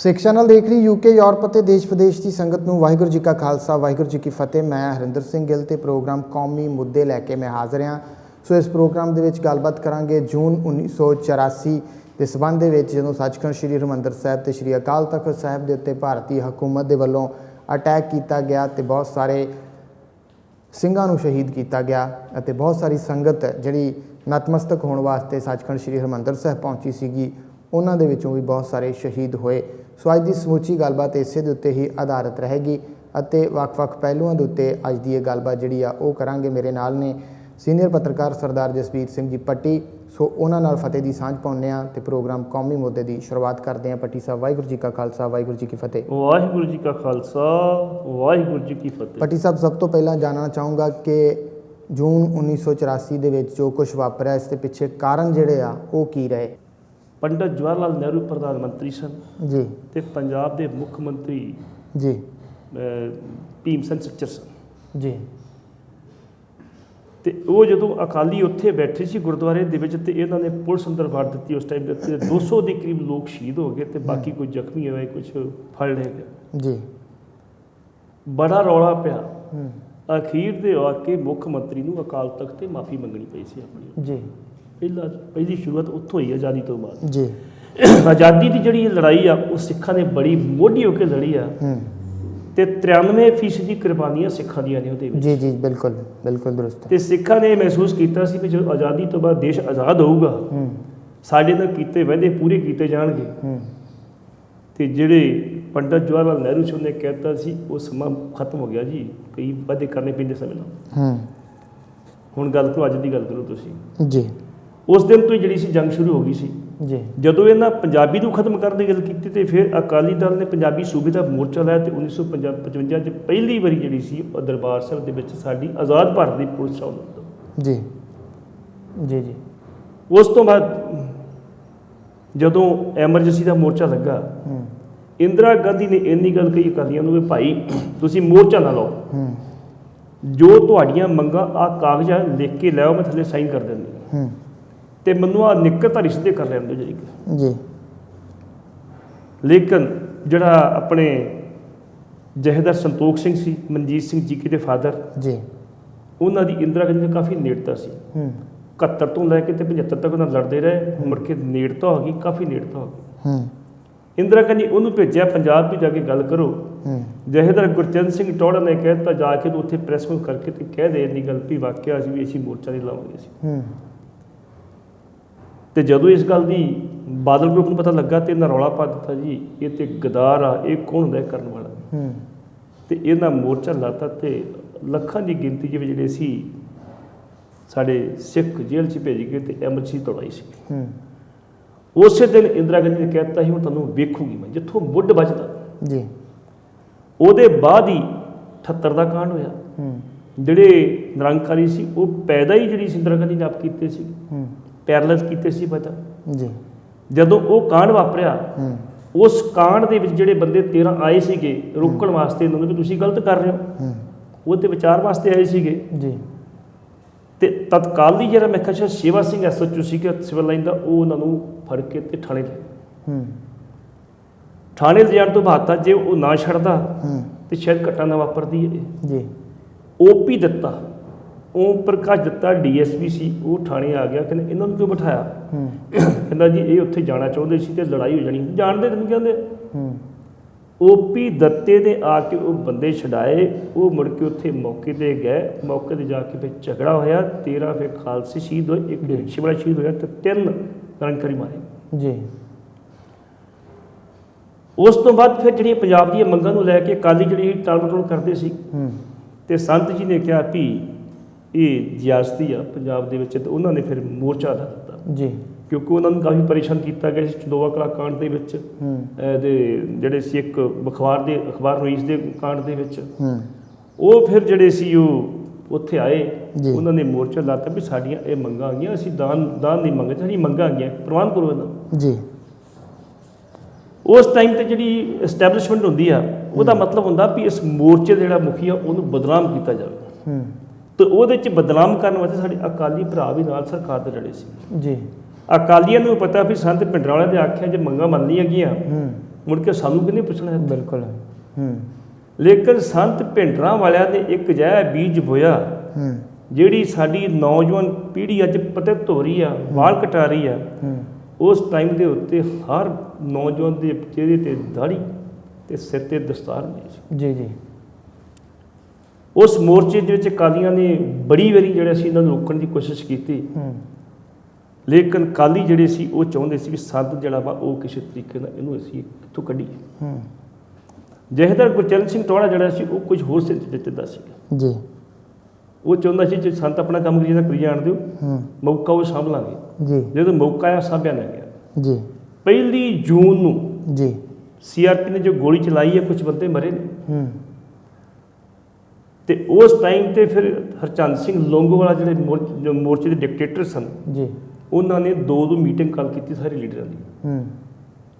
ਸਿੱਖ channel ਦੇਖ ਰਹੀ UK Europe ਅਤੇ ਦੇਸ਼ ਵਿਦੇਸ਼ ਦੀ ਸੰਗਤ ਨੂੰ ਵਾਹਿਗੁਰੂ ਜੀ ਕਾ ਖਾਲਸਾ ਵਾਹਿਗੁਰੂ ਜੀ ਕੀ ਫਤਿਹ। ਮੈਂ ਹਰਿੰਦਰ ਸਿੰਘ ਗਿੱਲ ਤੇ ਪ੍ਰੋਗਰਾਮ ਕੌਮੀ ਮੁੱਦੇ ਲੈ ਕੇ ਮੈਂ ਹਾਜ਼ਰ ਹਾਂ। ਸੋ ਇਸ ਪ੍ਰੋਗਰਾਮ ਦੇ ਵਿੱਚ ਗੱਲਬਾਤ ਕਰਾਂਗੇ ਜੂਨ 1984 ਦੇ ਸਬੰਧ ਦੇ ਵਿੱਚ ਜਦੋਂ ਸੱਚਖੰਡ ਸ੍ਰੀ ਹਰਿਮੰਦਰ ਸਾਹਿਬ ਤੇ ਸ੍ਰੀ ਅਕਾਲ ਤਖਤ ਸਾਹਿਬ ਦੇ ਉੱਤੇ ਭਾਰਤੀ ਹਕੂਮਤ ਦੇ ਵੱਲੋਂ ਅਟੈਕ ਕੀਤਾ ਗਿਆ ਤੇ ਬਹੁਤ ਸਾਰੇ ਸਿੰਘਾਂ ਨੂੰ ਸ਼ਹੀਦ ਕੀਤਾ ਗਿਆ ਅਤੇ ਬਹੁਤ ਸਾਰੀ ਸੰਗਤ ਜਿਹੜੀ ਨਤਮਸਤਕ ਹੋਣ ਵਾਸਤੇ ਸੱਚਖੰਡ ਸ੍ਰੀ ਹਰਿਮੰਦਰ ਸਾਹਿਬ ਪਹੁੰਚੀ ਸੀਗੀ, ਉਹਨਾਂ ਦੇ ਵਿੱਚੋਂ ਵੀ ਬਹੁਤ ਸਾਰੇ ਸ਼ਹੀਦ ਹੋਏ। ਸੋ ਅੱਜ ਦੀ ਸਮੁੱਚੀ ਗੱਲਬਾਤ ਇਸੇ ਦੇ ਉੱਤੇ ਹੀ ਆਧਾਰਿਤ ਰਹੇਗੀ ਅਤੇ ਵੱਖ-ਵੱਖ ਪਹਿਲੂਆਂ ਦੇ ਉੱਤੇ ਅੱਜ ਦੀ ਇਹ ਗੱਲਬਾਤ ਜਿਹੜੀ ਆ ਉਹ ਕਰਾਂਗੇ। ਮੇਰੇ ਨਾਲ ਨੇ ਸੀਨੀਅਰ ਪੱਤਰਕਾਰ ਸਰਦਾਰ ਜਸਬੀਰ ਸਿੰਘ ਜੀ ਪੱਟੀ। ਸੋ ਉਹਨਾਂ ਨਾਲ ਫਤਿਹ ਦੀ ਸਾਂਝ ਪਾਉਂਦੇ ਹਾਂ ਤੇ ਪ੍ਰੋਗਰਾਮ ਕੌਮੀ ਮੁੱਦੇ ਦੀ ਸ਼ੁਰੂਆਤ ਕਰਦੇ ਹਾਂ। ਪੱਟੀ ਸਾਹਿਬ, ਵਾਹਿਗੁਰੂ ਜੀ ਕਾ ਖਾਲਸਾ ਵਾਹਿਗੁਰੂ ਜੀ ਕੀ ਫਤਿਹ। ਵਾਹਿਗੁਰੂ ਜੀ ਕਾ ਖਾਲਸਾ ਵਾਹਿਗੁਰੂ ਜੀ ਕੀ ਫਤਿਹ। ਪੱਟੀ ਸਾਹਿਬ, ਸਭ ਤੋਂ ਪਹਿਲਾਂ ਜਾਣਨਾ ਚਾਹੂੰਗਾ ਕਿ ਜੂਨ 1984 ਦੇ ਵਿੱਚ ਜੋ ਕੁਝ ਵਾਪਰਿਆ ਇਸ ਦੇ ਪਿੱਛੇ ਕਾਰਨ ਜਿਹੜੇ ਆ ਉਹ ਕੀ ਰਹੇ? ਪੰਡਿਤ ਜਵਾਹਰ ਲਾਲ ਨਹਿਰੂ ਪ੍ਰਧਾਨ ਮੰਤਰੀ ਸਨ ਜੀ ਤੇ ਪੰਜਾਬ ਦੇ ਮੁੱਖ ਮੰਤਰੀ ਜੀ ਭੀਮ ਸਿੰਘ ਸੱਚਰ ਸਨ ਜੀ। ਤੇ ਉਹ ਜਦੋਂ ਅਕਾਲੀ ਉੱਥੇ ਬੈਠੇ ਸੀ ਗੁਰਦੁਆਰੇ ਦੇ ਵਿੱਚ ਤੇ ਇਹਨਾਂ ਨੇ ਪੁਲਿਸ ਅੰਦਰ ਵੜ ਦਿੱਤੀ। ਉਸ ਟਾਈਮ ਦੇ ਉੱਤੇ 200 ਦੇ ਕਰੀਬ ਲੋਕ ਸ਼ਹੀਦ ਹੋ ਗਏ ਤੇ ਬਾਕੀ ਕੁਝ ਜ਼ਖਮੀ ਹੋਏ, ਕੁਝ ਫੜ ਲਏ ਗਏ ਜੀ। ਬੜਾ ਰੌਲਾ ਪਿਆ। ਅਖੀਰ ਦੇ ਆ ਕੇ ਮੁੱਖ ਮੰਤਰੀ ਨੂੰ ਅਕਾਲ ਤਖਤ ਤੇ ਮਾਫੀ ਮੰਗਣੀ ਪਈ ਸੀ ਆਪਣੀ ਜੀ। ਪਹਿਲੀ ਸ਼ੁਰੂਆਤ ਉੱਥੋਂ ਹੀ ਆਜ਼ਾਦੀ ਤੋਂ ਬਾਅਦ ਜੀ। ਆਜ਼ਾਦੀ ਦੀ ਜਿਹੜੀ ਲੜਾਈ ਆ ਉਹ ਸਿੱਖਾਂ ਨੇ ਬੜੀ ਮੋਢੀ ਹੋ ਕੇ ਲੜੀ ਆ ਤੇ 93% ਦੀ ਕੁਰਬਾਨੀਆਂ ਸਿੱਖਾਂ ਦੀਆਂ ਨੇ ਉਹਦੇ ਵਿੱਚ। ਜੀ ਜੀ, ਬਿਲਕੁਲ ਬਿਲਕੁਲ ਦਰੁਸਤ। ਤੇ ਸਿੱਖਾਂ ਨੇ ਮਹਿਸੂਸ ਕੀਤਾ ਸੀ ਕਿ ਜਦੋਂ ਆਜ਼ਾਦੀ ਤੋਂ ਬਾਅਦ ਦੇਸ਼ ਆਜ਼ਾਦ ਹੋਊਗਾ ਸਾਡੇ ਨਾਲ ਕੀਤੇ ਵਾਅਦੇ ਪੂਰੇ ਕੀਤੇ ਜਾਣਗੇ। ਤੇ ਜਿਹੜੇ ਪੰਡਿਤ ਜਵਾਹਰ ਲਾਲ ਨਹਿਰੂ ਸੀ ਉਹਨੇ ਕਹਿਤਾ ਸੀ ਉਹ ਸਮਾਂ ਖਤਮ ਹੋ ਗਿਆ ਜੀ, ਕਈ ਵਾਅਦੇ ਕਰਨੇ ਪੈਂਦੇ ਸਮੇਂ ਨਾਲ। ਹੁਣ ਗੱਲ ਕਰੋ, ਅੱਜ ਦੀ ਗੱਲ ਕਰੋ ਤੁਸੀਂ ਜੀ। ਉਸ ਦਿਨ ਤੋਂ ਹੀ ਜਿਹੜੀ ਸੀ ਜੰਗ ਸ਼ੁਰੂ ਹੋ ਗਈ ਸੀ ਜੀ। ਜਦੋਂ ਇਹਨਾਂ ਪੰਜਾਬੀ ਨੂੰ ਖਤਮ ਕਰਨ ਦੀ ਗੱਲ ਕੀਤੀ ਤੇ ਫਿਰ ਅਕਾਲੀ ਦਲ ਨੇ ਪੰਜਾਬੀ ਸੂਬੇ ਦਾ ਮੋਰਚਾ ਲਾਇਆ ਤੇ 1955 'ਚ ਪਹਿਲੀ ਵਾਰੀ ਜਿਹੜੀ ਸੀ ਉਹ ਦਰਬਾਰ ਸਾਹਿਬ ਦੇ ਵਿੱਚ ਸਾਡੀ ਆਜ਼ਾਦ ਭਾਰਤ ਦੀ ਪੁਲਿਸ ਸ਼ਾਮਲ ਜੀ ਜੀ ਜੀ। ਉਸ ਤੋਂ ਬਾਅਦ ਜਦੋਂ ਐਮਰਜੈਂਸੀ ਦਾ ਮੋਰਚਾ ਲੱਗਾ, ਇੰਦਰਾ ਗਾਂਧੀ ਨੇ ਇੰਨੀ ਗੱਲ ਕਹੀ ਅਕਾਲੀਆਂ ਨੂੰ ਵੀ ਭਾਈ ਤੁਸੀਂ ਮੋਰਚਾ ਨਾ ਲਾਓ, ਜੋ ਤੁਹਾਡੀਆਂ ਮੰਗਾਂ ਆਹ ਕਾਗਜ਼ਾਂ ਲਿਖ ਕੇ ਲਿਆਓ, ਮੈਂ ਥੱਲੇ ਸਾਈਨ ਕਰ ਦਿੰਦੀ ਤੇ ਮੈਨੂੰ ਆਹ ਨਿੱਕਰਧਾਰੀ ਸਿੱਧੇ ਕਰ ਲੈਣ ਦਿਓ ਜੀ। ਲੇਕਿਨ ਜਿਹੜਾ ਆਪਣੇ ਜਹੇਦਾਰ ਸੰਤੋਖ ਸਿੰਘ ਸੀ, ਮਨਜੀਤ ਸਿੰਘ ਜੀਕੇ ਦੇ ਫਾਦਰ ਜੀ, ਉਹਨਾਂ ਦੀ ਇੰਦਰਾ ਗਾਂਧੀ ਨਾਲ ਕਾਫੀ ਨੇੜਤਾ ਸੀ। 71 ਤੋਂ ਲੈ ਕੇ ਤੇ 75 ਤੱਕ ਉਹਨਾਂ ਲੜਦੇ ਰਹੇ। ਮੁੜ ਕੇ ਨੇੜਤਾ ਹੋ ਗਈ, ਕਾਫੀ ਨੇੜਤਾ ਹੋ ਗਈ। ਇੰਦਰਾ ਗਾਂਧੀ ਉਹਨੂੰ ਭੇਜਿਆ ਪੰਜਾਬ ਵੀ ਜਾ ਕੇ ਗੱਲ ਕਰੋ। ਜਹੇਦਾਰ ਗੁਰਚਰਨ ਸਿੰਘ ਟੌਹੜਾ ਨੇ ਕਹਿ ਦਿੱਤਾ ਜਾ ਕੇ ਤੂੰ ਉੱਥੇ ਪ੍ਰੈਸ ਕਾਨਫਰੰਸ ਕਰਕੇ ਤੇ ਕਹਿ ਦੇ ਇੰਨੀ ਗੱਲ ਵੀ ਵਾਕਿਆ ਅਸੀਂ ਵੀ ਅਸੀਂ ਮੋਰਚਾ ਨਹੀਂ ਲਾਵਾਂਗੇ ਸੀ। ਤੇ ਜਦੋਂ ਇਸ ਗੱਲ ਦੀ ਬਾਦਲ ਗਰੁੱਪ ਨੂੰ ਪਤਾ ਲੱਗਾ ਤੇ ਇਹਨਾਂ ਰੌਲਾ ਪਾ ਦਿੱਤਾ ਜੀ ਇਹ ਤੇ ਗਦਾਰ ਆ, ਇਹ ਕੌਣ ਹੁੰਦਾ ਕਰਨ ਵਾਲਾ। ਤੇ ਇਹਨਾਂ ਮੋਰਚਾ ਲਾਤਾ ਤੇ ਲੱਖਾਂ ਦੀ ਗਿਣਤੀ ਦੇ ਵਿੱਚ ਜਿਹੜੇ ਸੀ ਸਾਡੇ ਸਿੱਖ ਜੇਲ੍ਹ 'ਚ ਭੇਜ ਗਏ ਤੇ ਐਮਰਜੈਂਸੀ ਤੋੜਾਈ ਸੀ। ਉਸੇ ਦਿਨ ਇੰਦਰਾ ਗਾਂਧੀ ਨੇ ਕਹਿ ਦਿੱਤਾ ਸੀ ਹੁਣ ਤੁਹਾਨੂੰ ਵੇਖੂਗੀ ਮੈਂ, ਜਿੱਥੋਂ ਮੁੱਢ ਵੱਜਦਾ ਜੀ। ਉਹਦੇ ਬਾਅਦ ਹੀ 78 ਦਾ ਕਾਂਡ ਹੋਇਆ। ਜਿਹੜੇ ਨਿਰੰਕਾਰੀ ਸੀ ਉਹ ਪੈਦਾ ਹੀ ਜਿਹੜੀ ਇੰਦਰਾ ਗਾਂਧੀ ਨੇ ਆਪ ਕੀਤੇ ਸੀ, ਪੈਰਲਾਈਜ਼ ਕੀਤੇ ਸੀ ਪਤਾ ਜੀ। ਜਦੋਂ ਉਹ ਕਾਂਡ ਵਾਪਰਿਆ ਉਸ ਕਾਂਡ ਦੇ ਵਿੱਚ ਜਿਹੜੇ ਬੰਦੇ 13 ਆਏ ਸੀਗੇ ਰੋਕਣ ਵਾਸਤੇ ਇਹਨਾਂ ਨੂੰ ਵੀ ਤੁਸੀਂ ਗਲਤ ਕਰ ਰਹੇ ਹੋ, ਉਹ ਤੇ ਵਿਚਾਰ ਵਾਸਤੇ ਆਏ ਸੀਗੇ ਜੀ। ਤੇ ਤਤਕਾਲੀ ਜਿਹੜਾ ਮੈਂ ਕਿਹਾ ਸੇਵਾ ਸਿੰਘ SHO ਸੀਗਾ ਸਿਵਲ ਲਾਈਨ ਦਾ, ਉਹ ਉਹਨਾਂ ਨੂੰ ਫੜ ਕੇ ਤੇ ਥਾਣੇ ਲੈ ਥਾਣੇ ਲਿਜਾਣ ਤੋਂ ਬਾਅਦ ਤਾਂ ਜੇ ਉਹ ਨਾ ਛੱਡਦਾ ਤੇ ਸ਼ਾਇਦ ਘਟਨਾ ਨਾ ਵਾਪਰਦੀ ਹੈ ਜੀ। OP ਦਿੱਤਾ, ਓਮ ਪ੍ਰਕਾਸ਼ ਦਿੱਤਾ DSP ਸੀ, ਉਹ ਥਾਣੇ ਆ ਗਿਆ। ਕਹਿੰਦੇ ਇਹਨਾਂ ਨੂੰ ਕਿਉਂ ਬਿਠਾਇਆ? ਕਹਿੰਦਾ ਜੀ ਇਹ ਉੱਥੇ ਜਾਣਾ ਚਾਹੁੰਦੇ ਸੀ ਤੇ ਲੜਾਈ ਹੋ ਜਾਣੀ। ਜਾਣਦੇ ਤੈਨੂੰ ਕਹਿੰਦੇ OP ਦਿੱਤੇ ਨੇ ਆ ਕੇ ਉਹ ਬੰਦੇ ਛਡਾਏ। ਉਹ ਮੁੜ ਕੇ ਉੱਥੇ ਮੌਕੇ 'ਤੇ ਗਏ, ਮੌਕੇ 'ਤੇ ਜਾ ਕੇ ਫਿਰ ਝਗੜਾ ਹੋਇਆ। 13 ਫਿਰ ਖਾਲਸੇ ਸ਼ਹੀਦ ਹੋਏ, ਇੱਕ ਸ਼ਿਮਲਾ ਸ਼ਹੀਦ ਹੋਇਆ ਤੇ 3 ਨਿਰੰਕਾਰੀ ਮਾਰੇ ਜੀ। ਉਸ ਤੋਂ ਬਾਅਦ ਫਿਰ ਜਿਹੜੀਆਂ ਪੰਜਾਬ ਦੀਆਂ ਮੰਗਾਂ ਨੂੰ ਲੈ ਕੇ ਅਕਾਲੀ ਜਿਹੜੀ ਟਾਲ ਮਟੋਲ ਕਰਦੇ ਸੀ ਤੇ ਸੰਤ ਜੀ ਨੇ ਕਿਹਾ ਵੀ ਇਹ ਜ਼ਿਆਦਤੀ ਆ ਪੰਜਾਬ ਦੇ ਵਿੱਚ, ਤੇ ਉਹਨਾਂ ਨੇ ਫਿਰ ਮੋਰਚਾ ਲਾ ਦਿੱਤਾ ਜੀ। ਕਿਉਂਕਿ ਉਹਨਾਂ ਨੂੰ ਕਾਫੀ ਪਰੇਸ਼ਾਨ ਕੀਤਾ ਗਿਆ ਸੀ ਚੰਦੋਵਾ ਕਲਾਂ ਕਾਂਡ ਦੇ ਵਿੱਚ, ਇਹਦੇ ਜਿਹੜੇ ਸੀ ਇੱਕ ਅਖਬਾਰ ਰਈਸ ਦੇ ਕਾਂਡ ਦੇ ਵਿੱਚ। ਉਹ ਫਿਰ ਜਿਹੜੇ ਸੀ ਉਹ ਉੱਥੇ ਆਏ, ਉਹਨਾਂ ਨੇ ਮੋਰਚਾ ਲਾਤਾ ਵੀ ਸਾਡੀਆਂ ਇਹ ਮੰਗਾਂ ਆ ਗਈਆਂ, ਅਸੀਂ ਦਾਨ ਨਹੀਂ ਮੰਗਦੇ, ਸਾਡੀਆਂ ਮੰਗਾਂ ਆ ਗਈਆਂ, ਪ੍ਰਵਾਨ ਕਰੋ ਇਹਨਾਂ ਜੀ। ਉਸ ਟਾਈਮ 'ਤੇ ਜਿਹੜੀ ਐਸਟੈਬਲਿਸ਼ਮੈਂਟ ਹੁੰਦੀ ਆ ਉਹਦਾ ਮਤਲਬ ਹੁੰਦਾ ਵੀ ਇਸ ਮੋਰਚੇ ਦਾ ਜਿਹੜਾ ਮੁਖੀ ਆ ਉਹਨੂੰ ਬਦਨਾਮ ਕੀਤਾ ਜਾਵੇ। ਤੇ ਉਹਦੇ 'ਚ ਬਦਨਾਮ ਕਰਨ ਵਾਸਤੇ ਸਾਡੇ ਅਕਾਲੀ ਭਰਾ ਵੀ ਨਾਲ ਸਰਕਾਰ ਦੇ ਲੜੇ ਸੀ ਜੀ। ਅਕਾਲੀਆਂ ਨੂੰ ਪਤਾ ਵੀ ਸੰਤ ਭਿੰਡਰਾਂਵਾਲੇ ਦੇ ਆਖਿਆ ਜੇ ਮੰਗਾਂ ਮੰਨਣੀਆਂ ਗਈਆਂ ਮੁੜ ਕੇ ਸਾਨੂੰ ਕਿਹਨੇ ਪੁੱਛਣਾ ਇੱਥੇ? ਬਿਲਕੁਲ। ਲੇਕਿਨ ਸੰਤ ਭਿੰਡਰਾਂ ਵਾਲਿਆਂ ਨੇ ਇੱਕ ਅਜਿਹਾ ਬੀਜ ਬੋਇਆ ਜਿਹੜੀ ਸਾਡੀ ਨੌਜਵਾਨ ਪੀੜ੍ਹੀ ਅੱਜ ਪਤਿਤ ਹੋ ਰਹੀ ਆ, ਵਾਲ ਕਟਾ ਰਹੀ ਆ। ਉਸ ਟਾਈਮ ਦੇ ਉੱਤੇ ਹਰ ਨੌਜਵਾਨ ਦੇ ਚਿਹਰੇ 'ਤੇ ਦਾੜੀ ਤੇ ਸਿਰ 'ਤੇ ਦਸਤਾਰ ਨਹੀਂ ਸੀ। ਜੀ ਜੀ। ਉਸ ਮੋਰਚੇ ਦੇ ਵਿੱਚ ਅਕਾਲੀਆਂ ਨੇ ਬੜੀ ਵਾਰੀ ਜਿਹੜਾ ਸੀ ਇਹਨਾਂ ਨੂੰ ਰੋਕਣ ਦੀ ਕੋਸ਼ਿਸ਼ ਕੀਤੀ, ਲੇਕਿਨ ਅਕਾਲੀ ਜਿਹੜੇ ਸੀ ਉਹ ਚਾਹੁੰਦੇ ਸੀ ਵੀ ਸੰਤ ਜਿਹੜਾ ਵਾ ਉਹ ਕਿਸੇ ਤਰੀਕੇ ਨਾਲ ਇਹਨੂੰ ਅਸੀਂ ਇੱਥੋਂ ਕੱਢੀਏ। ਜਥੇਦਾਰ ਗੁਰਚਰਨ ਸਿੰਘ ਟੌਹੜਾ ਜਿਹੜਾ ਸੀ ਉਹ ਕੁਝ ਹੋਰ ਸਿੱਧਾ ਸੀ ਜੀ। ਉਹ ਚਾਹੁੰਦਾ ਸੀ ਜੇ ਸੰਤ ਆਪਣਾ ਕੰਮ ਕਰੀ ਜਾਣ ਦਿਓ, ਮੌਕਾ ਉਹ ਸਾਂਭ ਲਾਂਗੇ ਜੀ। ਜਦੋਂ ਮੌਕਾ ਆਇਆ ਸਾਂਭਿਆ ਨਾ ਗਿਆ ਜੀ। 1 ਜੂਨ ਨੂੰ ਜੀ CRP ਨੇ ਜੋ ਗੋਲੀ ਚਲਾਈ ਹੈ, ਕੁਝ ਬੰਦੇ ਮਰੇ ਨੇ। ਤੇ ਉਸ ਟਾਈਮ ਤੇ ਫਿਰ ਹਰਚੰਦ ਸਿੰਘ ਲੋਂਗੋਵਾਲਾ ਜਿਹੜੇ ਮੋਰਚੇ ਦੇ ਡਿਕਟੇਟਰ ਸਨ ਜੀ, ਉਹਨਾਂ ਨੇ 2 ਮੀਟਿੰਗ ਕਾਲ ਕੀਤੀ ਸਾਰੇ ਲੀਡਰਾਂ ਦੀ,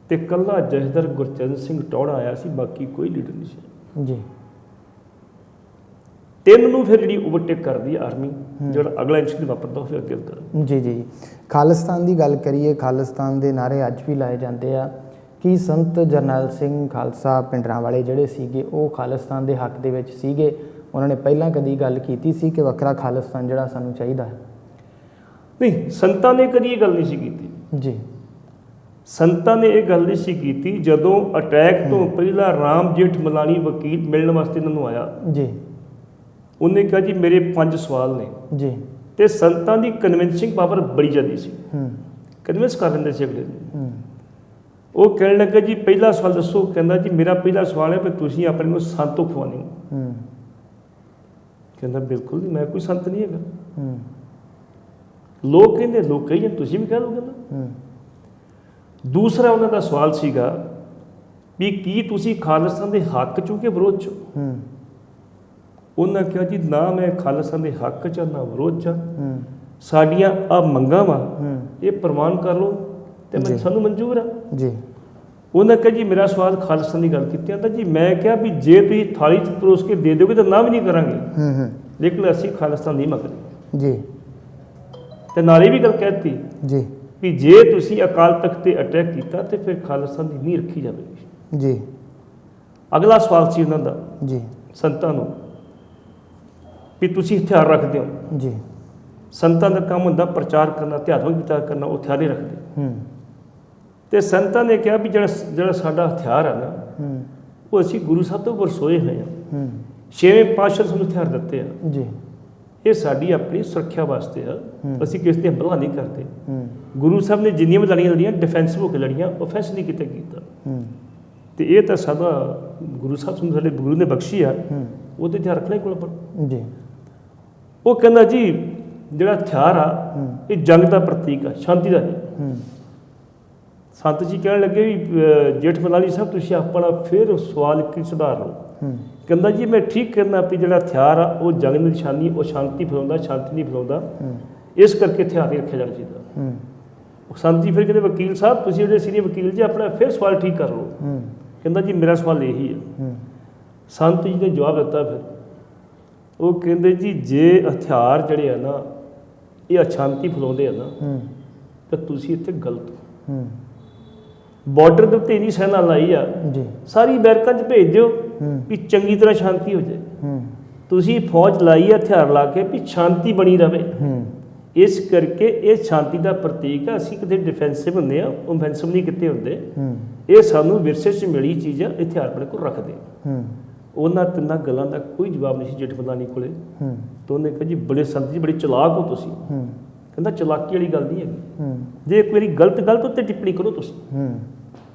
ਤੇ ਇਕੱਲਾ ਜਥੇਦਾਰ ਗੁਰਚਰਨ ਸਿੰਘ ਟੌਹੜਾ ਆਇਆ ਸੀ, ਬਾਕੀ ਕੋਈ ਲੀਡਰ ਨਹੀਂ ਸੀ ਜੀ। 3 ਨੂੰ ਫਿਰ ਜਿਹੜੀ ਓਵਰਟੇਕ ਕਰਦੀ ਹੈ ਆਰਮੀ, ਜਿਹੜਾ ਅਗਲਾ ਇਨਸੀਡੈਂਟ ਵਾਪਰਦਾ ਉਹ ਫਿਰ ਅੱਗੇ ਕਰਾਂ। ਜੀ ਜੀ। ਖਾਲਿਸਤਾਨ ਦੀ ਗੱਲ ਕਰੀਏ, ਖਾਲਿਸਤਾਨ ਦੇ ਨਾਅਰੇ ਅੱਜ ਵੀ ਲਾਏ ਜਾਂਦੇ ਆ। ਕਿ ਸੰਤ ਜਰਨੈਲ ਸਿੰਘ ਖਾਲਸਾ ਭਿੰਡਰਾਂ ਵਾਲੇ ਜਿਹੜੇ ਸੀਗੇ ਉਹ ਖਾਲਿਸਤਾਨ ਦੇ ਹੱਕ ਦੇ ਵਿੱਚ ਸੀਗੇ? ਉਹਨਾਂ ਨੇ ਪਹਿਲਾਂ ਕਦੀ ਗੱਲ ਕੀਤੀ ਸੀ ਕਿ ਵੱਖਰਾ ਖਾਲਿਸਤਾਨ ਜਿਹੜਾ ਸਾਨੂੰ ਚਾਹੀਦਾ ਹੈ? ਨਹੀਂ, ਸੰਤਾਂ ਨੇ ਕਦੀ ਇਹ ਗੱਲ ਨਹੀਂ ਸੀ ਕੀਤੀ ਜੀ। ਸੰਤਾਂ ਨੇ ਇਹ ਗੱਲ ਨਹੀਂ ਸੀ ਕੀਤੀ। ਜਦੋਂ ਅਟੈਕ ਤੋਂ ਪਹਿਲਾਂ ਰਾਮ ਜੇਠ ਮਲਾਣੀ ਵਕੀਲ ਮਿਲਣ ਵਾਸਤੇ ਇਹਨਾਂ ਨੂੰ ਆਇਆ ਜੀ, ਉਹਨੇ ਕਿਹਾ ਜੀ ਮੇਰੇ 5 ਸਵਾਲ ਨੇ ਜੀ, ਤੇ ਸੰਤਾਂ ਦੀ ਕਨਵਿੰਸਿੰਗ ਪਾਵਰ ਬੜੀ ਜ਼ਿਆਦਾ ਸੀ, ਕਨਵਿੰਸ ਕਰ ਲੈਂਦੇ ਸੀ ਅਗਲੇ ਨੂੰ। ਉਹ ਕਹਿਣ ਲੱਗਾ ਜੀ ਪਹਿਲਾ ਸਵਾਲ ਦੱਸੋ? ਕਹਿੰਦਾ ਜੀ ਮੇਰਾ ਪਹਿਲਾ ਸਵਾਲ ਹੈ ਵੀ ਤੁਸੀਂ ਆਪਣੇ ਨੂੰ ਸੰਤੋਂ ਖਵਾਉਣੇ ਹੋ। ਕਹਿੰਦਾ ਬਿਲਕੁਲ ਨਹੀਂ, ਮੈਂ ਕੋਈ ਸੰਤ ਨਹੀਂ ਹੈਗਾ। ਲੋਕ ਕਹਿੰਦੇ, ਲੋਕ ਕਹੀ ਜਾਂਦੇ, ਤੁਸੀਂ ਵੀ ਕਹਿ ਲਓ। ਕਹਿੰਦਾ ਦੂਸਰਾ ਉਹਨਾਂ ਦਾ ਸਵਾਲ ਸੀਗਾ ਵੀ ਕੀ ਤੁਸੀਂ ਖਾਲਿਸਤਾਨ ਦੇ ਹੱਕ 'ਚੋਂ ਕਿ ਵਿਰੋਧ 'ਚੋਂ? ਉਹਨਾਂ ਕਿਹਾ ਜੀ ਨਾ ਮੈਂ ਖਾਲਿਸਤਾਨ ਦੇ ਹੱਕ 'ਚ ਨਾ ਵਿਰੋਧ 'ਚ, ਸਾਡੀਆਂ ਆ ਮੰਗਾਂ ਵਾ ਇਹ ਪ੍ਰਵਾਨ ਕਰ ਲਓ ਤੇ ਸਾਨੂੰ ਮਨਜ਼ੂਰ ਆ ਜੀ। ਉਹਨਾਂ ਕਿਹਾ ਜੀ ਮੇਰਾ ਸਵਾਲ ਖਾਲਿਸਤਾਨ ਦੀ ਗੱਲ ਕੀਤੀ ਤਾਂ ਜੀ ਮੈਂ ਕਿਹਾ ਵੀ ਜੇ ਤੁਸੀਂ ਥਾਲੀ 'ਚ ਪਰੋਸ ਕੇ ਦੇ ਦਿਓਗੇ ਤਾਂ ਨਾ ਵੀ ਨਹੀਂ ਕਰਾਂਗੇ, ਲੇਕਿਨ ਅਸੀਂ ਖਾਲਿਸਤਾਨ ਨਹੀਂ ਮੰਗਦੇ ਜੀ। ਤੇ ਨਾਲੇ ਵੀ ਗੱਲ ਕਹਿਤੀ ਜੀ ਵੀ ਜੇ ਤੁਸੀਂ ਅਕਾਲ ਤਖਤ ਤੇ ਅਟੈਕ ਕੀਤਾ ਤੇ ਫਿਰ ਖਾਲਿਸਤਾਨ ਦੀ ਨੀਂਹ ਰੱਖੀ ਜਾਵੇਗੀ ਜੀ। ਅਗਲਾ ਸਵਾਲ ਸੀ ਉਹਨਾਂ ਦਾ ਜੀ ਸੰਤਾਂ ਨੂੰ ਵੀ ਤੁਸੀਂ ਹਥਿਆਰ ਰੱਖਦੇ ਹੋ ਜੀ। ਸੰਤਾਂ ਦਾ ਕੰਮ ਹੁੰਦਾ ਪ੍ਰਚਾਰ ਕਰਨਾ, ਅਧਿਆਤਮਿਕ ਪ੍ਰਚਾਰ ਕਰਨਾ, ਉਹ ਹਥਿਆਰ ਨਹੀਂ ਰੱਖਦੇ। ਤੇ ਸੰਤਾਂ ਨੇ ਕਿਹਾ ਵੀ ਜਿਹੜਾ ਸਾਡਾ ਹਥਿਆਰ ਹੈ ਨਾ ਉਹ ਅਸੀਂ ਗੁਰੂ ਸਾਹਿਬ ਤੋਂ ਵਰਸੋਏ ਹੋਏ ਹਾਂ। 6ਵੇਂ ਪਾਤਸ਼ਾਹ ਸਾਨੂੰ ਹਥਿਆਰ ਦਿੱਤੇ ਆ ਜੀ, ਇਹ ਸਾਡੀ ਆਪਣੀ ਸੁਰੱਖਿਆ ਵਾਸਤੇ ਆ, ਅਸੀਂ ਕਿਸੇ ਤੇ ਹਮਲਾ ਨਹੀਂ ਕਰਦੇ। ਗੁਰੂ ਸਾਹਿਬ ਨੇ ਜਿੰਨੀਆਂ ਵੀ ਲੜੀਆਂ ਲੜੀਆਂ ਡਿਫੈਂਸਿਵ ਹੋ ਕੇ ਲੜੀਆਂ, ਓਫੈਂਸ ਨਹੀਂ ਕੀਤਾ। ਤੇ ਇਹ ਤਾਂ ਸਾਡਾ ਗੁਰੂ ਸਾਹਿਬ ਨੂੰ ਸਾਡੇ ਗੁਰੂ ਨੇ ਬਖਸ਼ੀ ਆ, ਉਹਦੇ ਧਿਆਨ ਰੱਖਣਾ ਕੋਲ ਆਪਾਂ ਜੀ। ਉਹ ਕਹਿੰਦਾ ਜੀ ਜਿਹੜਾ ਹਥਿਆਰ ਆ ਇਹ ਜੰਗ ਦਾ ਪ੍ਰਤੀਕ ਆ, ਸ਼ਾਂਤੀ ਦਾ ਨਹੀਂ। ਸੰਤ ਜੀ ਕਹਿਣ ਲੱਗੇ ਵੀ ਜੇਠ ਮਲਾਣੀ ਸਾਹਿਬ ਤੁਸੀਂ ਆਪਣਾ ਫਿਰ ਸਵਾਲ ਕੀ ਸੁਧਾਰ ਲਓ। ਕਹਿੰਦਾ ਜੀ ਮੈਂ ਠੀਕ ਕਰਨਾ ਵੀ ਜਿਹੜਾ ਹਥਿਆਰ ਆ ਉਹ ਜੰਗ ਦੀ ਨਿਸ਼ਾਨੀ, ਉਹ ਸ਼ਾਂਤੀ ਫੈਲਾਉਂਦਾ, ਸ਼ਾਂਤੀ ਨਹੀਂ ਫੈਲਾਉਂਦਾ, ਇਸ ਕਰਕੇ ਹਥਿਆਰ ਨਹੀਂ ਰੱਖਿਆ ਜਾਣਾ ਚਾਹੀਦਾ। ਸੰਤ ਜੀ ਫਿਰ ਕਹਿੰਦੇ ਵਕੀਲ ਸਾਹਿਬ ਤੁਸੀਂ ਜਿਹੜੇ ਸੀਨੀਅਰ ਵਕੀਲ ਜੀ ਆਪਣਾ ਫਿਰ ਸਵਾਲ ਠੀਕ ਕਰ ਲਓ। ਕਹਿੰਦਾ ਜੀ ਮੇਰਾ ਸਵਾਲ ਇਹੀ ਹੈ। ਸੰਤ ਜੀ ਨੇ ਜਵਾਬ ਦਿੱਤਾ ਫਿਰ, ਉਹ ਕਹਿੰਦੇ ਜੀ ਜੇ ਹਥਿਆਰ ਜਿਹੜੇ ਆ ਨਾ ਇਹ ਅਸ਼ਾਂਤੀ ਫੈਲਾਉਂਦੇ ਆ ਨਾ ਤਾਂ ਤੁਸੀਂ ਇੱਥੇ ਗਲਤ ਹੋ। ਬਾਰਡਰ ਦੇ ਉੱਤੇ ਇੰਨੀ ਸੈਨਾ ਲਾਈ ਆ ਜੀ, ਸਾਰੀ ਬੈਰਕਾਂ 'ਚ ਭੇਜ ਦਿਓ ਵੀ ਚੰਗੀ ਤਰ੍ਹਾਂ ਸ਼ਾਂਤੀ ਹੋ ਜਾਏ। ਤੁਸੀਂ ਫੌਜ ਲਾਈ ਆ ਹਥਿਆਰ ਲਾ ਕੇ ਵੀ ਸ਼ਾਂਤੀ ਬਣੀ ਰਵੇ, ਇਸ ਕਰਕੇ ਇਹ ਸ਼ਾਂਤੀ ਦਾ ਪ੍ਰਤੀਕ ਆ। ਅਸੀਂ ਕਿਤੇ ਡਿਫੈਂਸਿਵ ਹੁੰਦੇ ਆ, ਓਫੈਂਸਿਵ ਨਹੀਂ ਕਿਤੇ ਹੁੰਦੇ। ਇਹ ਸਾਨੂੰ ਵਿਰਸੇ 'ਚ ਮਿਲੀ ਚੀਜ਼ ਆ, ਹਥਿਆਰ ਆਪਣੇ ਕੋਲ ਰੱਖਦੇ। ਉਹਨਾਂ 3 ਗੱਲਾਂ ਦਾ ਕੋਈ ਜਵਾਬ ਨਹੀਂ ਸੀ ਜੇਠ ਮਲਾਣੀ ਕੋਲੇ। ਤਾਂ ਉਹਨੇ ਕਿਹਾ ਜੀ ਬੜੇ ਸੰਤ ਜੀ ਬੜੇ ਚਲਾਕ ਹੋ ਤੁਸੀਂ। ਕਹਿੰਦਾ ਚਲਾਕੀ ਵਾਲੀ ਗੱਲ ਨਹੀਂ ਹੈਗੀ, ਜੇ ਇੱਕ ਵਾਰੀ ਗਲਤ ਉੱਤੇ ਟਿੱਪਣੀ ਕਰੋ ਤੁਸੀਂ।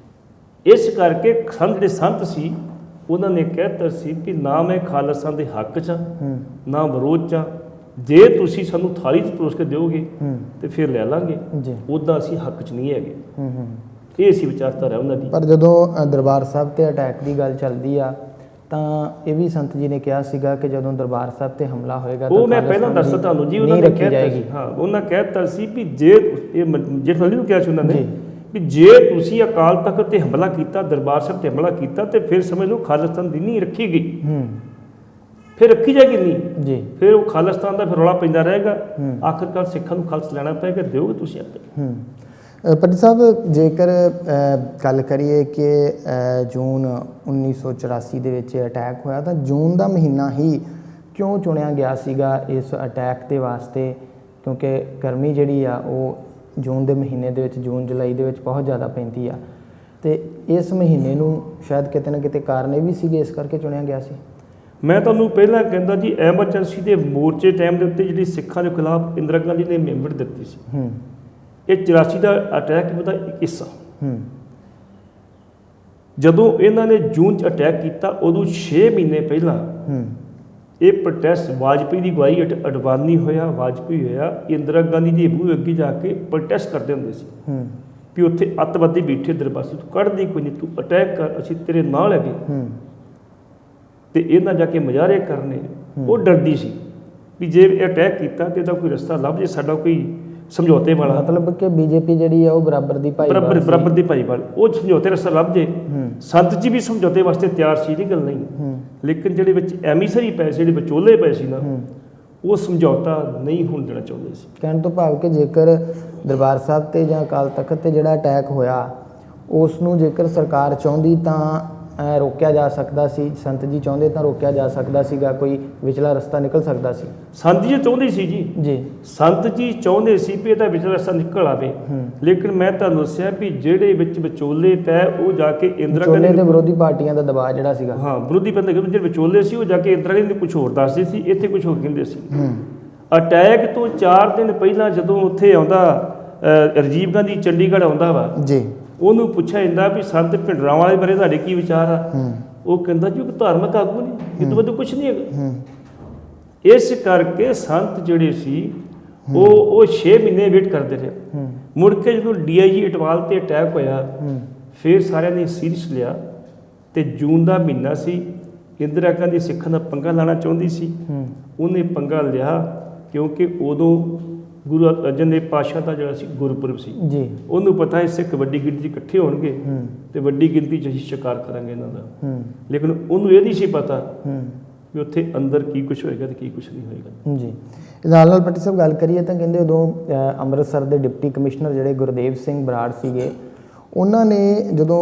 ਇਸ ਕਰਕੇ ਜਿਹੜੇ ਸੰਤ ਸੀ ਉਹਨਾਂ ਨੇ ਕਹਿਤਾ ਸੀ ਕਿ ਨਾ ਮੈਂ ਖਾਲਸਾ ਦੇ ਹੱਕ 'ਚ ਨਾ ਵਿਰੋਧ 'ਚ, ਜੇ ਤੁਸੀਂ ਸਾਨੂੰ ਥਾਲੀ 'ਚ ਪਰੋਸ ਕੇ ਦਿਓਗੇ ਤੇ ਫਿਰ ਲੈ ਲਾਂਗੇ, ਉੱਦਾਂ ਅਸੀਂ ਹੱਕ 'ਚ ਨਹੀਂ ਹੈਗੇ। ਇਹ ਸੀ ਵਿਚਾਰਧਾਰਾ ਉਹਨਾਂ ਦੀ। ਪਰ ਜਦੋਂ ਦਰਬਾਰ ਸਾਹਿਬ ਤੇ ਅਟੈਕ ਦੀ ਗੱਲ ਚੱਲਦੀ ਆ ਤਾਂ ਇਹ ਵੀ ਸੰਤ ਜੀ ਨੇ ਕਿਹਾ ਸੀਗਾ ਕਿ ਜਦੋਂ ਦਰਬਾਰ ਸਾਹਿਬ ਤੇ ਹਮਲਾ ਹੋਏਗਾ ਤਾਂ ਉਹ ਮੈਂ ਪਹਿਲਾਂ ਦੱਸਦਾ ਤੁਹਾਨੂੰ ਜੀ, ਉਹਨਾਂ ਨੇ ਕਹਿਤਾ ਸੀ, ਹਾਂ ਉਹਨਾਂ ਕਹਿਤਾ ਸੀ ਵੀ ਜੇ ਇਹ ਜੇਠ ਮਲਾਣੀ ਨੂੰ ਕਿਹਾ ਸੀ ਉਹਨਾਂ ਨੇ ਵੀ ਜੇ ਤੁਸੀਂ ਅਕਾਲ ਤਖਤ ਤੇ ਹਮਲਾ ਕੀਤਾ, ਦਰਬਾਰ ਸਾਹਿਬ ਤੇ ਹਮਲਾ ਕੀਤਾ ਤੇ ਫਿਰ ਸਮਝ ਲਓ ਖਾਲਿਸਤਾਨ ਦੀ ਨੀਂਹ ਰੱਖੀ ਗਈ। ਫਿਰ ਰੱਖੀ ਜਾਏਗੀ ਨਹੀਂ ਜੀ, ਫਿਰ ਉਹ ਖਾਲਿਸਤਾਨ ਦਾ ਫਿਰ ਰੌਲਾ ਪੈਂਦਾ ਰਹੇਗਾ। ਆਖਿਰਕਾਰ ਸਿੱਖਾਂ ਨੂੰ ਖਾਲਸਾ ਲੈਣਾ ਪਏਗਾ, ਦਿਓਗੇ ਤੁਸੀਂ ਆਪੇ। ਪੱਟੀ ਸਾਹਿਬ, ਜੇਕਰ ਗੱਲ ਕਰੀਏ ਕਿ ਜੂਨ 1984 ਦੇ ਵਿੱਚ ਅਟੈਕ ਹੋਇਆ ਤਾਂ ਜੂਨ ਦਾ ਮਹੀਨਾ ਹੀ ਕਿਉਂ ਚੁਣਿਆ ਗਿਆ ਸੀਗਾ ਇਸ ਅਟੈਕ ਦੇ ਵਾਸਤੇ? ਕਿਉਂਕਿ ਗਰਮੀ ਜਿਹੜੀ ਆ ਉਹ ਜੂਨ ਦੇ ਮਹੀਨੇ ਦੇ ਵਿੱਚ, ਜੂਨ ਜੁਲਾਈ ਦੇ ਵਿੱਚ ਬਹੁਤ ਜ਼ਿਆਦਾ ਪੈਂਦੀ ਆ, ਅਤੇ ਇਸ ਮਹੀਨੇ ਨੂੰ ਸ਼ਾਇਦ ਕਿਤੇ ਨਾ ਕਿਤੇ ਕਾਰਨ ਇਹ ਵੀ ਸੀਗੇ ਇਸ ਕਰਕੇ ਚੁਣਿਆ ਗਿਆ ਸੀ। ਮੈਂ ਤੁਹਾਨੂੰ ਪਹਿਲਾਂ ਕਹਿੰਦਾ ਜੀ, ਐਮਰਜੈਂਸੀ ਦੇ ਮੋਰਚੇ ਟਾਈਮ ਦੇ ਉੱਤੇ ਜਿਹੜੀ ਸਿੱਖਾਂ ਦੇ ਖਿਲਾਫ ਇੰਦਰਾ ਗਾਂਧੀ ਨੇ ਅਮੈਂਡਮੈਂਟ ਦਿੱਤੀ ਸੀ, ਇਹ 84 ਦਾ ਅਟੈਕ ਉਹਦਾ ਇੱਕ ਹਿੱਸਾ। ਜਦੋਂ ਇਹਨਾਂ ਨੇ ਜੂਨ 'ਚ ਅਟੈਕ ਕੀਤਾ ਉਦੋਂ 6 ਮਹੀਨੇ ਪਹਿਲਾਂ ਇਹ ਪ੍ਰੋਟੈਸਟ ਵਾਜਪੇਈ ਦੀ ਅਗਵਾਈ ਅਡਵਾਨੀ ਹੋਇਆ, ਵਾਜਪੇਈ ਹੋਇਆ, ਇੰਦਰਾ ਗਾਂਧੀ ਦੀ ਬੂਹੇ ਅੱਗੇ ਜਾ ਕੇ ਪ੍ਰੋਟੈਸਟ ਕਰਦੇ ਹੁੰਦੇ ਸੀ ਵੀ ਉੱਥੇ ਅੱਤਵਾਦੀ ਬੈਠੇ ਦਰਬਾਰ ਤੂੰ ਕੱਢਦੀ ਕੋਈ ਨਹੀਂ, ਤੂੰ ਅਟੈਕ ਕਰ, ਅਸੀਂ ਤੇਰੇ ਨਾਲ ਹੈਗੇ। ਤੇ ਇਹਨਾਂ ਜਾ ਕੇ ਮੁਜ਼ਾਹਰੇ ਕਰਨੇ। ਉਹ ਡਰਦੀ ਸੀ ਵੀ ਜੇ ਇਹ ਅਟੈਕ ਕੀਤਾ ਤੇ ਇਹਦਾ ਕੋਈ ਰਸਤਾ ਲੱਭ ਜੇ, ਸਾਡਾ ਕੋਈ ਸਮਝੌਤੇ ਵਾਲਾ, ਮਤਲਬ ਕਿ ਬੀਜੇਪੀ ਜਿਹੜੀ ਆ ਉਹ ਬਰਾਬਰ ਦੀ ਭਾਈਵਾਲ, ਉਹ ਸਮਝੌਤੇ ਰਸਤਾ ਲੱਭ ਜੇ। ਸੰਤ ਜੀ ਵੀ ਸਮਝੌਤੇ ਵਾਸਤੇ ਤਿਆਰ ਸੀ, ਇਹ ਗੱਲ ਨਹੀਂ, ਲੇਕਿਨ ਜਿਹੜੇ ਵਿੱਚ ਐਮੀਸਰੀ ਪੈਸੇ, ਜਿਹੜੇ ਵਿਚੋਲੇ ਪਏ ਸੀ ਨਾ, ਉਹ ਸਮਝੌਤਾ ਨਹੀਂ ਹੋਣ ਦੇਣਾ ਚਾਹੁੰਦੇ ਸੀ। ਕਹਿਣ ਤੋਂ ਭਾਵ ਕਿ ਜੇਕਰ ਦਰਬਾਰ ਸਾਹਿਬ 'ਤੇ ਜਾਂ ਅਕਾਲ ਤਖ਼ਤ 'ਤੇ ਜਿਹੜਾ ਅਟੈਕ ਹੋਇਆ ਉਸ ਨੂੰ ਜੇਕਰ ਸਰਕਾਰ ਚਾਹੁੰਦੀ ਤਾਂ ਰੋਕਿਆ ਜਾ ਸਕਦਾ ਸੀ, ਸੰਤ ਜੀ ਚਾਹੁੰਦੇ ਤਾਂ ਰੋਕਿਆ ਜਾ ਸਕਦਾ ਸੀਗਾ, ਕੋਈ ਵਿਚਲਾ ਰਸਤਾ ਨਿਕਲ ਸਕਦਾ ਸੀ। ਸੰਤ ਜੀ ਚਾਹੁੰਦੇ ਸੀ ਜੀ, ਸੰਤ ਜੀ ਚਾਹੁੰਦੇ ਸੀ ਵੀ ਇਹਦਾ ਵਿਚਲਾ ਰਸਤਾ ਨਿਕਲ ਆਵੇ, ਲੇਕਿਨ ਮੈਂ ਤੁਹਾਨੂੰ ਦੱਸਿਆ ਵੀ ਜਿਹੜੇ ਵਿੱਚ ਵਿਚੋਲੇ ਪੈ ਉਹ ਜਾ ਕੇ ਇੰਦਰਾ ਗਾਂਧੀ ਦੇ ਵਿਰੋਧੀ ਪਾਰਟੀਆਂ ਦਾ ਦਬਾਅ ਜਿਹੜਾ ਸੀਗਾ, ਹਾਂ ਵਿਰੋਧੀ ਪਾਰਟੀਆਂ ਦੇ ਜਿਹੜੇ ਵਿਚੋਲੇ ਸੀ ਉਹ ਜਾ ਕੇ ਇੰਦਰਾ ਗਾਂਧੀ ਨੂੰ ਕੁਝ ਹੋਰ ਦੱਸਦੇ ਸੀ, ਇੱਥੇ ਕੁਝ ਹੋਰ ਕਹਿੰਦੇ ਸੀ। ਅਟੈਕ ਤੋਂ 4 ਦਿਨ ਪਹਿਲਾਂ ਜਦੋਂ ਉੱਥੇ ਆਉਂਦਾ ਰਾਜੀਵ ਗਾਂਧੀ ਚੰਡੀਗੜ੍ਹ ਆਉਂਦਾ ਵਾ ਜੀ, ਉਹਨੂੰ ਪੁੱਛਿਆ ਜਾਂਦਾ ਵੀ ਸੰਤ ਭਿੰਡਰਾਂਵਾਲੇ ਵਾਲੇ ਬਾਰੇ ਤੁਹਾਡੇ ਕੀ ਵਿਚਾਰ ਆ? ਉਹ ਕਹਿੰਦਾ ਜੀ ਉਹ ਧਾਰਮਿਕ ਆਗੂ ਨਹੀਂ, ਇਹ ਤੋਂ ਵੱਧ ਕੁਛ ਨਹੀਂ ਹੈਗਾ। ਇਸ ਕਰਕੇ ਸੰਤ ਜਿਹੜੇ ਸੀ ਉਹ 6 ਮਹੀਨੇ ਵੇਟ ਕਰਦੇ ਰਹੇ। ਮੁੜ ਕੇ ਜਦੋਂ DIG ਅਟਵਾਲ ਤੇ ਅਟੈਕ ਹੋਇਆ ਫਿਰ ਸਾਰਿਆਂ ਨੇ ਸੀਰੀਅਸ ਲਿਆ, ਤੇ ਜੂਨ ਦਾ ਮਹੀਨਾ ਸੀ, ਇੰਦਰਾ ਗਾਂਧੀ ਸਿੱਖਾਂ ਦਾ ਪੰਗਾ ਲਾਣਾ ਚਾਹੁੰਦੀ ਸੀ, ਉਹਨੇ ਪੰਗਾ ਲਿਆ ਕਿਉਂਕਿ ਉਦੋਂ ਗੁਰੂ ਅਰਜਨ ਦੇਵ ਪਾਤਸ਼ਾਹ ਦਾ ਜਿਹੜਾ ਸੀ ਗੁਰਪੁਰਬ ਸੀ ਜੀ, ਉਹਨੂੰ ਪਤਾ ਹੈ ਸਿੱਖ ਵੱਡੀ ਗਿਣਤੀ ਇਕੱਠੇ ਹੋਣਗੇ ਤੇ ਵੱਡੀ ਗਿਣਤੀ 'ਚ ਅਸੀਂ ਸ਼ਿਕਾਰ ਕਰਾਂਗੇ ਇਹਨਾਂ ਦਾ, ਲੇਕਿਨ ਉਹਨੂੰ ਇਹ ਨਹੀਂ ਸੀ ਪਤਾ ਵੀ ਉੱਥੇ ਅੰਦਰ ਕੀ ਕੁਛ ਹੋਏਗਾ ਤੇ ਕੀ ਕੁਛ ਨਹੀਂ ਹੋਏਗਾ ਜੀ। ਨਾਲ ਪੱਟੀ ਸਾਹਿਬ ਗੱਲ ਕਰੀਏ ਤਾਂ ਕਹਿੰਦੇ ਉਦੋਂ ਅੰਮ੍ਰਿਤਸਰ ਦੇ ਡਿਪਟੀ ਕਮਿਸ਼ਨਰ ਜਿਹੜੇ ਗੁਰਦੇਵ ਸਿੰਘ ਬਰਾੜ ਸੀਗੇ, ਉਹਨਾਂ ਨੇ ਜਦੋਂ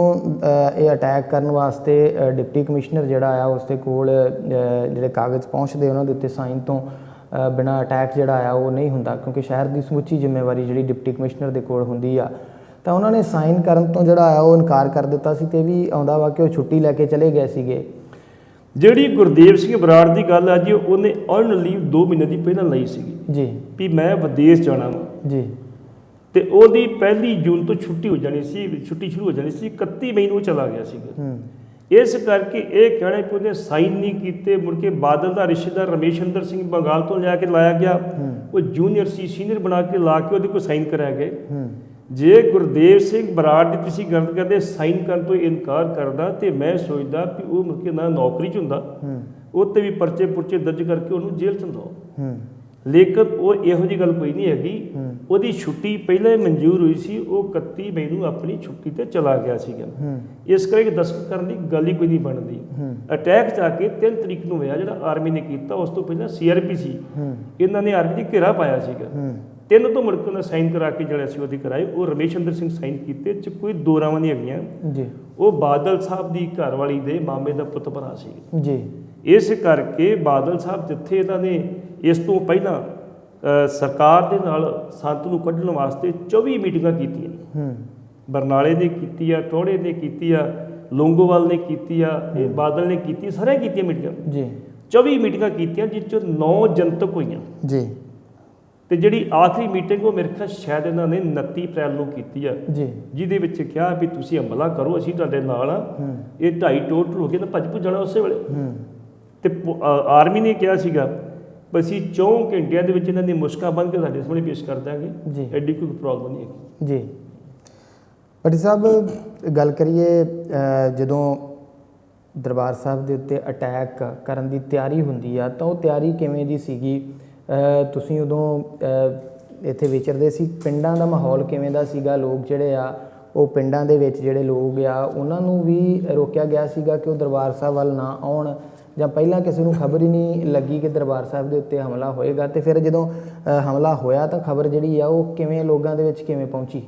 ਇਹ ਅਟੈਕ ਕਰਨ ਵਾਸਤੇ ਡਿਪਟੀ ਕਮਿਸ਼ਨਰ ਜਿਹੜਾ ਆ ਉਸ ਦੇ ਕੋਲ ਜਿਹੜੇ ਕਾਗਜ਼ ਪਹੁੰਚਦੇ ਉਹਨਾਂ ਦੇ ਉੱਤੇ ਸਾਈਨ ਤੋਂ ਬਿਨਾਂ ਅਟੈਕ ਜਿਹੜਾ ਆ ਉਹ ਨਹੀਂ ਹੁੰਦਾ, ਕਿਉਂਕਿ ਸ਼ਹਿਰ ਦੀ ਸਮੁੱਚੀ ਜ਼ਿੰਮੇਵਾਰੀ ਜਿਹੜੀ ਡਿਪਟੀ ਕਮਿਸ਼ਨਰ ਦੇ ਕੋਲ ਹੁੰਦੀ ਆ, ਤਾਂ ਉਹਨਾਂ ਨੇ ਸਾਈਨ ਕਰਨ ਤੋਂ ਜਿਹੜਾ ਆ ਉਹ ਇਨਕਾਰ ਕਰ ਦਿੱਤਾ ਸੀ। ਤੇ ਵੀ ਆਉਂਦਾ ਵਾ ਕਿ ਉਹ ਛੁੱਟੀ ਲੈ ਕੇ ਚਲੇ ਗਏ ਸੀਗੇ। ਜਿਹੜੀ ਗੁਰਦੇਵ ਸਿੰਘ ਬਰਾੜ ਦੀ ਗੱਲ ਆ ਜੀ, ਉਹਨੇ ਅਰਨ ਲੀਵ 2 ਮਹੀਨੇ ਦੀ ਪਹਿਲਾਂ ਲਈ ਸੀਗੀ ਜੀ ਵੀ ਮੈਂ ਵਿਦੇਸ਼ ਜਾਣਾ ਵਾ ਜੀ, ਤੇ ਉਹਦੀ 1 ਜੂਨ ਤੋਂ ਛੁੱਟੀ ਹੋ ਜਾਣੀ ਸੀ, ਛੁੱਟੀ ਸ਼ੁਰੂ ਹੋ ਜਾਣੀ ਸੀ, 31 ਮਈ ਨੂੰ ਚਲਾ ਗਿਆ ਸੀਗਾ। ਇਸ ਕਰਕੇ ਇਹ ਕਹਿਣਾ ਕਿ ਉਹਨੇ ਸਾਈਨ ਨਹੀਂ ਕੀਤੇ। ਮੁੜ ਕੇ ਬਾਦਲ ਦਾ ਰਿਸ਼ਤੇਦਾਰ ਰਮੇਸ਼ਿੰਦਰ ਸਿੰਘ ਬੰਗਾਲ ਤੋਂ ਲਿਆ ਕੇ ਲਾਇਆ ਗਿਆ, ਉਹ ਜੂਨੀਅਰ ਸੀ, ਸੀਨੀਅਰ ਬਣਾ ਕੇ ਲਾ ਕੇ ਉਹਦੇ ਕੋਲ ਸਾਈਨ ਕਰਾਇਆ ਗਏ। ਜੇ ਗੁਰਦੇਵ ਸਿੰਘ ਬਰਾੜ ਦੀ ਤੁਸੀਂ ਗੱਲ ਕਰਦੇ ਸਾਈਨ ਕਰਨ ਤੋਂ ਇਨਕਾਰ ਕਰਦਾ, ਤੇ ਮੈਂ ਸੋਚਦਾ ਵੀ ਉਹ ਮੁੜ ਕੇ ਨਾ ਨੌਕਰੀ 'ਚ ਹੁੰਦਾ, ਉਹ 'ਤੇ ਵੀ ਪਰਚੇ ਪੁਰਚੇ ਦਰਜ ਕਰਕੇ ਉਹਨੂੰ ਜੇਲ੍ਹ 'ਚ ਹੁੰਦਾ। ਲੇਕਿਨ ਉਹ ਇਹੋ ਜਿਹੀ ਗੱਲ ਕੋਈ ਨਹੀਂ ਹੈਗੀ, ਉਹਦੀ ਛੁੱਟੀ ਪਹਿਲਾਂ ਹੀ ਮਨਜ਼ੂਰ ਹੋਈ ਸੀ, ਉਹ 31 ਮਈ ਨੂੰ ਆਪਣੀ ਛੁੱਟੀ 'ਤੇ ਚਲਾ ਗਿਆ ਸੀਗਾ। ਇਸ ਕਰਕੇ ਦਸਤਖਤ ਕਰਨ ਦੀ ਗੱਲ ਹੀ ਕੋਈ ਨਹੀਂ ਬਣਦੀ। ਅਟੈਕ ਜਾ ਕੇ 3 ਤਰੀਕ ਨੂੰ ਹੋਇਆ ਜਿਹੜਾ ਆਰਮੀ ਨੇ ਕੀਤਾ, ਉਸ ਤੋਂ ਪਹਿਲਾਂ CRP ਸੀ, ਇਹਨਾਂ ਨੇ ਆਰਮੀ ਦੀ ਘੇਰਾ ਪਾਇਆ ਸੀਗਾ। 3 ਤੋਂ ਮੁੜ ਕੇ ਉਹਨਾਂ ਸਾਈਨ ਕਰਾ ਕੇ ਜਿਹੜੇ ਸੀ ਉਹਦੀ ਕਰਾਏ, ਉਹ ਰਮੇਸ਼ਿੰਦਰ ਸਿੰਘ ਸਾਈਨ ਕੀਤੇ, 'ਚ ਕੋਈ 2 ਰਾਵਾਂ ਨਹੀਂ ਹੈਗੀਆਂ ਜੀ। ਉਹ ਬਾਦਲ ਸਾਹਿਬ ਦੀ ਘਰਵਾਲੀ ਦੇ ਮਾਮੇ ਦਾ ਪੁੱਤ ਭਰਾ ਸੀ ਜੀ। ਇਸ ਕਰਕੇ ਬਾਦਲ ਸਾਹਿਬ ਜਿੱਥੇ ਇਹਨਾਂ ਨੇ ਇਸ ਤੋਂ ਪਹਿਲਾਂ ਸਰਕਾਰ ਦੇ ਨਾਲ ਸੰਤ ਨੂੰ ਕੱਢਣ ਵਾਸਤੇ 24 ਮੀਟਿੰਗਾਂ ਕੀਤੀਆਂ, ਬਰਨਾਲੇ ਨੇ ਕੀਤੀ ਆ, ਟੋੜੇ ਨੇ ਕੀਤੀ ਆ, ਲੋਂਗੋਵਾਲ ਨੇ ਕੀਤੀ ਆ, ਇਹ ਬਾਦਲ ਨੇ ਕੀਤੀ, ਸਾਰਿਆਂ ਕੀਤੀਆਂ ਮੀਟਿੰਗਾਂ ਜੀ। 24 ਮੀਟਿੰਗਾਂ ਕੀਤੀਆਂ, ਜਿਸ 'ਚੋਂ 9 ਜਨਤਕ ਹੋਈਆਂ ਜੀ। ਤੇ ਜਿਹੜੀ ਆਖਰੀ ਮੀਟਿੰਗ ਉਹ ਮੇਰੇ ਖਿਆਲ ਸ਼ਾਇਦ ਇਹਨਾਂ ਨੇ 29 ਅਪ੍ਰੈਲ ਨੂੰ ਕੀਤੀ ਆ ਜੀ, ਜਿਹਦੇ ਵਿੱਚ ਕਿਹਾ ਵੀ ਤੁਸੀਂ ਹਮਲਾ ਕਰੋ, ਅਸੀਂ ਤੁਹਾਡੇ ਨਾਲ ਆ। ਇਹ 2.5 ਟੋਟਲ ਹੋ ਗਏ ਤਾਂ ਭੱਜ ਜਾਣਾ ਉਸੇ ਵੇਲੇ। ਤੇ ਆਰਮੀ ਨੇ ਕਿਹਾ ਸੀਗਾ ਅਸੀਂ 4 ਘੰਟਿਆਂ ਦੇ ਵਿੱਚ ਇਹਨਾਂ ਦੀ ਮੁਸ਼ਕਾਂ ਬੰਨ੍ਹ ਕੇ ਸਾਡੇ ਸਾਹਮਣੇ ਪੇਸ਼ ਕਰ ਦਾਂਗੇ ਜੀ, ਐਡੀ ਕੋਈ ਪ੍ਰੋਬਲਮ ਨਹੀਂ ਹੈਗੀ ਜੀ। ਭੱਟੀ ਸਾਹਿਬ ਗੱਲ ਕਰੀਏ, ਜਦੋਂ ਦਰਬਾਰ ਸਾਹਿਬ ਦੇ ਉੱਤੇ ਅਟੈਕ ਕਰਨ ਦੀ ਤਿਆਰੀ ਹੁੰਦੀ ਆ ਤਾਂ ਉਹ ਤਿਆਰੀ ਕਿਵੇਂ ਦੀ ਸੀਗੀ? ਤੁਸੀਂ ਉਦੋਂ ਇੱਥੇ ਵਿਚਰਦੇ ਸੀ, ਪਿੰਡਾਂ ਦਾ ਮਾਹੌਲ ਕਿਵੇਂ ਦਾ ਸੀਗਾ? ਲੋਕ ਜਿਹੜੇ ਆ ਉਹ ਪਿੰਡਾਂ ਦੇ ਵਿੱਚ ਜਿਹੜੇ ਲੋਕ ਆ ਉਹਨਾਂ ਨੂੰ ਵੀ ਰੋਕਿਆ ਗਿਆ ਸੀਗਾ ਕਿ ਉਹ ਦਰਬਾਰ ਸਾਹਿਬ ਵੱਲ ਨਾ ਆਉਣ, ਜਾਂ ਪਹਿਲਾਂ ਕਿਸੇ ਨੂੰ ਖਬਰ ਹੀ ਨਹੀਂ ਲੱਗੀ ਕਿ ਦਰਬਾਰ ਸਾਹਿਬ ਦੇ ਉੱਤੇ ਹਮਲਾ ਹੋਏਗਾ? ਤੇ ਫਿਰ ਜਦੋਂ ਹਮਲਾ ਹੋਇਆ ਤਾਂ ਖਬਰ ਜਿਹੜੀ ਆ ਉਹ ਕਿਵੇਂ ਲੋਕਾਂ ਦੇ ਵਿੱਚ ਕਿਵੇਂ ਪਹੁੰਚੀ?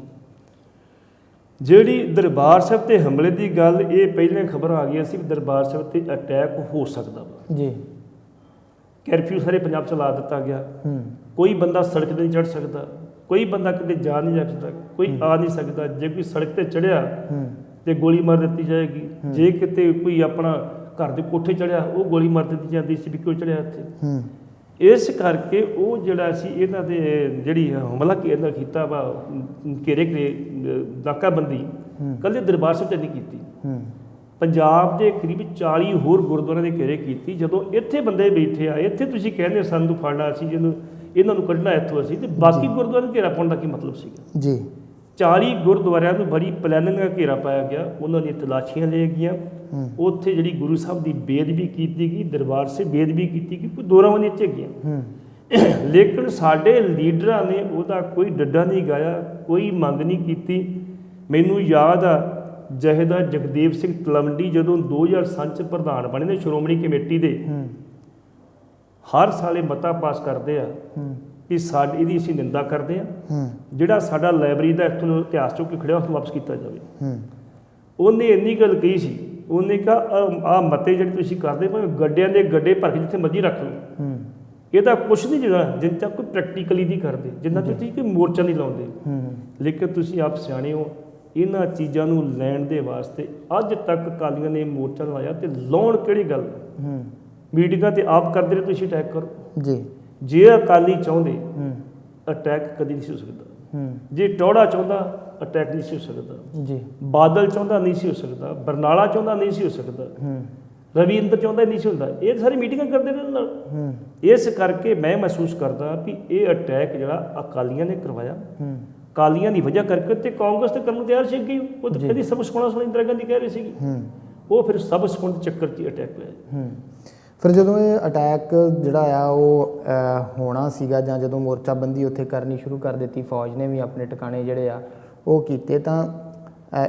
ਜਿਹੜੀ ਦਰਬਾਰ ਸਾਹਿਬ ਤੇ ਹਮਲੇ ਦੀ ਗੱਲ, ਇਹ ਪਹਿਲਾਂ ਖਬਰਾਂ ਆ ਗਈਆਂ ਸੀ ਵੀ ਦਰਬਾਰ ਸਾਹਿਬ ਤੇ ਅਟੈਕ ਹੋ ਸਕਦਾ ਵਾ ਜੀ। ਕਰਫਿਊ ਸਾਰੇ ਪੰਜਾਬ 'ਚ ਲਾ ਦਿੱਤਾ ਗਿਆ। ਹੂੰ ਕੋਈ ਬੰਦਾ ਸੜਕ 'ਤੇ ਨਹੀਂ ਚੜ੍ਹ ਸਕਦਾ, ਕੋਈ ਬੰਦਾ ਕਿਤੇ ਜਾ ਨਹੀਂ ਸਕਦਾ, ਕੋਈ ਆ ਨਹੀਂ ਸਕਦਾ। ਜੇ ਕੋਈ ਸੜਕ 'ਤੇ ਚੜ੍ਹਿਆ ਤੇ ਗੋਲੀ ਮਾਰ ਦਿੱਤੀ ਜਾਏਗੀ। ਜੇ ਕਿਤੇ ਕੋਈ ਆਪਣਾ ਘਰ ਦੇ ਕੋਠੇ ਚੜ੍ਹਿਆ, ਉਹ ਗੋਲੀ ਮਾਰ ਦਿੱਤੀ ਜਾਂਦੀ ਸੀ ਵੀ ਕਿਉਂ ਚੜ੍ਹਿਆ ਇੱਥੇ। ਇਸ ਕਰਕੇ ਉਹ ਜਿਹੜਾ ਸੀ ਇਹਨਾਂ ਦੇ ਜਿਹੜੀ ਹਮਲਾ ਇਹਨਾਂ ਕੀਤਾ ਵਾ, ਘੇਰੇ ਨਾਕਾਬੰਦੀ ਕੱਲੇ ਦਰਬਾਰ ਸਾਹਿਬ 'ਤੇ ਨਹੀਂ ਕੀਤੀ, ਪੰਜਾਬ ਦੇ ਕਰੀਬ 40 ਹੋਰ ਗੁਰਦੁਆਰਿਆਂ ਦੇ ਘੇਰੇ ਕੀਤੀ। ਜਦੋਂ ਇੱਥੇ ਬੰਦੇ ਬੈਠੇ ਆ, ਇੱਥੇ ਤੁਸੀਂ ਕਹਿੰਦੇ ਸਾਨੂੰ ਫੜਨਾ ਸੀ, ਜਿਹਨੂੰ ਇਹਨਾਂ ਨੂੰ ਕੱਢਣਾ ਇੱਥੋਂ ਅਸੀਂ, ਤੇ ਬਾਕੀ ਗੁਰਦੁਆਰੇ ਘੇਰਾ ਪਾਉਣ ਦਾ ਕੀ ਮਤਲਬ ਸੀਗਾ ਜੀ। 40 ਗੁਰਦੁਆਰਿਆਂ ਨੂੰ ਬੜੀ ਪਲੈਨਿੰਗ ਨਾਲ ਘੇਰਾ ਪਾਇਆ ਗਿਆ, ਉਹਨਾਂ ਦੀਆਂ ਤਲਾਸ਼ੀਆਂ ਲਈਆਂ ਗਈਆਂ। ਉੱਥੇ ਜਿਹੜੀ ਗੁਰੂ ਸਾਹਿਬ ਦੀ ਬੇਅਦਬੀ ਕੀਤੀ ਗਈ, ਦਰਬਾਰ ਸੇ ਬੇਅਦਬੀ ਕੀਤੀ ਗਈ, ਕੋਈ ਦੋਰਾਵਾਂ ਨਹੀਂ ਝੱਗੀਆਂ। ਲੇਕਿਨ ਸਾਡੇ ਲੀਡਰਾਂ ਨੇ ਉਹਦਾ ਕੋਈ ਡੱਡਾ ਨਹੀਂ ਗਾਇਆ, ਕੋਈ ਮੰਗ ਨਹੀਂ ਕੀਤੀ। ਮੈਨੂੰ ਯਾਦ ਆ ਜਹੇਦਾਰ ਜਗਦੇਵ ਸਿੰਘ ਤਲਵੰਡੀ ਜਦੋਂ 2007 'ਚ ਪ੍ਰਧਾਨ ਬਣੇ ਨੇ ਸ਼੍ਰੋਮਣੀ ਕਮੇਟੀ ਦੇ, ਹਰ ਸਾਲ ਇਹ ਮਤਾ ਪਾਸ ਕਰਦੇ ਆ ਕਿ ਸਾਡੀ ਇਹਦੀ ਅਸੀਂ ਨਿੰਦਾ ਕਰਦੇ ਹਾਂ। ਜਿਹੜਾ ਸਾਡਾ ਲਾਇਬ੍ਰੇਰੀ ਦਾ ਇੱਥੋਂ ਇਤਿਹਾਸ ਚੋਂ ਕਿ ਖੜਿਆ, ਉਸ ਨੂੰ ਵਾਪਸ ਕੀਤਾ ਜਾਵੇ। ਉਹਨੇ ਇੰਨੀ ਗੱਲ ਕਹੀ ਸੀ, ਉਹਨੇ ਕਿਹਾ ਆਹ ਮਤੇ ਜਿਹੜੇ ਤੁਸੀਂ ਕਰਦੇ ਭਾਵੇਂ ਗੱਡਿਆਂ ਦੇ ਗੱਡੇ ਭਰ ਕੇ ਜਿੱਥੇ ਮਰਜ਼ੀ ਰੱਖ ਲਓ, ਇਹਦਾ ਕੁਛ ਨਹੀਂ ਜਿਹੜਾ ਜਿੰਨ ਤੱਕ ਕੋਈ ਪ੍ਰੈਕਟੀਕਲੀ ਨਹੀਂ ਕਰਦੇ, ਜਿੰਨਾ ਤੁਸੀਂ ਕੋਈ ਮੋਰਚਾ ਨਹੀਂ ਲਾਉਂਦੇ। ਲੇਕਿਨ ਤੁਸੀਂ ਆਪ ਸਿਆਣੇ ਹੋ, ਇਹਨਾਂ ਚੀਜ਼ਾਂ ਨੂੰ ਲੈਣ ਦੇ ਵਾਸਤੇ ਅੱਜ ਤੱਕ ਅਕਾਲੀਆਂ ਨੇ ਮੋਰਚਾ ਲਾਇਆ, ਤੇ ਲਾਉਣ ਕਿਹੜੀ ਗੱਲ। ਮੀਟਿੰਗਾਂ ਤੇ ਆਪ ਕਰਦੇ ਰਹੇ, ਤੁਸੀਂ ਅਟੈਕ ਕਰੋ ਜੀ। ਜੇ ਅਕਾਲੀ ਚਾਹੁੰਦੇ ਅਟੈਕ ਕਦੀ ਨਹੀਂ ਸੀ ਹੋ ਸਕਦਾ। ਜੇ ਟੌੜਾ ਚਾਹੁੰਦਾ ਅਟੈਕ ਨਹੀਂ ਸੀ ਹੋ ਸਕਦਾ ਜੀ। ਬਾਦਲ ਚਾਹੁੰਦਾ ਨਹੀਂ ਸੀ ਹੋ ਸਕਦਾ, ਬਰਨਾਲਾ ਚਾਹੁੰਦਾ ਨਹੀਂ ਸੀ ਹੋ ਸਕਦਾ, ਰਵਿੰਦਰ ਚਾਹੁੰਦਾ ਨਹੀਂ ਸੀ ਹੁੰਦਾ। ਇਹ ਸਾਰੀ ਮੀਟਿੰਗਾਂ ਕਰਦੇ ਨੇ ਨਾਲ। ਇਸ ਕਰਕੇ ਮੈਂ ਮਹਿਸੂਸ ਕਰਦਾ ਵੀ ਇਹ ਅਟੈਕ ਜਿਹੜਾ ਅਕਾਲੀਆਂ ਨੇ ਕਰਵਾਇਆ, ਅਕਾਲੀਆਂ ਦੀ ਵਜ੍ਹਾ ਕਰਕੇ, ਤੇ ਕਾਂਗਰਸ ਤੇ ਕਰਨ ਨੂੰ ਤਿਆਰ ਸੀਗੀ। ਉਹ ਤਾਂ ਕਦੀ ਸਭ ਸੁਣਾ ਇੰਦਰਾ ਗਾਂਧੀ ਕਹਿ ਰਹੀ ਸੀਗੀ, ਉਹ ਫਿਰ ਸਭ ਸੁਣ ਦੇ ਚੱਕਰ 'ਚ ਅਟੈਕ ਹੋਇਆ। ਫਿਰ ਜਦੋਂ ਇਹ ਅਟੈਕ ਜਿਹੜਾ ਆ ਉਹ ਹੋਣਾ ਸੀਗਾ, ਜਾਂ ਜਦੋਂ ਮੋਰਚਾਬੰਦੀ ਉੱਥੇ ਕਰਨੀ ਸ਼ੁਰੂ ਕਰ ਦਿੱਤੀ, ਫੌਜ ਨੇ ਵੀ ਆਪਣੇ ਟਿਕਾਣੇ ਜਿਹੜੇ ਆ ਉਹ ਕੀਤੇ, ਤਾਂ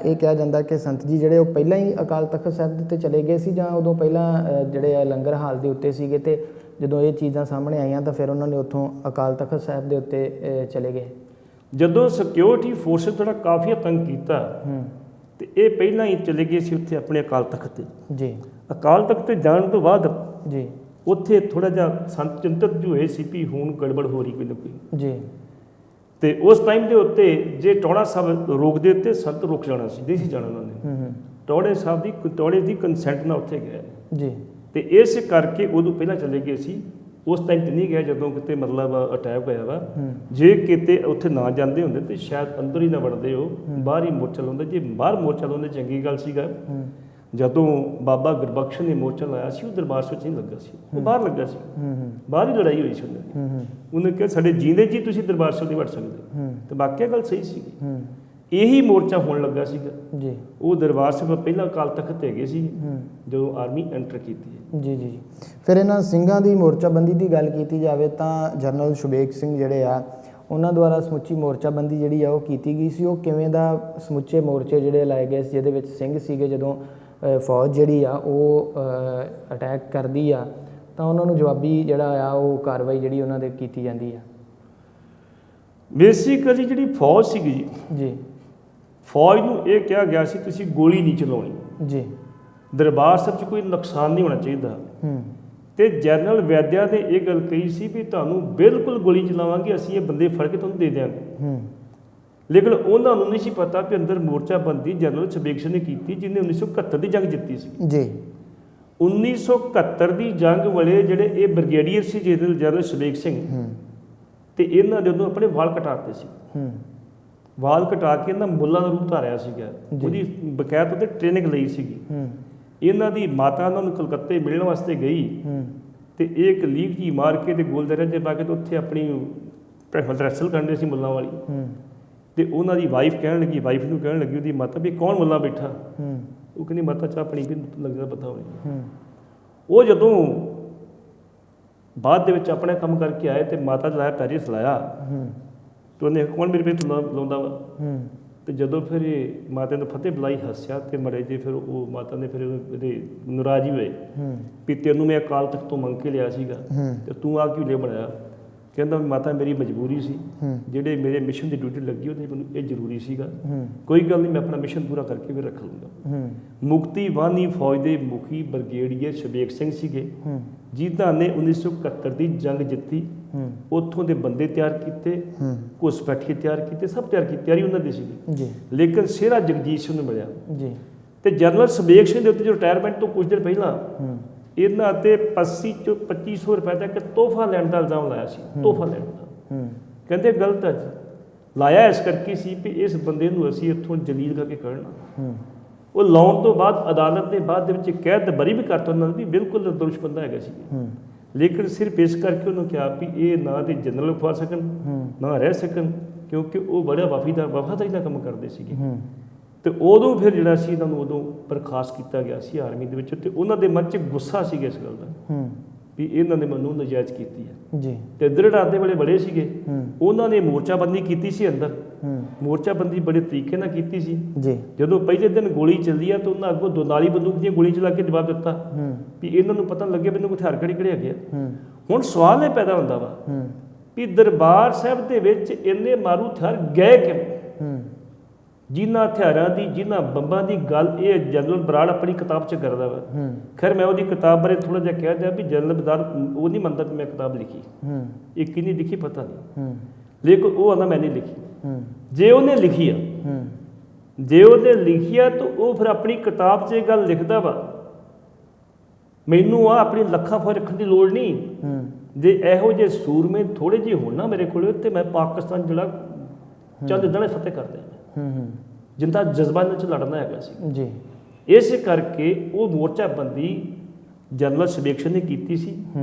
ਇਹ ਕਿਹਾ ਜਾਂਦਾ ਕਿ ਸੰਤ ਜੀ ਜਿਹੜੇ ਉਹ ਪਹਿਲਾਂ ਹੀ ਅਕਾਲ ਤਖਤ ਸਾਹਿਬ ਦੇ ਉੱਤੇ ਚਲੇ ਗਏ ਸੀ, ਜਾਂ ਉਦੋਂ ਪਹਿਲਾਂ ਜਿਹੜੇ ਆ ਲੰਗਰ ਹਾਲ ਦੇ ਉੱਤੇ ਸੀਗੇ, ਤੇ ਜਦੋਂ ਇਹ ਚੀਜ਼ਾਂ ਸਾਹਮਣੇ ਆਈਆਂ ਤਾਂ ਫਿਰ ਉਹਨਾਂ ਨੇ ਉੱਥੋਂ ਅਕਾਲ ਤਖਤ ਸਾਹਿਬ ਦੇ ਉੱਤੇ ਚਲੇ ਗਏ। ਜਦੋਂ ਸਿਕਿਉਰਿਟੀ ਫੋਰਸਿਸ ਥੋੜ੍ਹਾ ਕਾਫੀ ਤੰਗ ਕੀਤਾ, ਤੇ ਇਹ ਪਹਿਲਾਂ ਹੀ ਚਲੇ ਗਏ ਸੀ ਉੱਥੇ ਆਪਣੇ ਅਕਾਲ ਤਖਤ 'ਤੇ ਜੀ। ਅਕਾਲ ਤਖਤ 'ਤੇ ਜਾਣ ਤੋਂ ਬਾਅਦ ਜੀ ਉੱਥੇ ਥੋੜ੍ਹਾ ਜਿਹਾ ਸੰਤ ਚਿੰਤਤ ਜੋ ਹੋਏ ਸੀ ਵੀ ਹੁਣ ਗੜਬੜ ਹੋ ਰਹੀ ਕੋਈ ਨਾ ਕੋਈ ਜੀ। ਤੇ ਉਸ ਟਾਈਮ ਦੇ ਉੱਤੇ ਜੇ ਟੌੜਾ ਸਾਹਿਬ ਰੋਕਦੇ ਤੇ ਸੰਤ ਰੁਕ ਜਾਣਾ ਸੀ, ਨਹੀਂ ਸੀ ਜਾਣਾ ਉਹਨਾਂ ਨੇ। ਟੌੜੇ ਦੀ ਕੰਸੈਂਟ ਨਾਲ ਉੱਥੇ ਗਏ ਜੀ। ਤੇ ਇਸ ਕਰਕੇ ਉਦੋਂ ਪਹਿਲਾਂ ਚਲੇ ਗਏ ਸੀ, ਉਸ ਟਾਈਮ 'ਤੇ ਨਹੀਂ ਗਏ ਜਦੋਂ ਕਿਤੇ ਮਤਲਬ ਅਟੈਕ ਹੋਇਆ ਵਾ। ਜੇ ਕਿਤੇ ਉੱਥੇ ਨਾ ਜਾਂਦੇ ਹੁੰਦੇ ਤੇ ਸ਼ਾਇਦ ਅੰਦਰ ਹੀ ਨਾ ਵੜਦੇ, ਉਹ ਬਾਹਰ ਹੀ ਮੋਰਚਾ ਲਾਉਂਦੇ। ਜੇ ਬਾਹਰ ਮੋਰਚਾ ਲਾਉਂਦੇ ਚੰਗੀ ਗੱਲ ਸੀਗਾ। ਜਦੋਂ ਬਾਬਾ ਗੁਰਬਖਸ਼ ਨੇ ਮੋਰਚਾ ਲਾਇਆ ਸੀ, ਉਹ ਦਰਬਾਰ ਸਾਹਿਬ 'ਚ ਨਹੀਂ ਲੱਗਾ ਸੀ, ਉਹ ਬਾਹਰ ਲੱਗਾ ਸੀ। ਬਾਹਰ ਹੀ ਲੜਾਈ ਹੋਈ ਸੀ ਉਹਨਾਂ ਦੀ। ਉਹਨੇ ਕਿਹਾ ਸਾਡੇ ਜੀਂਦੇ ਜੀ ਤੁਸੀਂ ਦਰਬਾਰ ਸਾਹਿਬ ਨਹੀਂ ਵੜ ਸਕਦੇ, ਤੇ ਬਾਕੀ ਗੱਲ ਸਹੀ ਸੀਗੀ। ਇਹੀ ਮੋਰਚਾ ਹੋਣ ਲੱਗਾ ਸੀਗਾ ਜੀ। ਉਹ ਦਰਬਾਰ ਸਾਹਿਬ ਪਹਿਲਾਂ ਅਕਾਲ ਤਖਤ 'ਤੇ ਹੈਗੇ ਸੀ ਜਦੋਂ ਆਰਮੀ ਐਂਟਰ ਕੀਤੀ ਹੈ ਜੀ ਜੀ। ਫਿਰ ਇਹਨਾਂ ਸਿੰਘਾਂ ਦੀ ਮੋਰਚਾਬੰਦੀ ਦੀ ਗੱਲ ਕੀਤੀ ਜਾਵੇ ਤਾਂ ਜਨਰਲ ਸ਼ੁਬੇਗ ਸਿੰਘ ਜਿਹੜੇ ਆ, ਉਹਨਾਂ ਦੁਆਰਾ ਸਮੁੱਚੀ ਮੋਰਚਾਬੰਦੀ ਜਿਹੜੀ ਆ ਉਹ ਕੀਤੀ ਗਈ ਸੀ। ਉਹ ਕਿਵੇਂ ਦਾ ਸਮੁੱਚੇ ਮੋਰਚੇ ਜਿਹੜੇ ਲਾਏ ਗਏ ਸੀ, ਜਿਹਦੇ ਵਿੱਚ ਸਿੰਘ ਸੀਗੇ, ਜਦੋਂ ਫੌਜ ਜਿਹੜੀ ਆ ਉਹ ਅਟੈਕ ਕਰਦੀ ਆ ਤਾਂ ਉਹਨਾਂ ਨੂੰ ਜਵਾਬੀ ਜਿਹੜਾ ਆ ਉਹ ਕਾਰਵਾਈ ਜਿਹੜੀ ਉਹਨਾਂ ਦੇ ਕੀਤੀ ਜਾਂਦੀ ਆ। ਬੇਸਿਕਲੀ ਜਿਹੜੀ ਫੌਜ ਸੀਗੀ ਜੀ, ਫੌਜ ਨੂੰ ਇਹ ਕਿਹਾ ਗਿਆ ਸੀ ਤੁਸੀਂ ਗੋਲੀ ਨਹੀਂ ਚਲਾਉਣੀ ਜੀ, ਦਰਬਾਰ ਸਾਹਿਬ 'ਚ ਕੋਈ ਨੁਕਸਾਨ ਨਹੀਂ ਹੋਣਾ ਚਾਹੀਦਾ। ਤੇ ਜਨਰਲ ਵੈਦਿਆ ਨੇ ਇਹ ਗੱਲ ਕਹੀ ਸੀ ਵੀ ਤੁਹਾਨੂੰ ਬਿਲਕੁਲ ਗੋਲੀ ਚਲਾਵਾਂਗੇ, ਅਸੀਂ ਇਹ ਬੰਦੇ ਫੜ ਕੇ ਤੁਹਾਨੂੰ ਦੇ ਦਿਆਂਗੇ। ਲੇਕਿਨ ਉਹਨਾਂ ਨੂੰ ਨਹੀਂ ਸੀ ਪਤਾ ਕਿ ਅੰਦਰ ਮੋਰਚਾਬੰਦੀ ਜਨਰਲ ਸ਼ੁਬੇਗ ਸਿੰਘ ਨੇ ਕੀਤੀ, ਜਿਹਨੇ 1971 ਦੀ ਜੰਗ ਜਿੱਤੀ ਸੀ ਜੀ। 1971 ਦੀ ਜੰਗ ਵੇਲੇ ਜਿਹੜੇ ਇਹ ਬ੍ਰਿਗੇਡੀਅਰ ਸੀ ਜਨਰਲ ਸ਼ੁਬੇਗ ਸਿੰਘ, ਤੇ ਇਹਨਾਂ ਦੇ ਉਦੋਂ ਆਪਣੇ ਵਾਲ ਕਟਾਤੇ ਸੀ। ਵਾਲ ਕਟਾ ਕੇ ਇਹਨਾਂ ਮੁੱਲਾਂ ਦਾ ਰੂਪ ਧਾਰਿਆ ਸੀਗਾ। ਉਹਦੀ ਬਕਾਇਦਾ ਉਹਦੇ ਟ੍ਰੇਨਿੰਗ ਲਈ ਸੀਗੀ। ਇਹਨਾਂ ਦੀ ਮਾਤਾ ਉਹਨਾਂ ਨੂੰ ਕਲਕੱਤੇ ਮਿਲਣ ਵਾਸਤੇ ਗਈ, ਤੇ ਇਹ ਇੱਕ ਲੀਕ ਜੀ ਮਾਰ ਕੇ ਤੇ ਗੋਲਦਾਰੇ 'ਚ ਪਾ ਕੇ ਤੇ ਉੱਥੇ ਆਪਣੀ ਰੈਸਲ ਕਰਨ ਸੀ ਮੁੱਲਾਂ ਵਾਲੀ। ਤੇ ਉਹਨਾਂ ਦੀ ਵਾਈਫ ਨੂੰ ਕਹਿਣ ਲੱਗੀ ਉਹਦੀ ਮਾਤਾ ਵੀ ਕੌਣ ਮੁੱਲਾ ਬੈਠਾ। ਉਹ ਕਹਿੰਦੀ ਮਾਤਾ ਚਾਹ ਪਾਣੀ ਵੀ ਲੱਗਦਾ ਪਤਾ ਹੋਵੇ। ਉਹ ਜਦੋਂ ਬਾਅਦ ਦੇ ਵਿੱਚ ਆਪਣਾ ਕੰਮ ਕਰਕੇ ਆਏ ਤੇ ਮਾਤਾ ਲਾਇਆ ਪੈਰੀ ਸਲਾਇਆ, ਤੇ ਉਹਨੇ ਕੌਣ ਮੇਰੇ ਪੇਟ ਲਾਉਂਦਾ ਵਾ। ਤੇ ਜਦੋਂ ਫਿਰ ਇਹ ਮਾਤਾ ਨੂੰ ਫਤਿਹ ਬੁਲਾਈ, ਹੱਸਿਆ ਤੇ ਮੜੇ ਜੇ ਫਿਰ ਉਹ ਮਾਤਾ ਨੇ ਫਿਰ ਇਹਦੇ ਨਾਰਾਜ਼ ਹੀ ਹੋਏ ਵੀ ਤੈਨੂੰ ਮੈਂ ਅਕਾਲ ਤਖਤ ਤੋਂ ਮੰਗ ਕੇ ਲਿਆ ਸੀਗਾ ਤੇ ਤੂੰ ਆ ਕਿਉਂ ਲੈ ਬਣਾਇਆ। ਕਹਿੰਦਾ ਵੀ ਮਾਤਾ ਮੇਰੀ ਮਜਬੂਰੀ ਸੀ, ਜਿਹੜੇ ਮੇਰੇ ਮਿਸ਼ਨ ਦੀ ਡਿਊਟੀ ਲੱਗੀ ਉਹਦੇ ਮੈਨੂੰ ਇਹ ਜ਼ਰੂਰੀ ਸੀਗਾ, ਕੋਈ ਗੱਲ ਨਹੀਂ ਮੈਂ ਆਪਣਾ ਮਿਸ਼ਨ ਪੂਰਾ ਕਰਕੇ ਵੀ ਰੱਖ ਲੂੰਗਾ। ਮੁਕਤੀ ਵਾਹਨੀ ਫੌਜ ਦੇ ਮੁਖੀ ਬ੍ਰਿਗੇਡੀਅਰ ਸ਼ਬੇਕ ਸਿੰਘ ਸੀਗੇ, ਜਿਨ੍ਹਾਂ ਨੇ 1971 ਦੀ ਜੰਗ ਜਿੱਤੀ। ਉੱਥੋਂ ਦੇ ਬੰਦੇ ਤਿਆਰ ਕੀਤੇ, ਘੁਸਪੈਠੀਏ ਤਿਆਰ ਕੀਤੇ, ਸਭ ਤਿਆਰ ਕੀਤੀ, ਤਿਆਰੀ ਉਹਨਾਂ ਦੀ ਸੀਗੀ। ਲੇਕਿਨ ਸਿਹਰਾ ਜਗਜੀਤ ਸਿੰਘ ਨੂੰ ਮਿਲਿਆ ਤੇ ਜਨਰਲ ਸ਼ਬੇਕ ਸਿੰਘ ਦੇ ਉੱਤੇ ਜੋ ਰਿਟਾਇਰਮੈਂਟ ਤੋਂ ਕੁਝ ਦਿਨ ਪਹਿਲਾਂ ਇਹਨਾਂ ਤੇ 2500 ਰੁਪਏ ਦਾ ਇੱਕ ਤੋਹਫਾ ਲੈਣ ਦਾ ਇਲਜ਼ਾਮ ਲਾਇਆ ਸੀ। ਤੋਹਫਾ ਲੈਣ ਦਾ ਕਹਿੰਦੇ ਗਲਤ ਹੈ ਜੀ, ਲਾਇਆ ਇਸ ਕਰਕੇ ਸੀ ਵੀ ਇਸ ਬੰਦੇ ਨੂੰ ਅਸੀਂ ਇੱਥੋਂ ਜਲੀਲ ਕਰਕੇ ਕੱਢਣਾ। ਉਹ ਲਾਉਣ ਤੋਂ ਬਾਅਦ ਅਦਾਲਤ ਨੇ ਬਾਅਦ ਦੇ ਵਿੱਚ ਕੈਦ ਬਰੀ ਵੀ ਕਰਤਾ ਉਹਨਾਂ ਨੂੰ ਵੀ ਬਿਲਕੁਲ ਨਿਰਦੋਸ਼ ਬੰਦਾ ਹੈਗਾ ਸੀ। ਲੇਕਿਨ ਸਿਰਫ ਇਸ ਕਰਕੇ ਉਹਨੂੰ ਕਿਹਾ ਵੀ ਇਹ ਨਾ ਤੇ ਜਨਰਲ ਖਵਾ ਸਕਣ ਨਾ ਰਹਿ ਸਕਣ, ਕਿਉਂਕਿ ਉਹ ਬੜਾ ਵਫਾਦਾਰੀ ਦਾ ਕੰਮ ਕਰਦੇ ਸੀਗੇ। ਤੇ ਉਦੋਂ ਫਿਰ ਜਿਹੜਾ ਸੀ ਇਹਨਾਂ ਨੂੰ ਉਦੋਂ ਬਰਖਾਸਤ ਕੀਤਾ ਗਿਆ ਸੀ ਆਰਮੀ ਦੇ ਵਿੱਚ। ਤੇ ਉਹਨਾਂ ਦੇ ਮਨ 'ਚ ਗੁੱਸਾ ਸੀਗਾ ਇਸ ਗੱਲ ਦਾ ਵੀ ਇਹਨਾਂ ਨੇ ਮੈਨੂੰ ਨਜਾਇਜ਼ ਕੀਤੀ ਹੈ ਜੀ। ਤੇ ਦ੍ਰਿੜਾਂ ਦੇ ਬੜੇ ਸੀਗੇ, ਉਹਨਾਂ ਨੇ ਮੋਰਚਾਬੰਦੀ ਕੀਤੀ ਸੀ ਅੰਦਰ। ਮੋਰਚਾਬੰਦੀ ਬੜੇ ਤਰੀਕੇ ਨਾਲ ਕੀਤੀ ਸੀ ਜੀ। ਜਦੋਂ ਪਹਿਲੇ ਦਿਨ ਗੋਲੀ ਚੱਲਦੀ ਆ ਤਾਂ ਉਹਨਾਂ ਅੱਗੋਂ ਦੋਨਾਲੀ ਬੰਦੂਕ ਦੀਆਂ ਗੋਲੀ ਚਲਾ ਕੇ ਜਵਾਬ ਦਿੱਤਾ ਵੀ ਇਹਨਾਂ ਨੂੰ ਪਤਾ ਲੱਗੇ ਮੈਨੂੰ ਹਥਿਆਰ ਕਿਹੜੇ ਹੈਗੇ ਆ। ਹੁਣ ਸਵਾਲ ਇਹ ਪੈਦਾ ਹੁੰਦਾ ਵਾ ਵੀ ਦਰਬਾਰ ਸਾਹਿਬ ਦੇ ਵਿੱਚ ਇੰਨੇ ਮਾਰੂ ਹਥਿਆਰ ਗਏ ਕਿਵੇਂ? ਜਿਨ੍ਹਾਂ ਹਥਿਆਰਾਂ ਦੀ, ਜਿਨ੍ਹਾਂ ਬੰਬਾਂ ਦੀ ਗੱਲ ਇਹ ਜਨਰਲ ਬਰਾੜ ਆਪਣੀ ਕਿਤਾਬ 'ਚ ਕਰਦਾ ਵਾ। ਖੈਰ ਮੈਂ ਉਹਦੀ ਕਿਤਾਬ ਬਾਰੇ ਥੋੜ੍ਹਾ ਜਿਹਾ ਕਹਿ ਦਿਆਂ ਵੀ ਜਨਰਲ ਬਰਾੜ ਉਹ ਨਹੀਂ ਮੰਨਦਾ ਕਿ ਮੈਂ ਕਿਤਾਬ ਲਿਖੀ, ਇਹ ਕਿਹਨੇ ਲਿਖੀ ਪਤਾ ਨਹੀਂ, ਲੇਕਿਨ ਉਹ ਆਂਦਾ ਮੈਂ ਨਹੀਂ ਲਿਖੀ। ਜੇ ਉਹਨੇ ਲਿਖੀ ਆ, ਜੇ ਉਹਨੇ ਲਿਖੀ ਆ ਤਾਂ ਉਹ ਫਿਰ ਆਪਣੀ ਕਿਤਾਬ 'ਚ ਇਹ ਗੱਲ ਲਿਖਦਾ ਵਾ, ਮੈਨੂੰ ਆ ਆਪਣੀ ਲੱਖਾਂ ਫੌਜ ਰੱਖਣ ਦੀ ਲੋੜ ਨਹੀਂ। ਜੇ ਇਹੋ ਜਿਹੇ ਸੂਰਮੇ ਥੋੜ੍ਹੇ ਜਿਹੇ ਹੋਣ ਨਾ ਮੇਰੇ ਕੋਲ, ਤੇ ਮੈਂ ਪਾਕਿਸਤਾਨ ਜਿਹੜਾ ਚੰਦ ਦਿਨਾਂ ਫਤਿਹ ਕਰ ਦਿਆਂ, ਜਿੰਦਾ ਜਜ਼ਬਾ ਇਹਨਾਂ 'ਚ ਲੜਨਾ ਹੈਗਾ ਸੀ ਜੀ। ਇਸ ਕਰਕੇ ਉਹ ਮੋਰਚਾਬੰਦੀ ਜਨਰਲ ਸ਼ਬੇਕ ਸਿੰਘ ਨੇ ਕੀਤੀ ਸੀ।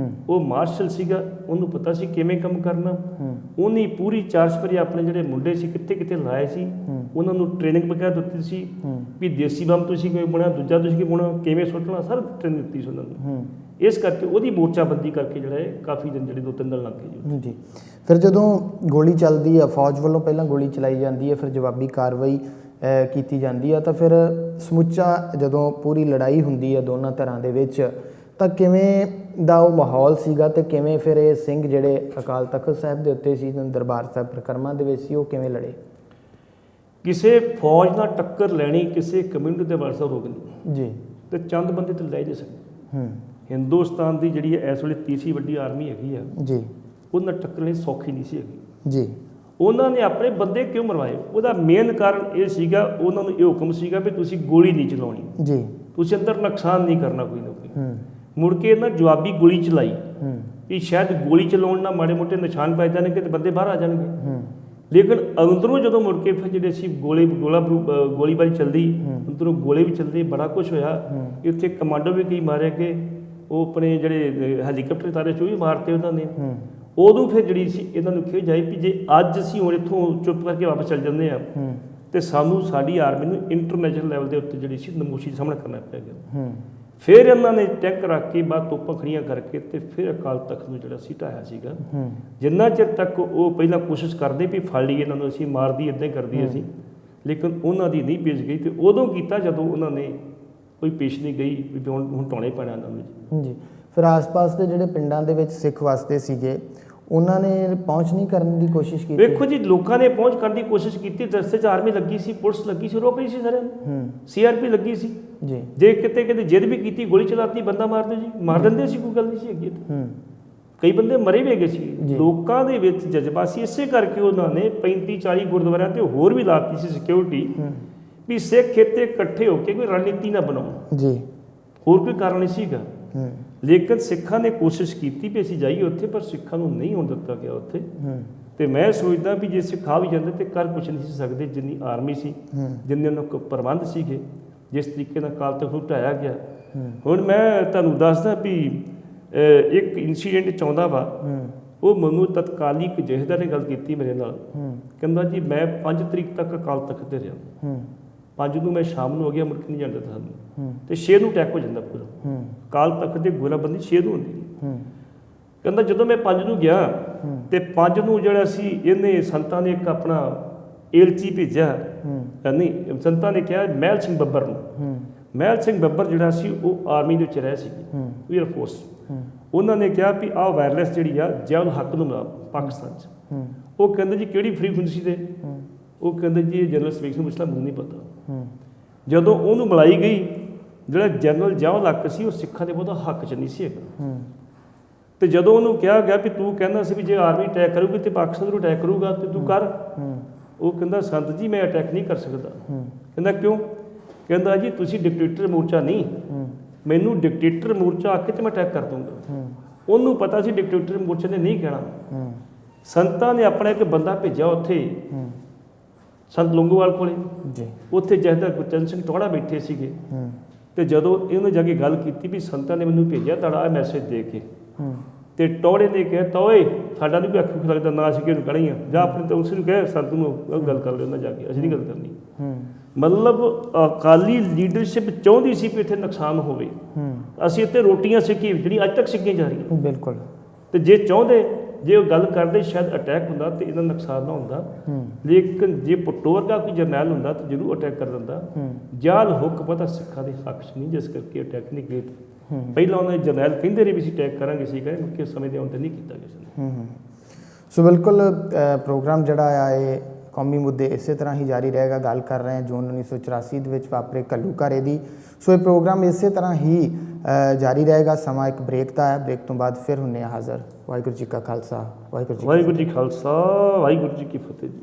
ਉਹ ਮਾਰਸ਼ਲ ਸੀਗਾ, ਉਹਨੂੰ ਪਤਾ ਸੀ ਕਿਵੇਂ ਕੰਮ ਕਰਨਾ। ਉਹਨੇ ਪੂਰੀ ਚਾਰ ਚੁਫੇਰੇ ਆਪਣੇ ਜਿਹੜੇ ਮੁੰਡੇ ਸੀ ਕਿੱਥੇ ਕਿੱਥੇ ਲਾਏ ਸੀ, ਉਹਨਾਂ ਨੂੰ ਟ੍ਰੇਨਿੰਗ ਵਗੈਰਾ ਦਿੱਤੀ ਸੀ ਵੀ ਦੇਸੀ ਬੰਬ ਤੁਸੀਂ ਕਿਵੇਂ ਬੁਣਾ, ਦੂਜਾ ਤੁਸੀਂ ਕਿਵੇਂ ਬੁਣਾ, ਕਿਵੇਂ ਸੁੱਟਣਾ, ਸਾਰੀ ਟ੍ਰੇਨਿੰਗ ਦਿੱਤੀ ਸੀ ਉਹਨਾਂ ਨੂੰ। ਇਸ ਕਰਕੇ ਉਹਦੀ ਮੋਰਚਾਬੰਦੀ ਕਰਕੇ ਜਿਹੜਾ ਹੈ ਕਾਫੀ ਦਿਨ ਜਿਹੜੇ 2-3 ਦਿਨ ਲੱਗ ਗਏ ਜੀ। ਫਿਰ ਜਦੋਂ ਗੋਲੀ ਚੱਲਦੀ ਆ, ਫੌਜ ਵੱਲੋਂ ਪਹਿਲਾਂ ਗੋਲੀ ਚਲਾਈ ਜਾਂਦੀ ਹੈ, ਫਿਰ ਜਵਾਬੀ ਕਾਰਵਾਈ ਕੀਤੀ ਜਾਂਦੀ ਆ, ਤਾਂ ਫਿਰ ਸਮੁੱਚਾ ਜਦੋਂ ਪੂਰੀ ਲੜਾਈ ਹੁੰਦੀ ਆ ਦੋਨਾਂ ਧਿਰਾਂ ਦੇ ਵਿੱਚ, ਤਾਂ ਕਿਵੇਂ ਦਾ ਉਹ ਮਾਹੌਲ ਸੀਗਾ ਤੇ ਕਿਵੇਂ ਫਿਰ ਇਹ ਸਿੰਘ ਜਿਹੜੇ ਅਕਾਲ ਤਖਤ ਸਾਹਿਬ ਦੇ ਉੱਤੇ ਸੀ, ਦਰਬਾਰ ਸਾਹਿਬ ਪਰਿਕਰਮਾ ਦੇ ਵਿੱਚ ਸੀ, ਉਹ ਕਿਵੇਂ ਲੜੇ? ਕਿਸੇ ਫੌਜ ਨਾਲ ਟੱਕਰ ਲੈਣੀ ਕਿਸੇ ਕਮਿਊਨਿਟੀ ਦੇ ਵਾਰਸਾ ਰੋਕ ਨਹੀਂ ਜੀ, ਤੇ ਚੰਦ ਬੰਦੇ ਤੇ ਲੈ ਨਹੀਂ ਸਕਦੇ। ਹਿੰਦੁਸਤਾਨ ਦੀ ਜਿਹੜੀ ਇਸ ਵੇਲੇ ਤੀਸਰੀ ਵੱਡੀ ਆਰਮੀ ਹੈਗੀ ਆ ਜੀ, ਉਹਨਾਂ ਟੱਕਰਨੀ ਸੌਖੀ ਨਹੀਂ ਸੀ ਹੈਗੀ ਜੀ। ਉਹਨਾਂ ਨੇ ਆਪਣੇ ਬੰਦੇ ਕਿਉਂ ਮਰਵਾਏ? ਉਹਦਾ ਮੇਨ ਕਾਰਨ ਇਹ ਸੀਗਾ, ਉਹਨਾਂ ਨੂੰ ਇਹ ਹੁਕਮ ਸੀਗਾ ਵੀ ਤੁਸੀਂ ਗੋਲੀ ਨਹੀਂ ਚਲਾਉਣੀ ਜੀ, ਤੁਸੀਂ ਅੰਦਰ ਨੁਕਸਾਨ ਨਹੀਂ ਕਰਨਾ ਕੋਈ ਨਾ ਕੋਈ। ਮੁੜ ਕੇ ਇਹਨਾਂ ਜਵਾਬੀ ਗੋਲੀ ਚਲਾਈ ਵੀ ਸ਼ਾਇਦ ਗੋਲੀ ਚਲਾਉਣ ਨਾਲ ਮਾੜੇ ਮੋਟੇ ਨਿਸ਼ਾਨ ਪੈ ਜਾਣਗੇ ਤੇ ਬੰਦੇ ਬਾਹਰ ਆ ਜਾਣਗੇ। ਲੇਕਿਨ ਅੰਦਰੋਂ ਜਦੋਂ ਮੁੜ ਕੇ ਫਿਰ ਜਿਹੜੇ ਸੀ ਗੋਲੀਬਾਰੀ ਚੱਲਦੀ, ਅੰਦਰੋਂ ਗੋਲੇ ਵੀ ਚੱਲਦੇ, ਬੜਾ ਕੁਛ ਹੋਇਆ। ਇੱਥੇ ਕਮਾਂਡੋ ਵੀ ਕਈ ਮਾਰੇ ਗਏ, ਉਹ ਆਪਣੇ ਜਿਹੜੇ ਹੈਲੀਕਾਪਟਰ ਤਾਰੇ 'ਚ ਵੀ ਮਾਰਤੇ ਉਹਨਾਂ ਨੇ। ਉਦੋਂ ਫਿਰ ਜਿਹੜੀ ਸੀ ਇਹਨਾਂ ਨੂੰ ਖਿਝ ਆਈ ਵੀ ਜੇ ਅੱਜ ਅਸੀਂ ਹੁਣ ਇੱਥੋਂ ਚੁੱਪ ਕਰਕੇ ਵਾਪਸ ਚੱਲ ਜਾਂਦੇ ਹਾਂ ਤੇ ਸਾਨੂੰ ਸਾਡੀ ਆਰਮੀ ਨੂੰ ਇੰਟਰਨੈਸ਼ਨਲ ਲੈਵਲ ਦੇ ਉੱਤੇ ਜਿਹੜੀ ਸੀ ਨਮੋਸ਼ੀ ਦਾ ਸਾਹਮਣਾ ਕਰਨਾ ਪੈ ਗਿਆ। ਫਿਰ ਇਹਨਾਂ ਨੇ ਟੈਂਕ ਰੱਖ ਕੇ ਬਾਅਦ ਤੋਪਾਂ ਖੜੀਆਂ ਕਰਕੇ ਤੇ ਫਿਰ ਅਕਾਲ ਤਖਤ ਨੂੰ ਜਿਹੜਾ ਸੀ ਢਾਇਆ ਸੀਗਾ। ਜਿੰਨਾ ਚਿਰ ਤੱਕ ਉਹ ਪਹਿਲਾਂ ਕੋਸ਼ਿਸ਼ ਕਰਦੇ ਵੀ ਫੜ ਲਈਏ ਇਹਨਾਂ ਨੂੰ, ਅਸੀਂ ਮਾਰਦੀ ਇੱਦਾਂ ਹੀ ਕਰਦੀ ਅਸੀਂ, ਲੇਕਿਨ ਉਹਨਾਂ ਦੀ ਨਹੀਂ ਪੇਸ਼ ਗਈ। ਤੇ ਉਦੋਂ ਕੀਤਾ ਜਦੋਂ ਉਹਨਾਂ ਨੇ ਕੋਈ ਪੇਸ਼ ਨਹੀਂ ਗਈ ਵੀ ਹੁਣ ਢਾਉਣੇ ਪੈਣਾ ਇਹਨਾਂ ਨੂੰ ਜੀ। ਫਿਰ ਆਸ-ਪਾਸ ਦੇ ਜਿਹੜੇ ਪਿੰਡਾਂ ਦੇ ਵਿੱਚ ਸਿੱਖ ਵਸਦੇ ਸੀਗੇ, ਉਹਨਾਂ ਨੇ ਪਹੁੰਚ ਨਹੀਂ ਕਰਨ ਦੀ ਕੋਸ਼ਿਸ਼ ਕੀਤੀ? ਵੇਖੋ ਜੀ, ਲੋਕਾਂ ਨੇ ਪਹੁੰਚ ਕਰਨ ਦੀ ਕੋਸ਼ਿਸ਼ ਕੀਤੀ, ਰਸਤੇ 'ਚ ਆਰਮੀ ਲੱਗੀ ਸੀ, ਪੁਲਿਸ ਲੱਗੀ ਸੀ, ਰੋਕ ਰਹੀ ਸੀ ਸਾਰਿਆਂ ਨੂੰ, CRP ਲੱਗੀ ਸੀ ਜੀ। ਜੇ ਕਿਤੇ ਜਿੱਦ ਵੀ ਕੀਤੀ, ਗੋਲੀ ਚਲਾਤੀ, ਬੰਦਾ ਮਾਰ ਦਿਓ ਜੀ, ਮਾਰ ਦਿੰਦੇ ਸੀ, ਕੋਈ ਗੱਲ ਨਹੀਂ ਸੀ ਅੱਗੇ। ਕਈ ਬੰਦੇ ਮਰੇ ਵੀ ਹੈਗੇ ਸੀ। ਲੋਕਾਂ ਦੇ ਵਿੱਚ ਜਜ਼ਬਾ ਸੀ, ਇਸੇ ਕਰਕੇ ਉਹਨਾਂ ਨੇ 35-40 ਗੁਰਦੁਆਰਿਆਂ ਤੇ ਹੋਰ ਵੀ ਲਾਤੀ ਸੀ ਸਿਕਿਉਰਿਟੀ ਵੀ ਸਿੱਖ ਇੱਥੇ ਇਕੱਠੇ ਹੋ ਕੇ ਕੋਈ ਰਣਨੀਤੀ ਨਾ ਬਣਾਉਣ ਜੀ, ਹੋਰ ਕੋਈ ਕਾਰਨ ਨਹੀਂ ਸੀਗਾ। ਲੇਕਿਨ ਸਿੱਖਾਂ ਨੇ ਕੋਸ਼ਿਸ਼ ਕੀਤੀ ਵੀ ਅਸੀਂ ਜਾਈਏ ਉੱਥੇ, ਪਰ ਸਿੱਖਾਂ ਨੂੰ ਨਹੀਂ ਹੋਣ ਦਿੱਤਾ ਗਿਆ ਉੱਥੇ। ਤੇ ਮੈਂ ਸੋਚਦਾ ਵੀ ਜੇ ਸਿੱਖ ਆ ਵੀ ਜਾਂਦੇ ਤੇ ਕਰ ਕੁਛ ਨਹੀਂ ਸੀ ਸਕਦੇ, ਜਿੰਨੀ ਆਰਮੀ ਸੀ, ਜਿੰਨੇ ਉਹਨਾਂ ਕੋਲ ਪ੍ਰਬੰਧ ਸੀਗੇ, ਜਿਸ ਤਰੀਕੇ ਨਾਲ ਅਕਾਲ ਤਖਤ ਨੂੰ ਢਾਇਆ ਗਿਆ। ਹੁਣ ਮੈਂ ਤੁਹਾਨੂੰ ਦੱਸਦਾ ਵੀ ਇੱਕ ਇੰਸੀਡੈਂਟ ਚਾਹੁੰਦਾ ਵਾ, ਉਹ ਮੈਨੂੰ ਤਤਕਾਲੀ ਇੱਕ ਜਥੇਦਾਰ ਨੇ ਗੱਲ ਕੀਤੀ ਮੇਰੇ ਨਾਲ। ਕਹਿੰਦਾ ਜੀ ਮੈਂ 5 ਤਰੀਕ ਤੱਕ ਅਕਾਲ ਤਖਤ ਤੇ ਰਿਹਾ, 5 ਨੂੰ ਮੈਂ ਸ਼ਾਮ ਨੂੰ ਹੋ ਗਿਆ, ਮੁੜ ਕੇ ਨਹੀਂ ਜਾਂਦਾ ਸਾਨੂੰ, ਤੇ 6 ਨੂੰ ਅਟੈਕ ਹੋ ਜਾਂਦਾ ਪੂਰਾ। ਅਕਾਲ ਤਖਤ ਦੀ ਗੋਲਾਬੰਦੀ 6 ਨੂੰ ਹੁੰਦੀ। ਕਹਿੰਦਾ ਜਦੋਂ ਮੈਂ 5 ਨੂੰ ਗਿਆ ਤੇ 5 ਨੂੰ ਜਿਹੜਾ ਸੀ ਇਹਨੇ ਸੰਤਾਂ ਨੇ ਇੱਕ ਆਪਣਾ ਏਲਚੀ ਭੇਜਿਆ, ਨਹੀਂ ਸੰਤਾਂ ਨੇ ਕਿਹਾ ਮਹਿਲ ਸਿੰਘ ਬੱਬਰ ਨੂੰ ਮਹਿਲ ਸਿੰਘ ਬੱਬਰ ਜਿਹੜਾ ਸੀ ਉਹ ਆਰਮੀ ਦੇ ਵਿੱਚ ਰਹੇ ਸੀ, ਏਅਰ ਫੋਰਸ। ਉਹਨਾਂ ਨੇ ਕਿਹਾ ਵੀ ਆਹ ਵਾਇਰਲੈਸ ਜਿਹੜੀ ਆ ਜ਼ਿਆਉਲ ਹੱਕ ਨੂੰ ਮਿਲਾ ਪਾਕਿਸਤਾਨ 'ਚ। ਉਹ ਕਹਿੰਦੇ ਜੀ ਕਿਹੜੀ ਫ੍ਰੀਕੁਐਂਸੀ ਤੇ? ਉਹ ਕਹਿੰਦੇ ਜੀ ਇਹ ਜਨਰਲ ਸਪੀਕਰ ਨੂੰ ਪੁੱਛ ਲਾ, ਮੈਨੂੰ ਨਹੀਂ ਪਤਾ। ਜਦੋਂ ਉਹਨੂੰ ਮਿਲਾਈ ਗਈ, ਜਿਹੜਾ ਜਨਰਲ ਜ਼ਿਆਉਲ ਹੱਕ ਸੀ ਉਹ ਸਿੱਖਾਂ ਦੇ ਬਹੁਤਾ ਹੱਕ 'ਚ ਨਹੀਂ ਸੀ ਹੈਗਾ। ਤੇ ਜਦੋਂ ਉਹਨੂੰ ਕਿਹਾ ਗਿਆ ਵੀ ਤੂੰ ਕਹਿੰਦਾ ਸੀ ਵੀ ਜੇ ਆਰਮੀ ਅਟੈਕ ਕਰੂਗੀ ਤੇ ਪਾਕਿਸਤਾਨ ਨੂੰ ਅਟੈਕ ਕਰੂਗਾ ਤੇ ਤੂੰ ਕਰ। ਉਹ ਕਹਿੰਦਾ ਸੰਤ ਜੀ ਮੈਂ ਅਟੈਕ ਨਹੀਂ ਕਰ ਸਕਦਾ। ਕਹਿੰਦਾ ਕਿਉਂ? ਕਹਿੰਦਾ ਜੀ ਤੁਸੀਂ ਡਿਕਟੇਟਰ ਮੋਰਚਾ ਨਹੀਂ, ਮੈਨੂੰ ਡਿਕਟੇਟਰ ਮੋਰਚਾ ਆ ਕੇ ਤੇ ਮੈਂ ਅਟੈਕ ਕਰ ਦੂੰਗਾ। ਉਹਨੂੰ ਪਤਾ ਸੀ ਡਿਕਟੇਟਰ ਮੋਰਚੇ ਨੇ ਨਹੀਂ ਕਹਿਣਾ। ਸੰਤਾਂ ਨੇ ਆਪਣਾ ਇੱਕ ਬੰਦਾ ਭੇਜਿਆ ਉੱਥੇ ਸੰਤ ਲੌਂਗੋਵਾਲ ਕੋਲੇ, ਉੱਥੇ ਜਥੇਦਾਰ ਗੁਰਚਰਨ ਸਿੰਘ ਟੋੜਾ ਬੈਠੇ ਸੀਗੇ। ਤੇ ਜਦੋਂ ਇਹਨੇ ਜਾ ਕੇ ਗੱਲ ਕੀਤੀ ਵੀ ਸੰਤਾਂ ਨੇ ਮੈਨੂੰ ਭੇਜਿਆ ਤੁਹਾਡਾ ਇਹ ਮੈਸੇਜ ਦੇ ਕੇ, ਤੇ ਟੋੜੇ ਨੇ ਕਿਹਾ ਤੋਏ ਸਾਡਾ ਨਹੀਂ ਕੋਈ ਅੱਖ ਲੱਗਦਾ ਨਾ ਅਸੀਂ ਕਿਹਨੂੰ ਕਹਿਣਾ ਹੀ ਆ, ਜਾਂ ਆਪਣੇ ਤਾਂ ਉਸ ਨੂੰ ਕਹੇ ਸੰਤ ਨੂੰ ਗੱਲ ਕਰ ਲਿਓ ਨਾ ਜਾ ਕੇ, ਅਸੀਂ ਨਹੀਂ ਗੱਲ ਕਰਨੀ। ਮਤਲਬ ਅਕਾਲੀ ਲੀਡਰਸ਼ਿਪ ਚਾਹੁੰਦੀ ਸੀ ਵੀ ਇੱਥੇ ਨੁਕਸਾਨ ਹੋਵੇ। ਅਸੀਂ ਇੱਥੇ ਰੋਟੀਆਂ ਸਿੱਕੀ ਜਿਹੜੀ ਅੱਜ ਤੱਕ ਸਿੱਕੀਆਂ ਜਾ ਰਹੀਆਂ। ਬਿਲਕੁਲ। ਤੇ ਜੇ ਚਾਹੁੰਦੇ, ਜੇ ਉਹ ਗੱਲ ਕਰਦੇ ਸ਼ਾਇਦ ਅਟੈਕ ਹੁੰਦਾ ਤੇ ਇਹਨਾਂ ਨੁਕਸਾਨ ਨਾ ਹੁੰਦਾ। ਲੇਕਿਨ ਜੇ ਪੁੱਟੋ ਵਰਗਾ ਕੋਈ ਜਰਨੈਲ ਹੁੰਦਾ ਤਾਂ ਜ਼ਰੂਰ ਅਟੈਕ ਕਰ ਦਿੰਦਾ। ਜਾਲ ਹੁੱਕ ਪਤਾ ਸਿੱਖਾਂ ਦੇ ਹੱਕ 'ਚ ਨਹੀਂ, ਜਿਸ ਕਰਕੇ ਅਟੈਕ ਨਹੀਂ ਕੀਤਾ। ਪਹਿਲਾਂ ਉਹਨਾਂ ਦੇ ਜਰਨੈਲ ਕਹਿੰਦੇ ਰਹੇ ਵੀ ਅਸੀਂ ਅਟੈਕ ਕਰਾਂਗੇ, ਅਸੀਂ ਕਹੇ ਮੁੱਕੇ ਸਮੇਂ ਦੇ ਆਉਣ 'ਤੇ ਨਹੀਂ ਕੀਤਾ ਕਿਸੇ ਨੇ। ਸੋ ਬਿਲਕੁਲ ਪ੍ਰੋਗਰਾਮ ਜਿਹੜਾ ਆ ਇਹ ਕੌਮੀ ਮੁੱਦੇ ਇਸੇ ਤਰ੍ਹਾਂ ਹੀ ਜਾਰੀ ਰਹੇਗਾ। ਗੱਲ ਕਰ ਰਹੇ ਹਾਂ ਜੂਨ 1984 ਦੇ ਵਿੱਚ ਵਾਪਰੇ ਘੱਲੂਘਾਰੇ ਦੀ। ਸੋ ਇਹ ਪ੍ਰੋਗਰਾਮ ਇਸੇ ਤਰ੍ਹਾਂ ਹੀ ਜਾਰੀ ਰਹੇਗਾ। ਸਮਾਂ ਇੱਕ ਬ੍ਰੇਕ ਦਾ ਹੈ, ਬ੍ਰੇਕ ਤੋਂ ਬਾਅਦ ਫਿਰ ਹੁੰਦੇ ਹਾਂ ਹਾਜ਼ਰ। ਵਾਹਿਗੁਰੂ ਜੀ ਕਾ ਖਾਲਸਾ, ਵਾਹਿਗੁਰੂ ਜੀ ਖਾਲਸਾ, ਵਾਹਿਗੁਰੂ ਜੀ ਕੀ ਫਤਿਹ ਜੀ।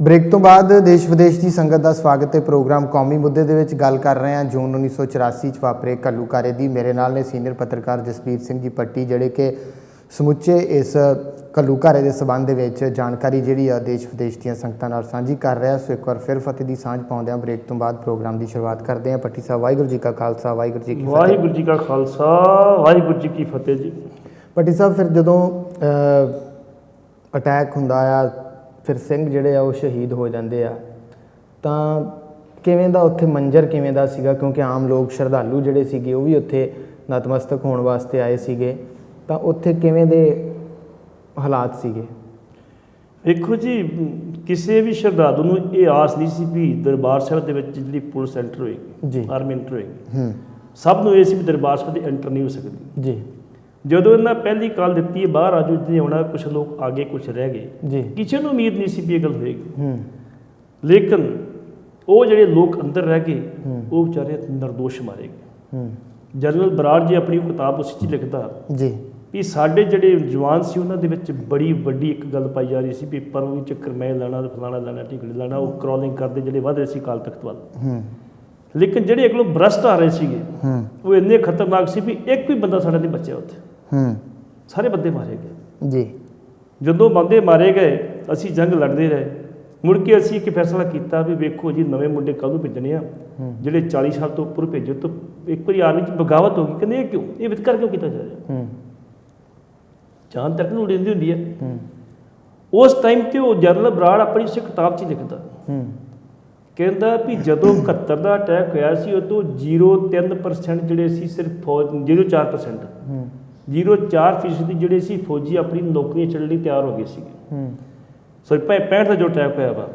ਬ੍ਰੇਕ ਤੋਂ ਬਾਅਦ ਦੇਸ਼ ਵਿਦੇਸ਼ ਦੀ ਸੰਗਤ ਦਾ ਸਵਾਗਤ ਹੈ। ਪ੍ਰੋਗਰਾਮ ਕੌਮੀ ਮੁੱਦੇ ਦੇ ਵਿੱਚ ਗੱਲ ਕਰ ਰਹੇ ਹਾਂ ਜੂਨ 1984 'ਚ ਵਾਪਰੇ ਘੱਲੂਘਾਰੇ ਦੀ। ਮੇਰੇ ਨਾਲ ਨੇ ਸੀਨੀਅਰ ਪੱਤਰਕਾਰ ਜਸਬੀਰ ਸਿੰਘ ਜੀ ਪੱਟੀ, ਜਿਹੜੇ ਕਿ ਸਮੁੱਚੇ ਇਸ ਘੱਲੂਘਾਰੇ ਦੇ ਸੰਬੰਧ ਦੇ ਵਿੱਚ ਜਾਣਕਾਰੀ ਜਿਹੜੀ ਆ ਦੇਸ਼ ਵਿਦੇਸ਼ ਦੀਆਂ ਸੰਗਤਾਂ ਨਾਲ ਸਾਂਝੀ ਕਰ ਰਿਹਾ। ਸੋ ਇੱਕ ਵਾਰ ਫਿਰ ਫਤਿਹ ਦੀ ਸਾਂਝ ਪਾਉਂਦੇ ਹਾਂ। ਬ੍ਰੇਕ ਤੋਂ ਬਾਅਦ ਪ੍ਰੋਗਰਾਮ ਦੀ ਸ਼ੁਰੂਆਤ ਕਰਦੇ ਹਾਂ। ਪੱਟੀ ਸਾਹਿਬ, ਵਾਹਿਗੁਰੂ ਜੀ ਕਾ ਖਾਲਸਾ, ਵਾਹਿਗੁਰੂ ਜੀ ਕੀ ਫਤਿਹ। ਵਾਹਿਗੁਰੂ ਜੀ ਕਾ ਖਾਲਸਾ, ਵਾਹਿਗੁਰੂ ਜੀ ਕੀ ਫਤਿਹ ਜੀ। ਪੱਟੀ ਸਾਹਿਬ, ਫਿਰ ਜਦੋਂ ਅਟੈਕ ਹੁੰਦਾ ਆ, ਫਿਰ ਸਿੰਘ ਜਿਹੜੇ ਆ ਉਹ ਸ਼ਹੀਦ ਹੋ ਜਾਂਦੇ ਆ, ਤਾਂ ਕਿਵੇਂ ਦਾ ਉੱਥੇ ਮੰਜ਼ਰ ਕਿਵੇਂ ਦਾ ਸੀਗਾ? ਕਿਉਂਕਿ ਆਮ ਲੋਕ ਸ਼ਰਧਾਲੂ ਜਿਹੜੇ ਸੀਗੇ ਉਹ ਵੀ ਉੱਥੇ ਨਤਮਸਤਕ ਹੋਣ ਵਾਸਤੇ ਆਏ ਸੀਗੇ, ਤਾਂ ਉੱਥੇ ਕਿਵੇਂ ਦੇ ਹਾਲਾਤ ਸੀਗੇ? ਵੇਖੋ ਜੀ, ਕਿਸੇ ਵੀ ਸ਼ਰਧਾਲੂ ਨੂੰ ਇਹ ਆਸ ਨਹੀਂ ਸੀ ਵੀ ਦਰਬਾਰ ਸਾਹਿਬ ਦੇ ਵਿੱਚ ਜਿਹੜੀ ਪੁਲਿਸ ਐਂਟਰ ਹੋਏਗੀ ਜੀ, ਆਰਮੀ ਐਂਟਰ ਹੋਏਗੀ। ਸਭ ਨੂੰ ਇਹ ਸੀ ਵੀ ਦਰਬਾਰ ਸਾਹਿਬ ਦੀ ਐਂਟਰ ਨਹੀਂ ਹੋ ਸਕਦੀ ਜੀ। ਜਦੋਂ ਇਹਨਾਂ ਪਹਿਲੀ ਕਾਲ ਦਿੱਤੀ ਹੈ ਬਾਹਰ ਆਜੋ ਜਿਹਨੇ ਆਉਣਾ, ਕੁਛ ਲੋਕ ਆਗੇ ਕੁਛ ਰਹਿ ਗਏ ਜੀ। ਕਿਸੇ ਨੂੰ ਉਮੀਦ ਨਹੀਂ ਸੀ ਵੀ ਇਹ ਗੱਲ ਹੋਏਗੀ। ਲੇਕਿਨ ਉਹ ਜਿਹੜੇ ਲੋਕ ਅੰਦਰ ਰਹਿ ਗਏ ਉਹ ਵਿਚਾਰੇ ਨਿਰਦੋਸ਼ ਮਾਰੇ ਗਏ। ਜਨਰਲ ਬਰਾੜ ਜੀ ਆਪਣੀ ਕਿਤਾਬ ਉਸ 'ਚ ਲਿਖਦਾ ਜੀ ਵੀ ਸਾਡੇ ਜਿਹੜੇ ਜਵਾਨ ਸੀ ਉਹਨਾਂ ਦੇ ਵਿੱਚ ਬੜੀ ਵੱਡੀ ਇੱਕ ਗੱਲ ਪਾਈ ਜਾ ਰਹੀ ਸੀ ਵੀ ਪਰਵੀ ਚੱਕਰ ਮੈਂ ਲੈਣਾ, ਫਲਾਣਾ ਲੈਣਾ, ਟਿਕੜੀ ਲੈਣਾ। ਉਹ ਕਰੋਲਿੰਗ ਕਰਦੇ ਜਿਹੜੇ ਵਧ ਰਹੇ ਸੀ ਅਕਾਲ ਤਖਤ ਵੱਲ। ਲੇਕਿਨ ਜਿਹੜੇ ਅਗਲੋਂ ਬਰਸਟ ਆ ਰਹੇ ਸੀਗੇ ਉਹ ਇੰਨੇ ਖਤਰਨਾਕ ਸੀ ਵੀ ਇੱਕ ਵੀ ਬੰਦਾ ਸਾਡਾ ਨਹੀਂ ਬਚਿਆ ਉੱਥੇ। ਸਾਰੇ ਬੰਦੇ ਮਾਰੇ ਗਏ ਜੀ। ਜਦੋਂ ਬੰਦੇ ਮਾਰੇ ਗਏ ਅਸੀਂ ਜੰਗ ਲੜਦੇ ਰਹੇ। ਮੁੜ ਕੇ ਅਸੀਂ ਇੱਕ ਫੈਸਲਾ ਕੀਤਾ ਵੀ ਵੇਖੋ ਜੀ ਨਵੇਂ ਮੁੰਡੇ ਕੱਲ੍ਹ ਨੂੰ ਭੇਜਣੇ ਆ, ਜਿਹੜੇ 40 ਸਾਲ ਤੋਂ ਉੱਪਰ ਭੇਜੋ। ਤਾਂ ਇੱਕ ਵਾਰੀ ਆਰਮੀ 'ਚ ਬਗਾਵਤ ਹੋ ਗਈ। ਕਹਿੰਦੇ ਇਹ ਕਿਉਂ, ਇਹ ਵਿਤਕਰਾ ਕਿਉਂ ਕੀਤਾ ਜਾ ਰਿਹਾ? ਜਾਨ ਤੱਕ ਨੂੰ ਉਡੀਂਦੀ ਹੁੰਦੀ ਹੈ। ਉਸ ਟਾਈਮ 'ਤੇ ਉਹ ਜਨਰਲ ਬਰਾੜ ਆਪਣੀ ਉਸ ਕਿਤਾਬ 'ਚ ਹੀ ਲਿਖਦਾ, ਕਹਿੰਦਾ ਵੀ ਜਦੋਂ 71 ਦਾ ਅਟੈਕ ਹੋਇਆ ਸੀ ਉਦੋਂ 0.3% ਜਿਹੜੇ ਸੀ ਸਿਰਫ ਫੌਜ, 0.4%, 0.4% ਜਿਹੜੇ ਸੀ ਫੌਜੀ ਆਪਣੀ ਨੌਕਰੀਆਂ ਛੱਡਣ ਲਈ ਤਿਆਰ ਹੋ ਗਏ ਸੀਗੇ। ਸੋ 65 ਦਾ ਜੋ ਅਟੈਕ ਹੋਇਆ ਵਾ,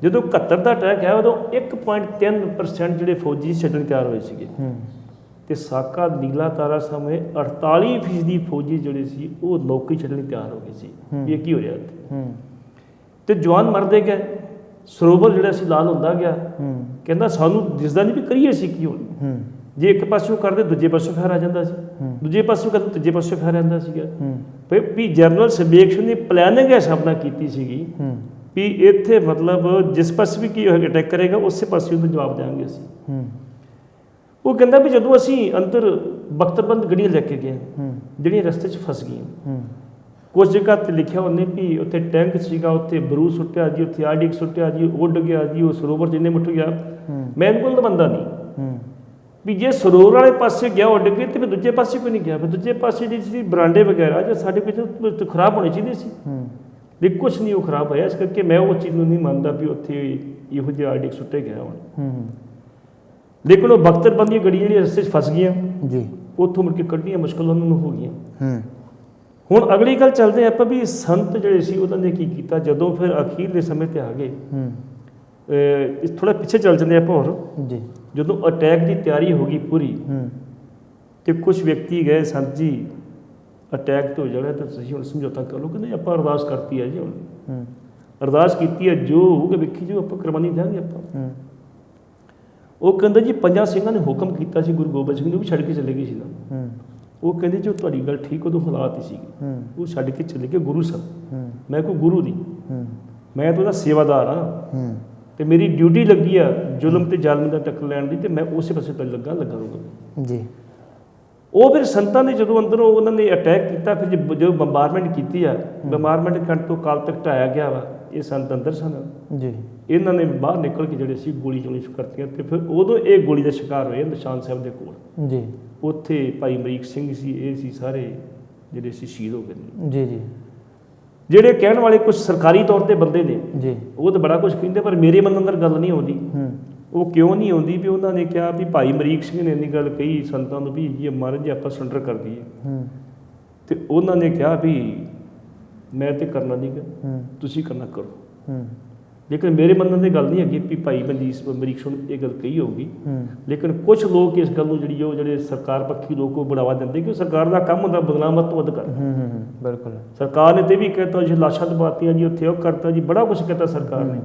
ਜਦੋਂ 71 ਦਾ ਅਟੈਕ ਆਇਆ ਉਦੋਂ 1.3% ਜਿਹੜੇ ਫੌਜੀ ਛੱਡਣ ਤਿਆਰ ਹੋਏ ਸੀਗੇ। ਤੇ ਸਾਕਾ ਨੀਲਾ ਤਾਰਾ ਸਮੇਂ 48% ਫੌਜੀ ਜਿਹੜੇ ਸੀ ਉਹ ਨੌਕਰੀ ਛੱਡਣ ਲਈ ਤਿਆਰ ਹੋ ਗਏ ਸੀ। ਇਹ ਕੀ ਹੋ ਰਿਹਾ ਉੱਥੇ? ਤੇ ਜਵਾਨ ਮਰਦੇ ਗਏ, ਸਰੋਵਰ ਜਿਹੜਾ ਸੀ ਲਾਲ ਹੁੰਦਾ ਗਿਆ। ਕਹਿੰਦਾ ਸਾਨੂੰ ਦਿਸਦਾ ਨਹੀਂ ਵੀ ਕਰੀਏ ਅਸੀਂ ਕੀ ਹੁਣ। ਜੇ ਇੱਕ ਪਾਸਿਓਂ ਕਰਦੇ ਦੂਜੇ ਪਾਸਿਓਂ ਫੈਰ ਆ ਜਾਂਦਾ ਸੀ, ਦੂਜੇ ਪਾਸਿਓਂ ਕਰਦੇ ਤੀਜੇ ਪਾਸਿਓਂ ਫੈਰ ਆਉਂਦਾ ਸੀਗਾ। ਵੀ ਜਨਰਲ ਸਿਲੈਕਸ਼ਨ ਦੀ ਪਲੈਨਿੰਗ ਇਸ ਹਿਸਾਬ ਨਾਲ ਕੀਤੀ ਸੀਗੀ ਵੀ ਇੱਥੇ ਮਤਲਬ ਜਿਸ ਪਾਸੇ ਵੀ ਕੀ ਹੋਏਗਾ ਅਟੈਕ ਕਰੇਗਾ ਉਸੇ ਪਾਸੇ ਉਹਨੂੰ ਜਵਾਬ ਦੇਵਾਂਗੇ ਅਸੀਂ। ਉਹ ਕਹਿੰਦਾ ਵੀ ਜਦੋਂ ਅਸੀਂ ਅੰਦਰ ਬਖਤਰਬੰਦ ਗੱਡੀਆਂ ਲੈ ਕੇ ਗਏ ਜਿਹੜੀਆਂ ਰਸਤੇ 'ਚ ਫਸ ਗਈਆਂ, ਕੁਝ ਜਗ੍ਹਾ 'ਤੇ ਲਿਖਿਆ ਉਹਨੇ ਵੀ ਉੱਥੇ ਟੈਂਕ ਸੀਗਾ, ਉੱਥੇ ਬਰੂਦ ਸੁੱਟਿਆ ਜੀ, ਉੱਥੇ ਆਰਡੀਐਕਸ ਸੁੱਟਿਆ ਜੀ, ਉੱਡ ਗਿਆ ਜੀ, ਉਹ ਸਰੋਵਰ ਜਿੰਨੇ ਮੁੱਠ ਗਿਆ। ਮੈਂ ਕੋਲ ਤਾਂ ਬੰਦਾ ਨਹੀਂ ਵੀ ਜੇ ਸਰੋਵਰ ਵਾਲੇ ਪਾਸੇ ਗਿਆ ਉੱਡ ਕੇ ਤੇ ਫਿਰ ਦੂਜੇ ਪਾਸੇ ਕੋਈ ਨਹੀਂ ਗਿਆ। ਫਿਰ ਦੂਜੇ ਪਾਸੇ ਜਿਹੜੀ ਬਰਾਂਡੇ ਵਗੈਰਾ ਜਾਂ ਸਾਡੇ ਕੋਲ ਖਰਾਬ ਹੋਣੀ ਚਾਹੀਦੀ ਸੀ, ਲੇਕਿਨ ਕੁਛ ਨਹੀਂ ਉਹ ਖਰਾਬ ਹੋਇਆ। ਇਸ ਕਰਕੇ ਮੈਂ ਉਹ ਚੀਜ਼ ਨੂੰ ਨਹੀਂ ਮੰਨਦਾ ਵੀ ਉੱਥੇ ਇਹੋ ਜਿਹੇ ਆਰਡੀਐਕਸ ਸੁੱਟੇ ਗਿਆ ਹੁਣ। ਲੇਕਿਨ ਉਹ ਬਖਤਰਬੰਦ ਦੀਆਂ ਗੱਡੀਆਂ ਜਿਹੜੀਆਂ ਰਸਤੇ 'ਚ ਫਸ ਗਈਆਂ ਜੀ, ਉੱਥੋਂ ਮੁੜ ਕੇ ਕੱਢਣੀਆਂ ਮੁਸ਼ਕਿਲ ਉਹਨਾਂ ਨੂੰ ਹੋ ਗਈਆਂ। ਹੁਣ ਅਗਲੀ ਗੱਲ ਚੱਲਦੇ ਆਪਾਂ ਵੀ ਸੰਤ ਜਿਹੜੇ ਸੀ ਉਹਨਾਂ ਨੇ ਕੀ ਕੀਤਾ ਜਦੋਂ ਫਿਰ ਅਖੀਰਲੇ ਸਮੇਂ ਤੇ ਆ ਗਏ। ਇਸ ਥੋੜਾ ਪਿੱਛੇ ਚੱਲ ਜਾਂਦੇ ਆਪਾਂ ਹੋਰ ਜੀ। ਜਦੋਂ ਅਟੈਕ ਦੀ ਤਿਆਰੀ ਹੋ ਗਈ ਪੂਰੀ ਤੇ ਕੁਝ ਵਿਅਕਤੀ ਗਏ ਸੰਤ ਜੀ ਅਟੈਕ ਤੋਂ ਜਾਣਾ ਤਾਂ ਤੁਸੀਂ ਹੁਣ ਸਮਝੌਤਾ ਕਰ ਲਓ। ਕਹਿੰਦੇ ਆਪਾਂ ਅਰਦਾਸ ਕਰਤੀ ਹੈ ਜੀ, ਹੁਣ ਅਰਦਾਸ ਕੀਤੀ ਹੈ, ਜੋ ਹੋਊਗਾ ਵੇਖੀ ਜੋ ਆਪਾਂ ਕੁਰਬਾਨੀ ਦਿਆਂਗੇ ਆਪਾਂ। ਉਹ ਕਹਿੰਦੇ ਜੀ 5 ਸਿੰਘਾਂ ਨੇ ਹੁਕਮ ਕੀਤਾ ਸੀ ਗੁਰੂ ਗੋਬਿੰਦ ਸਿੰਘ ਨੂੰ ਵੀ ਛੱਡ ਕੇ ਚਲੇ ਗਏ ਸੀ ਨਾ। ਉਹ ਕਹਿੰਦੇ ਜੋ ਤੁਹਾਡੀ ਗੱਲ ਠੀਕ ਉਦੋਂ ਹਾਲਾਤ ਹੀ ਸੀਗੇ, ਉਹ ਛੱਡ ਕੇ ਚਲੇ ਗਏ ਗੁਰੂ ਸਾਹਿਬ। ਮੈਂ ਕੋਈ ਗੁਰੂ ਨਹੀਂ, ਮੈਂ ਤਾਂ ਉਹਦਾ ਸੇਵਾਦਾਰ ਹਾਂ ਤੇ ਮੇਰੀ ਡਿਊਟੀ ਲੱਗੀ ਆ ਜ਼ੁਲਮ ਤੇ ਜ਼ਾਲਮ ਦਾ ਟੱਕਰ ਲੈਣ ਦੀ, ਤੇ ਮੈਂ ਉਸੇ ਪਾਸੇ ਤੇ ਲੱਗਾ ਰਹੂੰਗਾ ਜੀ। ਉਹ ਫਿਰ ਸੰਤਾਂ ਨੇ ਜਦੋਂ ਅੰਦਰੋਂ ਉਹਨਾਂ ਨੇ ਅਟੈਕ ਕੀਤਾ, ਫਿਰ ਜਦੋਂ ਬੰਬਾਰਮੈਂਟ ਕੀਤੀ ਆ, ਬੰਬਾਰਮੈਂਟ ਕਰਨ ਤੋਂ ਕਾਲ ਤੱਕ ਢਾਇਆ ਗਿਆ ਵਾ। ਇਹ ਸੰਤ ਅੰਦਰ ਸਨ ਜੀ, ਇਹਨਾਂ ਨੇ ਬਾਹਰ ਨਿਕਲ ਕੇ ਜਿਹੜੇ ਸੀ ਗੋਲੀ ਚਲਾਉਣੀ ਸ਼ੁਰੂ ਕਰਤੀਆਂ ਤੇ ਫਿਰ ਉਦੋਂ ਇਹ ਗੋਲੀ ਦਾ ਸ਼ਿਕਾਰ ਹੋਏ ਨਿਸ਼ਾਨ ਸਾਹਿਬ ਦੇ ਕੋਲ ਜੀ। ਉੱਥੇ ਭਾਈ ਅਮਰੀਕ ਸਿੰਘ ਸੀ, ਇਹ ਸੀ, ਸਾਰੇ ਜਿਹੜੇ ਸੀ ਸ਼ਹੀਦ ਹੋ ਗਏ ਜੀ। ਜਿਹੜੇ ਕਹਿਣ ਵਾਲੇ ਕੁਝ ਸਰਕਾਰੀ ਤੌਰ ਤੇ ਬੰਦੇ ਨੇ ਜੀ, ਉਹ ਤਾਂ ਬੜਾ ਕੁਝ ਕਹਿੰਦੇ, ਪਰ ਮੇਰੇ ਮਨ ਅੰਦਰ ਗੱਲ ਨਹੀਂ ਆਉਂਦੀ। ਉਹ ਕਿਉਂ ਨਹੀਂ ਆਉਂਦੀ ਵੀ ਉਹਨਾਂ ਨੇ ਕਿਹਾ ਵੀ ਭਾਈ ਅਮਰੀਕ ਸਿੰਘ ਨੇ ਇੰਨੀ ਗੱਲ ਕਹੀ ਸੰਤਾਂ ਨੂੰ ਵੀ ਜੀ ਮਹਾਰਾਜ ਜੀ ਆਪਾਂ ਸਰੈਂਡਰ ਕਰ ਦਈਏ, ਤੇ ਉਹਨਾਂ ਨੇ ਕਿਹਾ ਵੀ ਮੈਂ ਤੇ ਕਰਨਾ ਨਹੀਂ ਗਾ, ਤੁਸੀਂ ਕਰਨਾ ਕਰੋ। ਲੇਕਿਨ ਮੇਰੇ ਮੰਨਣ ਦੀ ਗੱਲ ਨਹੀਂ ਹੈਗੀ ਵੀ ਭਾਈ ਅਮਰੀਕ ਸਿੰਘ ਨੇ ਇਹ ਗੱਲ ਕਹੀ ਹੋਊਗੀ। ਲੇਕਿਨ ਕੁਝ ਲੋਕ ਇਸ ਗੱਲ ਨੂੰ ਜਿਹੜੀ ਉਹ ਜਿਹੜੇ ਸਰਕਾਰ ਪੱਖੀ ਲੋਕ ਉਹ ਬੜਾਵਾ ਦਿੰਦੇ ਕਿ ਸਰਕਾਰ ਦਾ ਕੰਮ ਹੁੰਦਾ ਬਦਨਾਮ ਵੱਧ ਤੋਂ ਵੱਧ ਕਰ। ਬਿਲਕੁਲ ਸਰਕਾਰ ਨੇ ਤੇ ਵੀ ਕਹਿਤਾ ਜੀ ਲਾਸ਼ਾਂ ਦਬਾਤੀਆਂ ਜੀ, ਉੱਥੇ ਉਹ ਕਰਤਾ ਜੀ, ਬੜਾ ਕੁਝ ਕਹਿਤਾ ਸਰਕਾਰ ਨੇ।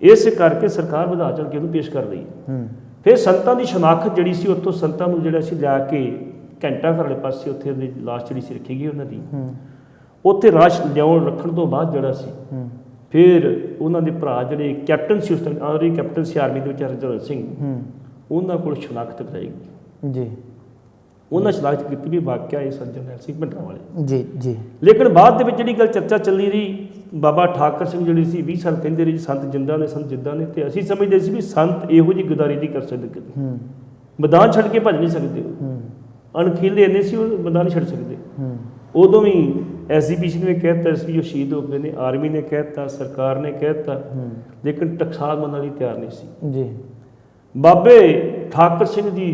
ਇਸ ਕਰਕੇ ਸਰਕਾਰ ਵਧਾ ਚੜ੍ਹ ਕੇ ਉਹਨੂੰ ਪੇਸ਼ ਕਰ ਰਹੀ। ਫਿਰ ਸੰਤਾਂ ਦੀ ਸ਼ਨਾਖਤ ਜਿਹੜੀ ਸੀ ਉੱਥੋਂ ਸੰਤਾਂ ਨੂੰ ਜਿਹੜਾ ਸੀ ਲਿਆ ਕੇ ਘੰਟਾ ਘਰ ਵਾਲੇ ਪਾਸੇ ਉੱਥੇ ਉਹਦੀ ਲਾਸ਼ ਜਿਹੜੀ ਸੀ ਰੱਖੀ ਗਈ ਉਹਨਾਂ ਦੀ। ਉੱਥੇ ਲਾਸ਼ ਲਿਆਉਣ ਰੱਖਣ ਤੋਂ ਬਾਅਦ ਜਿਹੜਾ ਸੀ ਫਿਰ ਉਹਨਾਂ ਦੇ ਭਰਾ ਜਿਹੜੇ ਕੈਪਟਨ ਸੀ ਉਸ ਟਾਈਮ ਆਰਮੀ ਕੈਪਟਨ ਸੀ ਆਰਮੀ ਦੇ ਵਿੱਚ ਹਰਜਨ ਸਿੰਘ, ਉਹਨਾਂ ਕੋਲ ਸ਼ਨਾਖਤ ਕਰਾਈ ਗਈ ਜੀ। ਉਹਨਾਂ ਸ਼ਨਾਖਤ ਕੀਤੀ ਵੀ ਵਾਕਿਆ ਇਹ ਸੱਜਣ ਜਰਨੈਲ ਸਿੰਘ ਭਿੰਡਰਾਂਵਾਲੇ ਜੀ ਜੀ। ਲੇਕਿਨ ਬਾਅਦ ਦੇ ਵਿੱਚ ਜਿਹੜੀ ਗੱਲ ਚਰਚਾ ਚੱਲੀ ਰਹੀ, ਬਾਬਾ ਠਾਕਰ ਸਿੰਘ ਜਿਹੜੀ ਸੀ 20 ਸਾਲ ਕਹਿੰਦੇ ਰਹੇ ਸੰਤ ਜਿੰਦਾ ਨੇ, ਸੰਤ ਜਿੱਦਾਂ ਨੇ, ਤੇ ਅਸੀਂ ਸਮਝਦੇ ਸੀ ਵੀ ਸੰਤ ਇਹੋ ਜਿਹੀ ਗਦਾਰੀ ਨਹੀਂ ਕਰ ਸਕਦੇ, ਮੈਦਾਨ ਛੱਡ ਕੇ ਭੱਜ ਨਹੀਂ ਸਕਦੇ, ਅਣਖੀਲੇ ਇੰਨੇ ਸੀ ਉਹ ਮੈਦਾਨ ਨਹੀਂ ਛੱਡ ਸਕਦੇ। ਉਦੋਂ ਵੀ ਐਸਜੀਪੀਸੀ ਨੇ ਕਹਿਤਾ ਸੀ ਉਹ ਸ਼ਹੀਦ ਹੋ ਗਏ ਨੇ, ਆਰਮੀ ਨੇ ਕਹਿਤਾ, ਸਰਕਾਰ ਨੇ ਕਹਿਤਾ, ਲੇਕਿਨ ਟਕਸਾਲ ਮੰਨਣ ਲਈ ਤਿਆਰ ਨਹੀਂ ਸੀ ਜੀ। ਬਾਬੇ ਠਾਕਰ ਸਿੰਘ ਜੀ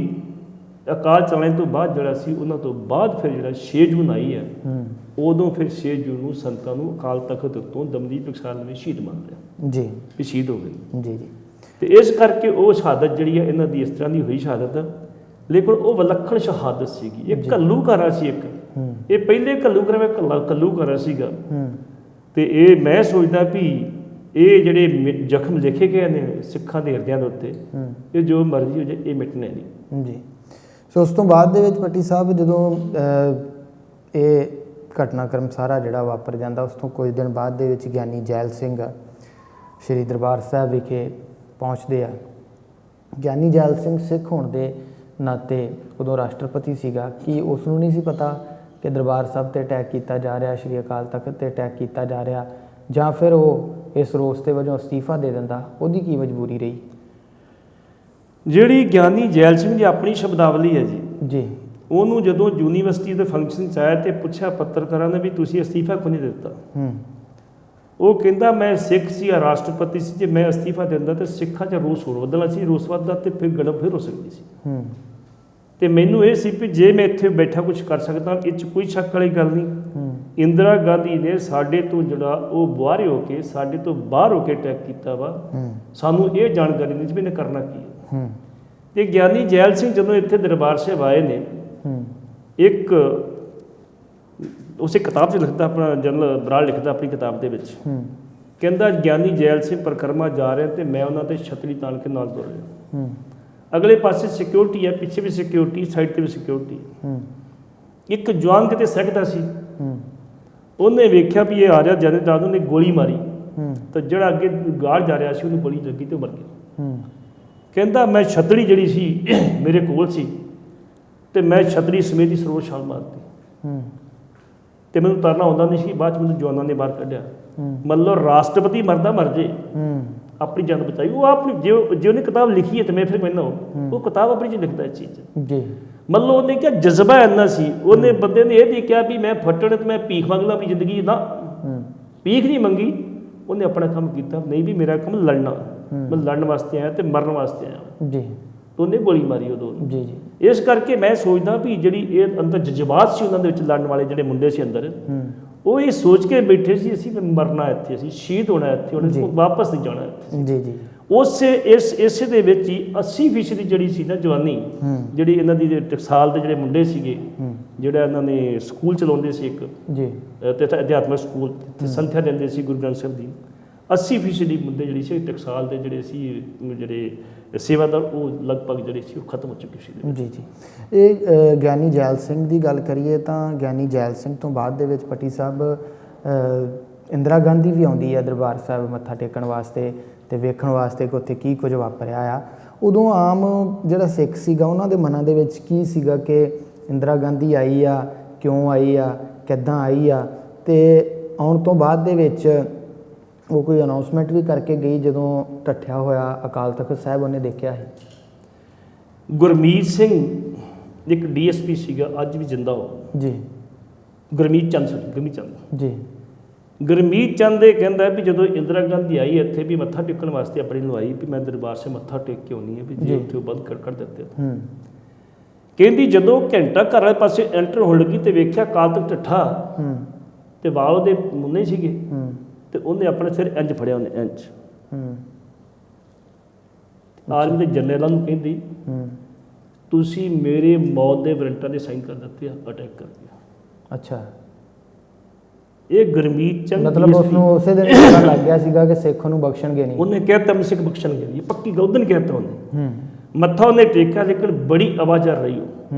ਅਕਾਲ ਚਲਾਣੇ ਤੋਂ ਬਾਅਦ ਜਿਹੜਾ ਸੀ ਉਹਨਾਂ ਤੋਂ ਬਾਅਦ ਫਿਰ ਜਿਹੜਾ 6 ਜੂਨ ਆਈ ਹੈ, ਉਦੋਂ ਫਿਰ 6 ਜੂਨ ਨੂੰ ਸੰਤਾਂ ਨੂੰ ਅਕਾਲ ਤਖਤ ਤੋਂ ਦਮਦਮੀ ਟਕਸਾਲ ਨੇ ਸ਼ਹੀਦ ਮੰਨ ਲਿਆ ਜੀ, ਵੀ ਸ਼ਹੀਦ ਹੋ ਗਏ ਜੀ ਜੀ। ਤੇ ਇਸ ਕਰਕੇ ਉਹ ਸ਼ਹਾਦਤ ਜਿਹੜੀ ਹੈ ਇਹਨਾਂ ਦੀ ਇਸ ਤਰ੍ਹਾਂ ਦੀ ਹੋਈ ਸ਼ਹਾਦਤ, ਲੇਕਿਨ ਉਹ ਵਿਲੱਖਣ ਸ਼ਹਾਦਤ ਸੀਗੀ। ਇਹ ਘੱਲੂਘਾਰਾ ਸੀ ਇੱਕ, ਇਹ ਪਹਿਲੇ ਘੱਲੂਘਾਰਾ ਸੀਗਾ। ਤੇ ਇਹ ਮੈਂ ਸੋਚਦਾ ਵੀ ਇਹ ਜਿਹੜੇ ਜ਼ਖਮ ਲਿਖੇ ਗਏ ਨੇ ਸਿੱਖਾਂ ਦੇ ਹਿਰਦਿਆਂ ਦੇ ਉੱਤੇ, ਇਹ ਜੋ ਮਰਜ਼ੀ ਹੋ ਜਾਏ ਇਹ ਮਿਟਣੇ ਨਹੀਂ ਜੀ। ਸੋ ਉਸ ਤੋਂ ਬਾਅਦ ਦੇ ਵਿੱਚ ਪੱਟੀ ਸਾਹਿਬ ਜਦੋਂ ਇਹ ਘਟਨਾਕ੍ਰਮ ਸਾਰਾ ਜਿਹੜਾ ਵਾਪਰ ਜਾਂਦਾ, ਉਸ ਤੋਂ ਕੁਝ ਦਿਨ ਬਾਅਦ ਦੇ ਵਿੱਚ ਗਿਆਨੀ ਜੈਲ ਸਿੰਘ ਸ਼੍ਰੀ ਦਰਬਾਰ ਸਾਹਿਬ ਵਿਖੇ ਪਹੁੰਚਦੇ ਆ। ਗਿਆਨੀ ਜੈਲ ਸਿੰਘ ਸਿੱਖ ਹੋਣ ਦੇ ਨਾਤੇ ਉਦੋਂ ਰਾਸ਼ਟਰਪਤੀ ਸੀਗਾ, ਕੀ ਉਸ ਨੂੰ ਨਹੀਂ ਸੀ ਪਤਾ ਕਿ ਦਰਬਾਰ ਸਾਹਿਬ 'ਤੇ ਅਟੈਕ ਕੀਤਾ ਜਾ ਰਿਹਾ, ਸ਼੍ਰੀ ਅਕਾਲ ਤਖਤ 'ਤੇ ਅਟੈਕ ਕੀਤਾ ਜਾ ਰਿਹਾ, ਜਾਂ ਫਿਰ ਉਹ ਇਸ ਰੋਸ ਦੇ ਵਜੋਂ ਅਸਤੀਫਾ ਦੇ ਦਿੰਦਾ? ਉਹਦੀ ਕੀ ਮਜਬੂਰੀ ਰਹੀ? ਜਿਹੜੀ ਗਿਆਨੀ ਜੈਲ ਸਿੰਘ ਦੀ ਆਪਣੀ ਸ਼ਬਦਾਵਲੀ ਹੈ ਜੀ, ਉਹਨੂੰ ਜਦੋਂ ਯੂਨੀਵਰਸਿਟੀ ਦੇ ਫੰਕਸ਼ਨ 'ਚ ਆਇਆ ਤੇ ਪੁੱਛਿਆ ਪੱਤਰਕਾਰਾਂ ਨੇ ਵੀ ਤੁਸੀਂ ਅਸਤੀਫਾ ਕਿਉਂ ਨਹੀਂ ਦਿੱਤਾ, ਉਹ ਕਹਿੰਦਾ ਮੈਂ ਸਿੱਖ ਸੀ, ਰਾਸ਼ਟਰਪਤੀ ਸੀ, ਜੇ ਮੈਂ ਅਸਤੀਫਾ ਦਿੰਦਾ ਤੇ ਸਿੱਖਾਂ 'ਚ ਰੋਸ ਹੋਰ ਵਧਣਾ ਸੀ, ਰੋਸ ਵੱਧਦਾ ਤੇ ਫਿਰ ਗੜਬ ਫਿਰ ਹੋ ਸਕਦੀ ਸੀ। ਤੇ ਮੈਨੂੰ ਇਹ ਸੀ ਵੀ ਜੇ ਮੈਂ ਇੱਥੇ ਬੈਠਾ ਕੁਝ ਕਰ ਸਕਦਾ, ਇਹ 'ਚ ਕੋਈ ਸ਼ੱਕ ਵਾਲੀ ਗੱਲ ਨਹੀਂ। ਇੰਦਰਾ ਗਾਂਧੀ ਨੇ ਸਾਡੇ ਤੋਂ ਜਿਹੜਾ ਉਹ ਬਾਹਰ ਹੋ ਕੇ, ਸਾਡੇ ਤੋਂ ਬਾਹਰ ਹੋ ਕੇ ਅਟੈਕ ਕੀਤਾ ਵਾ, ਸਾਨੂੰ ਇਹ ਜਾਣਕਾਰੀ ਨਹੀਂ ਸੀ ਵੀ ਇਹਨੇ ਕਰਨਾ ਕੀ ਹੈ। ਤੇ ਗਿਆਨੀ ਜੈਲ ਸਿੰਘ ਜਦੋਂ ਇੱਥੇ ਦਰਬਾਰ ਸਾਹਿਬ ਆਏ ਨੇ, ਇੱਕ ਉਸੇ ਕਿਤਾਬ 'ਚ ਲਿਖਦਾ, ਆਪਣਾ ਜਨਰਲ ਬਰਾੜ ਲਿਖਦਾ ਆਪਣੀ ਕਿਤਾਬ ਦੇ ਵਿੱਚ, ਕਹਿੰਦਾ ਗਿਆਨੀ ਜੈਲ ਸਿੰਘ ਪਰਿਕਰਮਾ ਜਾ ਰਹੇ ਤੇ ਮੈਂ ਉਹਨਾਂ 'ਤੇ ਛਤਰੀ ਤਾਣ ਕੇ ਨਾਲ ਤੁਰ ਰਿਹਾ। ਅਗਲੇ ਪਾਸੇ ਸਿਕਿਉਰਿਟੀ ਹੈ, ਪਿੱਛੇ ਵੀ ਸਿਕਿਉਰਿਟੀ, ਸਾਈਡ 'ਤੇ ਵੀ ਸਿਕਿਉਰਿਟੀ। ਇੱਕ ਜਵਾਨ ਕਿਤੇ ਸਹਿਕਦਾ ਸੀ, ਉਹਨੇ ਵੇਖਿਆ ਵੀ ਇਹ ਆ ਰਿਹਾ ਜਨਰਲ, ਉਹਨੇ ਗੋਲੀ ਮਾਰੀ ਤਾਂ ਜਿਹੜਾ ਅੱਗੇ ਗਾਰਡ ਜਾ ਰਿਹਾ ਸੀ ਉਹਨੂੰ ਗੋਲੀ ਲੱਗੀ ਤੇ ਉਹ ਮਰ ਗਿਆ। ਕਹਿੰਦਾ ਮੈਂ ਛਤਰੀ ਜਿਹੜੀ ਸੀ ਮੇਰੇ ਕੋਲ ਸੀ ਤੇ ਮੈਂ ਛਤਰੀ ਸਮੇਤ ਹੀ ਸਰੋਵਰ ਛਾਲ ਮਾਰਤੀ ਤੇ ਮੈਨੂੰ ਤਰਨਾ ਆਉਂਦਾ ਨਹੀਂ ਸੀ। ਬਾਅਦ 'ਚ ਮੈਨੂੰ ਜਵਾਨਾਂ ਨੇ ਬਾਹਰ ਕੱਢਿਆ। ਮਤਲਬ ਰਾਸ਼ਟਰਪਤੀ ਮਰਦਾ ਮਰ ਜੇ, ਆਪਣੀ ਜਾਨ ਬਚਾਈ। ਉਹ ਆਪਣੀ ਜੇ ਉਹਨੇ ਕਿਤਾਬ ਲਿਖੀ ਹੈ ਤੇ ਮੈਂ ਫਿਰ ਕਹਿੰਦਾ ਉਹ ਕਿਤਾਬ ਆਪਣੀ 'ਚ ਲਿਖਦਾ ਇਸ ਚੀਜ਼ ਜੀ। ਮਤਲਬ ਉਹਨੇ ਕਿਹਾ ਜਜ਼ਬਾ ਇੰਨਾ ਸੀ, ਉਹਨੇ ਬੰਦੇ ਨੇ ਇਹ ਨਹੀਂ ਕਿਹਾ ਵੀ ਮੈਂ ਫੱਟੜ ਤੇ ਮੈਂ ਭੀਖ ਮੰਗ ਲਾਂ ਵੀ ਜ਼ਿੰਦਗੀ ਨਾ, ਭੀਖ ਨਹੀਂ ਮੰਗੀ। ਉਹਨੇ ਆਪਣਾ ਕੰਮ ਕੀਤਾ, ਨਹੀਂ ਵੀ ਮੇਰਾ ਕੰਮ ਲੜਨਾ, ਮੈਂ ਲੜਨ ਵਾਸਤੇ ਆਇਆ ਤੇ ਮਰਨ ਵਾਸਤੇ ਆਇਆ ਜੀ। ਤੇ ਉਹਨੇ ਗੋਲੀ ਮਾਰੀ ਉਦੋਂ। ਜੀ ਜੀ। ਇਸ ਕਰਕੇ ਮੈਂ ਸੋਚਦਾ ਵੀ ਜਿਹੜੀ ਇਹ ਅੰਦਰ ਜਜ਼ਬਾਤ ਸੀ ਉਹਨਾਂ ਦੇ ਵਿੱਚ ਲੜਨ ਵਾਲੇ ਜਿਹੜੇ ਮੁੰਡੇ ਸੀ ਅੰਦਰ, ਉਹ ਇਹ ਸੋਚ ਕੇ ਬੈਠੇ ਸੀ ਅਸੀਂ ਮਰਨਾ ਇੱਥੇ, ਅਸੀਂ ਸ਼ਹੀਦ ਹੋਣਾ ਇੱਥੇ, ਉਹਨੇ ਵਾਪਸ ਨਹੀਂ ਜਾਣਾ ਇੱਥੇ। ਜੀ ਜੀ। ਇਸੇ ਦੇ ਵਿੱਚ ਹੀ 80% ਦੀ ਜਿਹੜੀ ਸੀ ਨਾ ਜਵਾਨੀ, ਜਿਹੜੀ ਇਹਨਾਂ ਦੀ ਟਕਸਾਲ ਦੇ ਜਿਹੜੇ ਮੁੰਡੇ ਸੀਗੇ, ਜਿਹੜਾ ਇਹਨਾਂ ਨੇ ਸਕੂਲ ਚਲਾਉਂਦੇ ਸੀ ਇੱਕ ਜੀ ਤੇ ਅਧਿਆਤਮਕ ਸਕੂਲ, ਤੇ ਸੰਥਿਆ ਦਿੰਦੇ ਸੀ ਗੁਰੂ ਗ੍ਰੰਥ ਸਾਹਿਬ ਦੀ, 80% ਦੀ ਮੁੰਡੇ ਜਿਹੜੀ ਸੀ ਟਕਸਾਲ ਦੇ ਜਿਹੜੇ ਸੀ ਜਿਹੜੇ ਸੇਵਾਦਾਰ, ਉਹ ਲਗਭਗ ਜਿਹੜੇ ਸੀ ਉਹ ਖਤਮ ਹੋ ਚੁੱਕੇ ਸੀ। ਜੀ ਜੀ। ਇਹ ਗਿਆਨੀ ਜੈਲ ਸਿੰਘ ਦੀ ਗੱਲ ਕਰੀਏ ਤਾਂ ਗਿਆਨੀ ਜੈਲ ਸਿੰਘ ਤੋਂ ਬਾਅਦ ਦੇ ਵਿੱਚ ਪੱਟੀ ਸਾਹਿਬ ਇੰਦਰਾ ਗਾਂਧੀ ਵੀ ਆਉਂਦੀ ਹੈ ਦਰਬਾਰ ਸਾਹਿਬ ਮੱਥਾ ਟੇਕਣ ਵਾਸਤੇ ਅਤੇ ਵੇਖਣ ਵਾਸਤੇ ਕਿ ਉੱਥੇ ਕੀ ਕੁਝ ਵਾਪਰਿਆ ਆ। ਉਦੋਂ ਆਮ ਜਿਹੜਾ ਸਿੱਖ ਸੀਗਾ ਉਹਨਾਂ ਦੇ ਮਨਾਂ ਦੇ ਵਿੱਚ ਕੀ ਸੀਗਾ ਕਿ ਇੰਦਰਾ ਗਾਂਧੀ ਆਈ ਆ, ਕਿਉਂ ਆਈ ਆ, ਕਿੱਦਾਂ ਆਈ ਆ, ਅਤੇ ਆਉਣ ਤੋਂ ਬਾਅਦ ਦੇ ਵਿੱਚ ਉਹ ਕੋਈ ਅਨਾਊਂਸਮੈਂਟ ਵੀ ਕਰਕੇ ਗਈ ਜਦੋਂ ਢੱਠਿਆ ਹੋਇਆ ਅਕਾਲ ਤਖਤ ਸਾਹਿਬ ਉਹਨੇ ਦੇਖਿਆ ਸੀ। ਗੁਰਮੀਤ ਸਿੰਘ ਇੱਕ DSP ਸੀਗਾ, ਅੱਜ ਵੀ ਜਿੰਦਾ ਹੋ ਜੀ। ਗੁਰਮੀਤ ਚੰਦ ਜੀ। ਗੁਰਮੀਤ ਚੰਦ ਇਹ ਕਹਿੰਦਾ ਵੀ ਜਦੋਂ ਇੰਦਰਾ ਗਾਂਧੀ ਆਈ ਇੱਥੇ ਵੀ ਮੱਥਾ ਟੇਕਣ ਵਾਸਤੇ ਆਪਣੀ ਨੂੰ ਆਈ ਵੀ ਮੈਂ ਦਰਬਾਰ ਸੇ ਮੱਥਾ ਟੇਕ ਕੇ ਆਉਣੀ ਹੈ ਵੀ ਜੇ ਉੱਥੇ ਉਹ ਬੰਦ ਕਰ ਦਿੱਤੇ। ਕਹਿੰਦੀ ਜਦੋਂ ਘੰਟਾ ਘਰ ਵਾਲੇ ਪਾਸੇ ਐਂਟਰ ਹੋਣ ਲੱਗੀ ਤੇ ਵੇਖਿਆ ਅਕਾਲ ਤਖਤ ਢੱਠਾ ਤੇ ਵਾਲ ਉਹਦੇ ਮੁੰਨੇ ਸੀਗੇ ਤੇ ਉਹਨੇ ਆਪਣੇ ਸਿਰ ਇੰਜ ਫੜਿਆ, ਉਹਨੇ ਇੰਜ। ਆਰਮੀ ਦੇ ਜਨਰਲਾਂ ਨੂੰ ਕਹਿੰਦੀ ਤੁਸੀਂ ਮੇਰੇ ਮੌਤ ਦੇ ਵਾਰੰਟਾਂ ਦੇ ਸਾਈਨ ਕਰ ਦਿੱਤੇ ਆ, ਅਟੈਕ ਕਰ ਦਿਆ। ਅੱਛਾ। ਇਹ ਗੁਰਮੀਤ ਚੰਦ ਮਤਲਬ ਉਸਨੂੰ ਉਸੇ ਦਿਨ ਪਤਾ ਲੱਗ ਗਿਆ ਸੀਗਾ ਕਿ ਸਿੱਖ ਨੂੰ ਬਖਸ਼ਣਗੇ ਨਹੀਂ। ਉਹਨੇ ਕਹਿਤਾ ਮੈਂ ਸਿੱਖ ਬਖਸ਼ਣਗੇ ਨਹੀਂ, ਪੱਕੀ ਗੱਲ ਉਹਨੇ ਕਹਿਤਾ। ਉਹਨੇ ਮੱਥਾ ਉਹਨੇ ਟੇਕਿਆ, ਲੇਕਿਨ ਬੜੀ ਆਵਾਜ਼ ਆ ਰਹੀ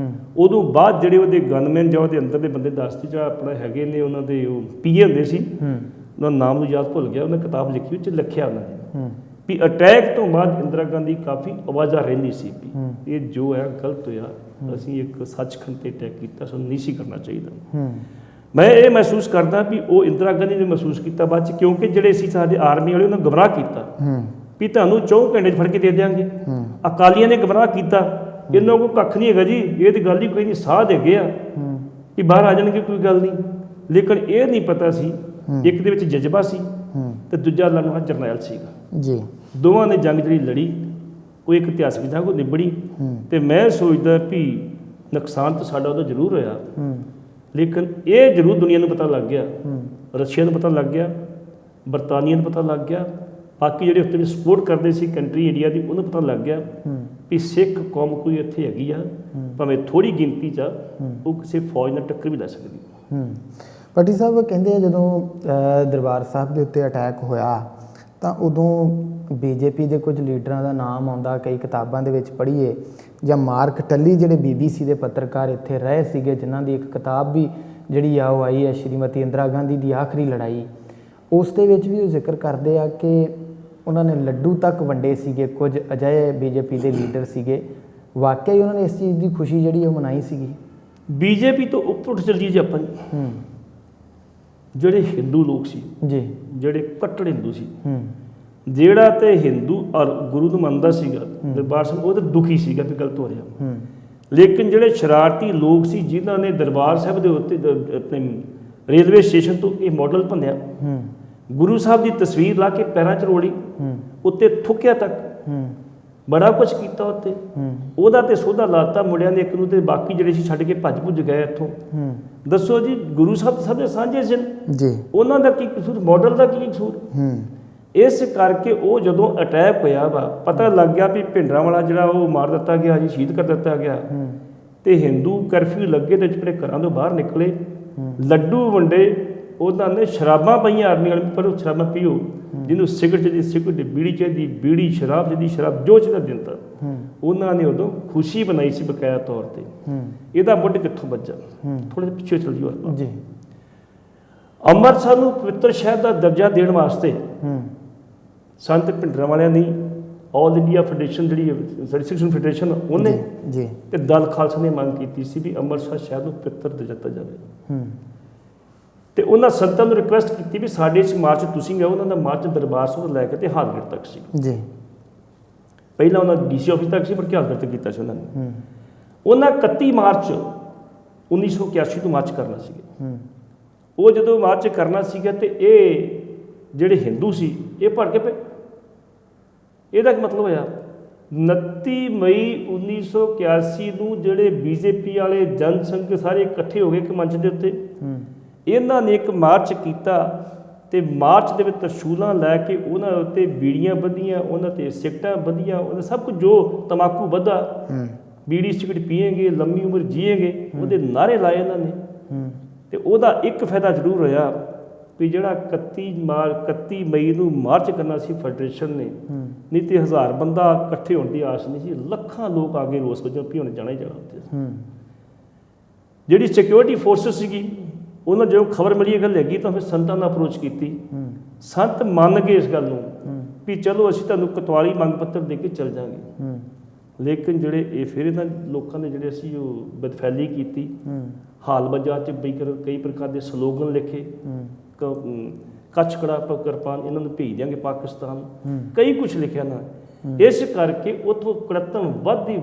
ਉਦੋਂ ਬਾਅਦ ਜਿਹੜੇ ਉਹਦੇ ਗਨਮੈਨ ਜਾਂ ਉਹਦੇ ਅੰਦਰ ਦੇ ਬੰਦੇ ਦੱਸਦੇ ਜਾਂ ਆਪਣਾ ਹੈਗੇ ਨੇ ਉਹਨਾਂ ਦੇ ਉਹ PA ਹੁੰਦੇ ਸੀ, ਉਹਨਾਂ ਨਾਮ ਨੂੰ ਯਾਦ ਭੁੱਲ ਗਿਆ, ਉਹਨੇ ਕਿਤਾਬ ਲਿਖੀ ਵਿੱਚ ਲਿਖਿਆ ਉਹਨਾਂ ਨੇ ਵੀ ਅਟੈਕ ਤੋਂ ਬਾਅਦ ਇੰਦਰਾ ਗਾਂਧੀ ਕਾਫੀ ਆਵਾਜ਼ਾਂ ਰਹਿੰਦੀ ਸੀ ਵੀ ਇਹ ਜੋ ਹੈ ਗਲਤ ਹੋਇਆ, ਅਸੀਂ ਇੱਕ ਸੱਚਖੰਡ 'ਤੇ ਅਟੈਕ ਕੀਤਾ, ਸਾਨੂੰ ਨਹੀਂ ਸੀ ਕਰਨਾ ਚਾਹੀਦਾ। ਮੈਂ ਇਹ ਮਹਿਸੂਸ ਕਰਦਾ ਵੀ ਉਹ ਇੰਦਰਾ ਗਾਂਧੀ ਨੇ ਮਹਿਸੂਸ ਕੀਤਾ ਬਾਅਦ 'ਚ, ਕਿਉਂਕਿ ਜਿਹੜੇ ਸੀ ਸਾਡੇ ਆਰਮੀ ਵਾਲੇ ਉਹਨਾਂ ਗੁੰਮਰਾਹ ਕੀਤਾ ਵੀ ਤੁਹਾਨੂੰ 4 ਘੰਟੇ 'ਚ ਫੜ ਕੇ ਦੇ ਦਿਆਂਗੇ। ਅਕਾਲੀਆਂ ਨੇ ਗੁੰਮਰਾਹ ਕੀਤਾ, ਇਹਨਾਂ ਕੋਲ ਕੱਖ ਨਹੀਂ ਹੈਗਾ ਜੀ, ਇਹ ਤਾਂ ਗੱਲ ਹੀ ਕੋਈ ਨਹੀਂ, ਸਾਹ ਦੇ ਗਏ ਆ ਵੀ ਬਾਹਰ ਆ ਜਾਣਗੇ, ਕੋਈ ਗੱਲ ਨਹੀਂ। ਲੇਕਿਨ ਇਹ ਨਹੀਂ ਪਤਾ ਸੀ, ਇੱਕ ਦੇ ਵਿੱਚ ਜਜ਼ਬਾ ਸੀ ਤੇ ਦੂਜਾ ਲੜਨਾ ਜਰਨੈਲ ਸੀਗਾ ਜੀ। ਦੋਵਾਂ ਨੇ ਜੰਗ ਜਿਹੜੀ ਲੜੀ ਉਹ ਇੱਕ ਇਤਿਹਾਸਕ ਜੰਗ ਉਹ ਨਿਬੜੀ। ਤੇ ਮੈਂ ਸੋਚਦਾ ਵੀ ਨੁਕਸਾਨ ਤਾਂ ਸਾਡਾ ਉਹਦਾ ਜ਼ਰੂਰ ਹੋਇਆ, ਲੇਕਿਨ ਇਹ ਜ਼ਰੂਰ ਦੁਨੀਆ ਨੂੰ ਪਤਾ ਲੱਗ ਗਿਆ, ਰਸ਼ੀਆ ਨੂੰ ਪਤਾ ਲੱਗ ਗਿਆ, ਬਰਤਾਨੀਆ ਨੂੰ ਪਤਾ ਲੱਗ ਗਿਆ, ਬਾਕੀ ਜਿਹੜੇ ਉੱਤੇ ਵੀ ਸਪੋਰਟ ਕਰਦੇ ਸੀ ਕੰਟਰੀ ਇੰਡੀਆ ਦੀ, ਉਹਨੂੰ ਪਤਾ ਲੱਗ ਗਿਆ ਵੀ ਸਿੱਖ ਕੌਮ ਕੋਈ ਇੱਥੇ ਹੈਗੀ ਆ, ਭਾਵੇਂ ਥੋੜ੍ਹੀ ਗਿਣਤੀ 'ਚ ਉਹ ਕਿਸੇ ਫੌਜ ਨਾਲ ਟੱਕਰ ਵੀ ਲੈ ਸਕਦੀ। ਪੱਟੀ ਸਾਹਿਬ ਕਹਿੰਦੇ ਆ ਜਦੋਂ ਦਰਬਾਰ ਸਾਹਿਬ ਦੇ ਉੱਤੇ ਅਟੈਕ ਹੋਇਆ ਤਾਂ ਉਦੋਂ BJP ਦੇ ਕੁਝ ਲੀਡਰਾਂ ਦਾ ਨਾਮ ਆਉਂਦਾ, ਕਈ ਕਿਤਾਬਾਂ ਦੇ ਵਿੱਚ ਪੜ੍ਹੀਏ, ਜਾਂ ਮਾਰਕ ਟੱਲੀ ਜਿਹੜੇ BBC ਦੇ ਪੱਤਰਕਾਰ ਇੱਥੇ ਰਹੇ ਸੀਗੇ, ਜਿਨ੍ਹਾਂ ਦੀ ਇੱਕ ਕਿਤਾਬ ਵੀ ਜਿਹੜੀ ਆ ਉਹ ਆਈ ਹੈ ਸ਼੍ਰੀਮਤੀ ਇੰਦਰਾ ਗਾਂਧੀ ਦੀ ਆਖਰੀ ਲੜਾਈ, ਉਸ ਦੇ ਵਿੱਚ ਵੀ ਉਹ ਜ਼ਿਕਰ ਕਰਦੇ ਆ ਕਿ ਉਹਨਾਂ ਨੇ ਲੱਡੂ ਤੱਕ ਵੰਡੇ ਸੀਗੇ, ਕੁਝ ਅਜਿਹੇ BJP ਦੇ ਲੀਡਰ ਸੀਗੇ। ਵਾਕਿਆ ਹੀ ਉਹਨਾਂ ਨੇ ਇਸ ਚੀਜ਼ ਦੀ ਖੁਸ਼ੀ ਜਿਹੜੀ ਉਹ ਮਨਾਈ ਸੀਗੀ। BJP ਤੋਂ ਉੱਪਰ ਉੱਠ ਚੱਲੀਏ ਜੀ ਆਪਾਂ, ਜਿਹੜੇ ਹਿੰਦੂ ਲੋਕ ਸੀ ਜੀ, ਜਿਹੜੇ ਕੱਟੜ ਹਿੰਦੂ ਸੀ, ਜਿਹੜਾ ਤੇ ਹਿੰਦੂ ਔਰ ਗੁਰੂ ਨੂੰ ਮੰਨਦਾ ਸੀਗਾ ਦਰਬਾਰ ਸਾਹਿਬ, ਉਹ ਤਾਂ ਦੁਖੀ ਸੀਗਾ ਵੀ ਗਲਤ ਹੋ ਰਿਹਾ। ਲੇਕਿਨ ਜਿਹੜੇ ਸ਼ਰਾਰਤੀ ਲੋਕ ਸੀ ਜਿਨ੍ਹਾਂ ਨੇ ਦਰਬਾਰ ਸਾਹਿਬ ਦੇ ਉੱਤੇ ਆਪਣੇ ਰੇਲਵੇ ਸਟੇਸ਼ਨ ਤੋਂ ਇਹ ਮਾਡਲ ਭੰਨਿਆ, ਗੁਰੂ ਸਾਹਿਬ ਦੀ ਤਸਵੀਰ ਲਾ ਕੇ ਪੈਰਾਂ 'ਚ ਰੋੜੀ, ਉੱਤੇ ਥੁੱਕਿਆ ਤੱਕ, ਬੜਾ ਕੁਛ ਕੀਤਾ ਉੱਤੇ, ਉਹਦਾ ਤੇ ਸੋਧਾ ਲਾਤਾ ਮੁੰਡਿਆਂ ਨੇ ਇੱਕ ਨੂੰ, ਤੇ ਬਾਕੀ ਜਿਹੜੇ ਸੀ ਛੱਡ ਕੇ ਭੱਜ ਭੁੱਜ ਗਏ ਇੱਥੋਂ। ਦੱਸੋ ਜੀ, ਗੁਰੂ ਸਾਹਿਬ ਸਭ ਦੇ ਸਾਂਝੇ ਸਨ ਜੀ, ਉਹਨਾਂ ਦਾ ਕੀ ਕਸੂਰ, ਮਾਡਲ ਦਾ ਕੀ ਕਸੂਰ? ਇਸ ਕਰਕੇ ਉਹ ਜਦੋਂ ਅਟੈਕ ਹੋਇਆ ਵਾ, ਪਤਾ ਲੱਗ ਗਿਆ ਵੀ ਭਿੰਡਰਾਂਵਾਲਾ ਜਿਹੜਾ ਉਹ ਮਾਰ ਦਿੱਤਾ ਗਿਆ ਜੀ, ਸ਼ਹੀਦ ਕਰ ਦਿੱਤਾ ਗਿਆ, ਤੇ ਹਿੰਦੂ ਕਰਫਿਊ ਲੱਗੇ ਤੇ ਜਿਹੜੇ ਘਰਾਂ ਤੋਂ ਬਾਹਰ ਨਿਕਲੇ, ਲੱਡੂ ਵੰਡੇ, ਉਹਨਾਂ ਨੇ ਸ਼ਰਾਬਾਂ ਪਈਆਂ ਆਰਮੀ ਵਾਲੇ, ਪਰ ਉਹ ਸ਼ਰਾਬਾਂ ਪੀਓ, ਜਿਹਨੂੰ ਸਿਗਰਟ ਚਾਹੀਦੀ ਸਿਗਰਟ, ਬੀੜੀ ਚਾਹੀਦੀ ਬੀੜੀ, ਸ਼ਰਾਬ ਚਾਹੀਦੀ ਸ਼ਰਾਬ, ਜੋ ਚਾਹੀਦਾ ਦਿੰਦਾ। ਉਹਨਾਂ ਨੇ ਉਦੋਂ ਖੁਸ਼ੀ ਬਣਾਈ ਸੀ ਬਕਾਇਆ ਤੌਰ 'ਤੇ। ਇਹਦਾ ਮੁੱਢ ਕਿੱਥੋਂ ਵੱਜਾ? ਥੋੜ੍ਹੇ ਜਿਹੇ ਪਿੱਛੇ ਚੱਲ ਜਾਓ ਜੀ। ਅੰਮ੍ਰਿਤਸਰ ਨੂੰ ਪਵਿੱਤਰ ਸ਼ਹਿਰ ਦਾ ਦਰਜਾ ਦੇਣ ਵਾਸਤੇ ਸੰਤ ਭਿੰਡਰਾਂਵਾਲਿਆਂ ਨੇ, ਆਲ ਇੰਡੀਆ ਫੈਡਰੇਸ਼ਨ ਜਿਹੜੀ ਸਿੱਖ ਫੈਡਰੇਸ਼ਨ ਉਹਨੇ ਜੀ ਤੇ ਦਲ ਖਾਲਸਾ ਨੇ ਮੰਗ ਕੀਤੀ ਸੀ ਵੀ ਅੰਮ੍ਰਿਤਸਰ ਸ਼ਹਿਰ ਨੂੰ ਪਵਿੱਤਰ ਦਰਜਾ ਦਿੱਤਾ ਜਾਵੇ। ਤੇ ਉਹਨਾਂ ਸੰਤਾਂ ਨੂੰ ਰਿਕੁਐਸਟ ਕੀਤੀ ਵੀ ਸਾਡੇ ਇਸ ਮਾਰਚ ਤੁਸੀਂ ਗਏ, ਉਹਨਾਂ ਦਾ ਮਾਰਚ ਦਰਬਾਰ ਸਾਹਿਬ ਤੋਂ ਲੈ ਕੇ ਤੇ ਹਾਲਗੇਟ ਤੱਕ ਸੀ ਜੀ। ਪਹਿਲਾਂ ਉਹਨਾਂ DC ਆਫਿਸ ਤੱਕ ਸੀ, ਪਰ ਹਾਲਗੇਟ ਤੱਕ ਕੀਤਾ ਸੀ ਉਹਨਾਂ ਨੇ। ਉਹਨਾਂ 31 ਮਾਰਚ 1981 ਤੋਂ ਮਾਰਚ ਕਰਨਾ ਸੀਗਾ। ਉਹ ਜਦੋਂ ਮਾਰਚ ਕਰਨਾ ਸੀਗਾ ਤੇ ਇਹ ਜਿਹੜੇ ਹਿੰਦੂ ਸੀ ਇਹ ਭੜ ਕੇ ਪਏ। ਇਹਦਾ ਕੀ ਮਤਲਬ ਹੋਇਆ? 29 ਮਈ 1981 ਨੂੰ ਜਿਹੜੇ ਬੀਜੇਪੀ ਵਾਲੇ ਜਨ ਸੰਘ ਸਾਰੇ ਇਕੱਠੇ ਹੋ ਗਏ ਇੱਕ ਮੰਚ ਦੇ ਉੱਤੇ, ਇਹਨਾਂ ਨੇ ਇੱਕ ਮਾਰਚ ਕੀਤਾ ਤੇ ਮਾਰਚ ਦੇ ਵਿੱਚ ਤਰਸ਼ੂਲਾਂ ਲੈ ਕੇ ਉਹਨਾਂ ਉੱਤੇ ਬੀੜੀਆਂ ਬੱਧੀਆਂ, ਉਹਨਾਂ ਤੇ ਸਿਗਰਟਾਂ ਬੱਧੀਆਂ, ਉਹਨਾਂ ਸਭ ਕੁਝ ਜੋ ਤੰਬਾਕੂ ਬੱਧਾ, ਬੀੜੀ ਸਿਗਰਟ ਪੀਏਂਗੇ ਲੰਮੀ ਉਮਰ ਜੀਏਂਗੇ, ਉਹਦੇ ਨਾਅਰੇ ਲਾਏ ਇਹਨਾਂ ਨੇ। ਤੇ ਉਹਦਾ ਇੱਕ ਫਾਇਦਾ ਜ਼ਰੂਰ ਹੋਇਆ ਵੀ ਜਿਹੜਾ 31 ਮਈ ਨੂੰ ਮਾਰਚ ਕਰਨਾ ਸੀ ਫੈਡਰੇਸ਼ਨ ਨੇ, ਨਹੀਂ ਤੇ 1000 ਬੰਦਾ ਇਕੱਠੇ ਹੋਣ ਦੀ ਆਸ ਨਹੀਂ ਸੀ, ਲੱਖਾਂ ਲੋਕ ਆ ਗਏ ਰੋਸ ਵਜੋਂ ਵੀ ਹੁਣ ਜਾਣਾ ਹੀ ਜਾਣਾ ਉੱਥੇ। ਜਿਹੜੀ ਸਿਕਿਉਰਿਟੀ ਫੋਰਸਿਸ ਸੀਗੀ ਉਹਨਾਂ ਜਦੋਂ ਖਬਰ ਮਿਲੀ ਇਹ ਗੱਲ ਹੈਗੀ ਤਾਂ ਫਿਰ ਸੰਤਾਂ ਨਾਲ ਅਪਰੋਚ ਕੀਤੀ, ਸੰਤ ਮੰਨ ਗਏ ਇਸ ਗੱਲ ਨੂੰ ਵੀ ਚਲੋ ਅਸੀਂ ਤੁਹਾਨੂੰ ਕਤਵਾਲੀ ਮੰਗ ਪੱਤਰ ਦੇ ਕੇ ਚੱਲ ਜਾਵਾਂਗੇ। ਲੇਕਿਨ ਜਿਹੜੇ ਇਹ ਫਿਰ ਇਹਨਾਂ ਲੋਕਾਂ ਨੇ ਜਿਹੜੇ ਅਸੀਂ ਉਹ ਬਦਫੈਲੀ ਕੀਤੀ, ਹਾਲ ਬਾਜ਼ਾਰ 'ਚ ਕਈ ਪ੍ਰਕਾਰ ਦੇ ਸਲੋਗਨ ਲਿਖੇ, ਕੱਚ ਕੜਾ ਕਿਰਪਾਨ ਇਹਨਾਂ ਨੂੰ ਭੇਜ ਦਿਆਂਗੇ ਪਾਕਿਸਤਾਨ, ਕਈ ਕੁਛ ਲਿਖਿਆ ਨਾ। ਇਸ ਕਰਕੇ ਉੱਥੋਂ ਕੜਤਨ ਵੱਧਦੀ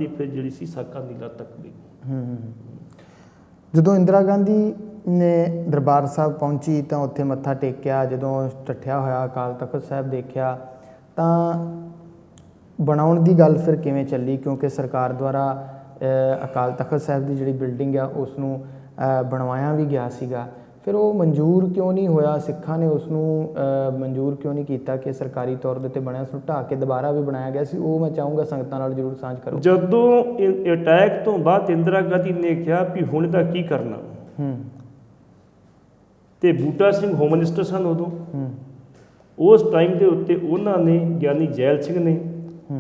ਫਿਰ ਜਿਹੜੀ ਸੀ ਸਾਕਾ ਨੀਲਾ ਤੱਕ ਗਈ। ਜਦੋਂ ਇੰਦਰਾ ਗਾਂਧੀ ਨੇ ਦਰਬਾਰ ਸਾਹਿਬ ਪਹੁੰਚੀ ਤਾਂ ਉੱਥੇ ਮੱਥਾ ਟੇਕਿਆ, ਜਦੋਂ ਟੱਠਿਆ ਹੋਇਆ ਅਕਾਲ ਤਖਤ ਸਾਹਿਬ ਦੇਖਿਆ ਤਾਂ ਬਣਾਉਣ ਦੀ ਗੱਲ ਫਿਰ ਕਿਵੇਂ ਚੱਲੀ? ਕਿਉਂਕਿ ਸਰਕਾਰ ਦੁਆਰਾ ਅਕਾਲ ਤਖਤ ਸਾਹਿਬ ਦੀ ਜਿਹੜੀ ਬਿਲਡਿੰਗ ਆ ਉਸ ਨੂੰ ਬਣਵਾਇਆ ਵੀ ਗਿਆ ਸੀਗਾ, ਫਿਰ ਉਹ ਮਨਜ਼ੂਰ ਕਿਉਂ ਨਹੀਂ ਹੋਇਆ? ਸਿੱਖਾਂ ਨੇ ਉਸ ਨੂੰ ਮਨਜ਼ੂਰ ਕਿਉਂ ਨਹੀਂ ਕੀਤਾ ਕਿ ਸਰਕਾਰੀ ਤੌਰ ਦੇ ਉੱਤੇ ਬਣਿਆ, ਉਸ ਨੂੰ ਢਾਹ ਕੇ ਦੁਬਾਰਾ ਵੀ ਬਣਾਇਆ ਗਿਆ ਸੀ? ਉਹ ਮੈਂ ਚਾਹੂੰਗਾ ਸੰਗਤਾਂ ਨਾਲ ਜ਼ਰੂਰ ਸਾਂਝ ਕਰੋ। ਜਦੋਂ ਅਟੈਕ ਤੋਂ ਬਾਅਦ ਇੰਦਰਾ ਗਾਂਧੀ ਨੇ ਕਿਹਾ ਵੀ ਹੁਣ ਦਾ ਕੀ ਕਰਨਾ, ਤੇ ਬੂਟਾ ਸਿੰਘ ਹੋਮ ਮਿਨਿਸਟਰ ਸਨ ਉਦੋਂ, ਉਸ ਟਾਈਮ ਦੇ ਉੱਤੇ ਉਹਨਾਂ ਨੇ ਗਿਆਨੀ ਜੈਲ ਸਿੰਘ ਨੇ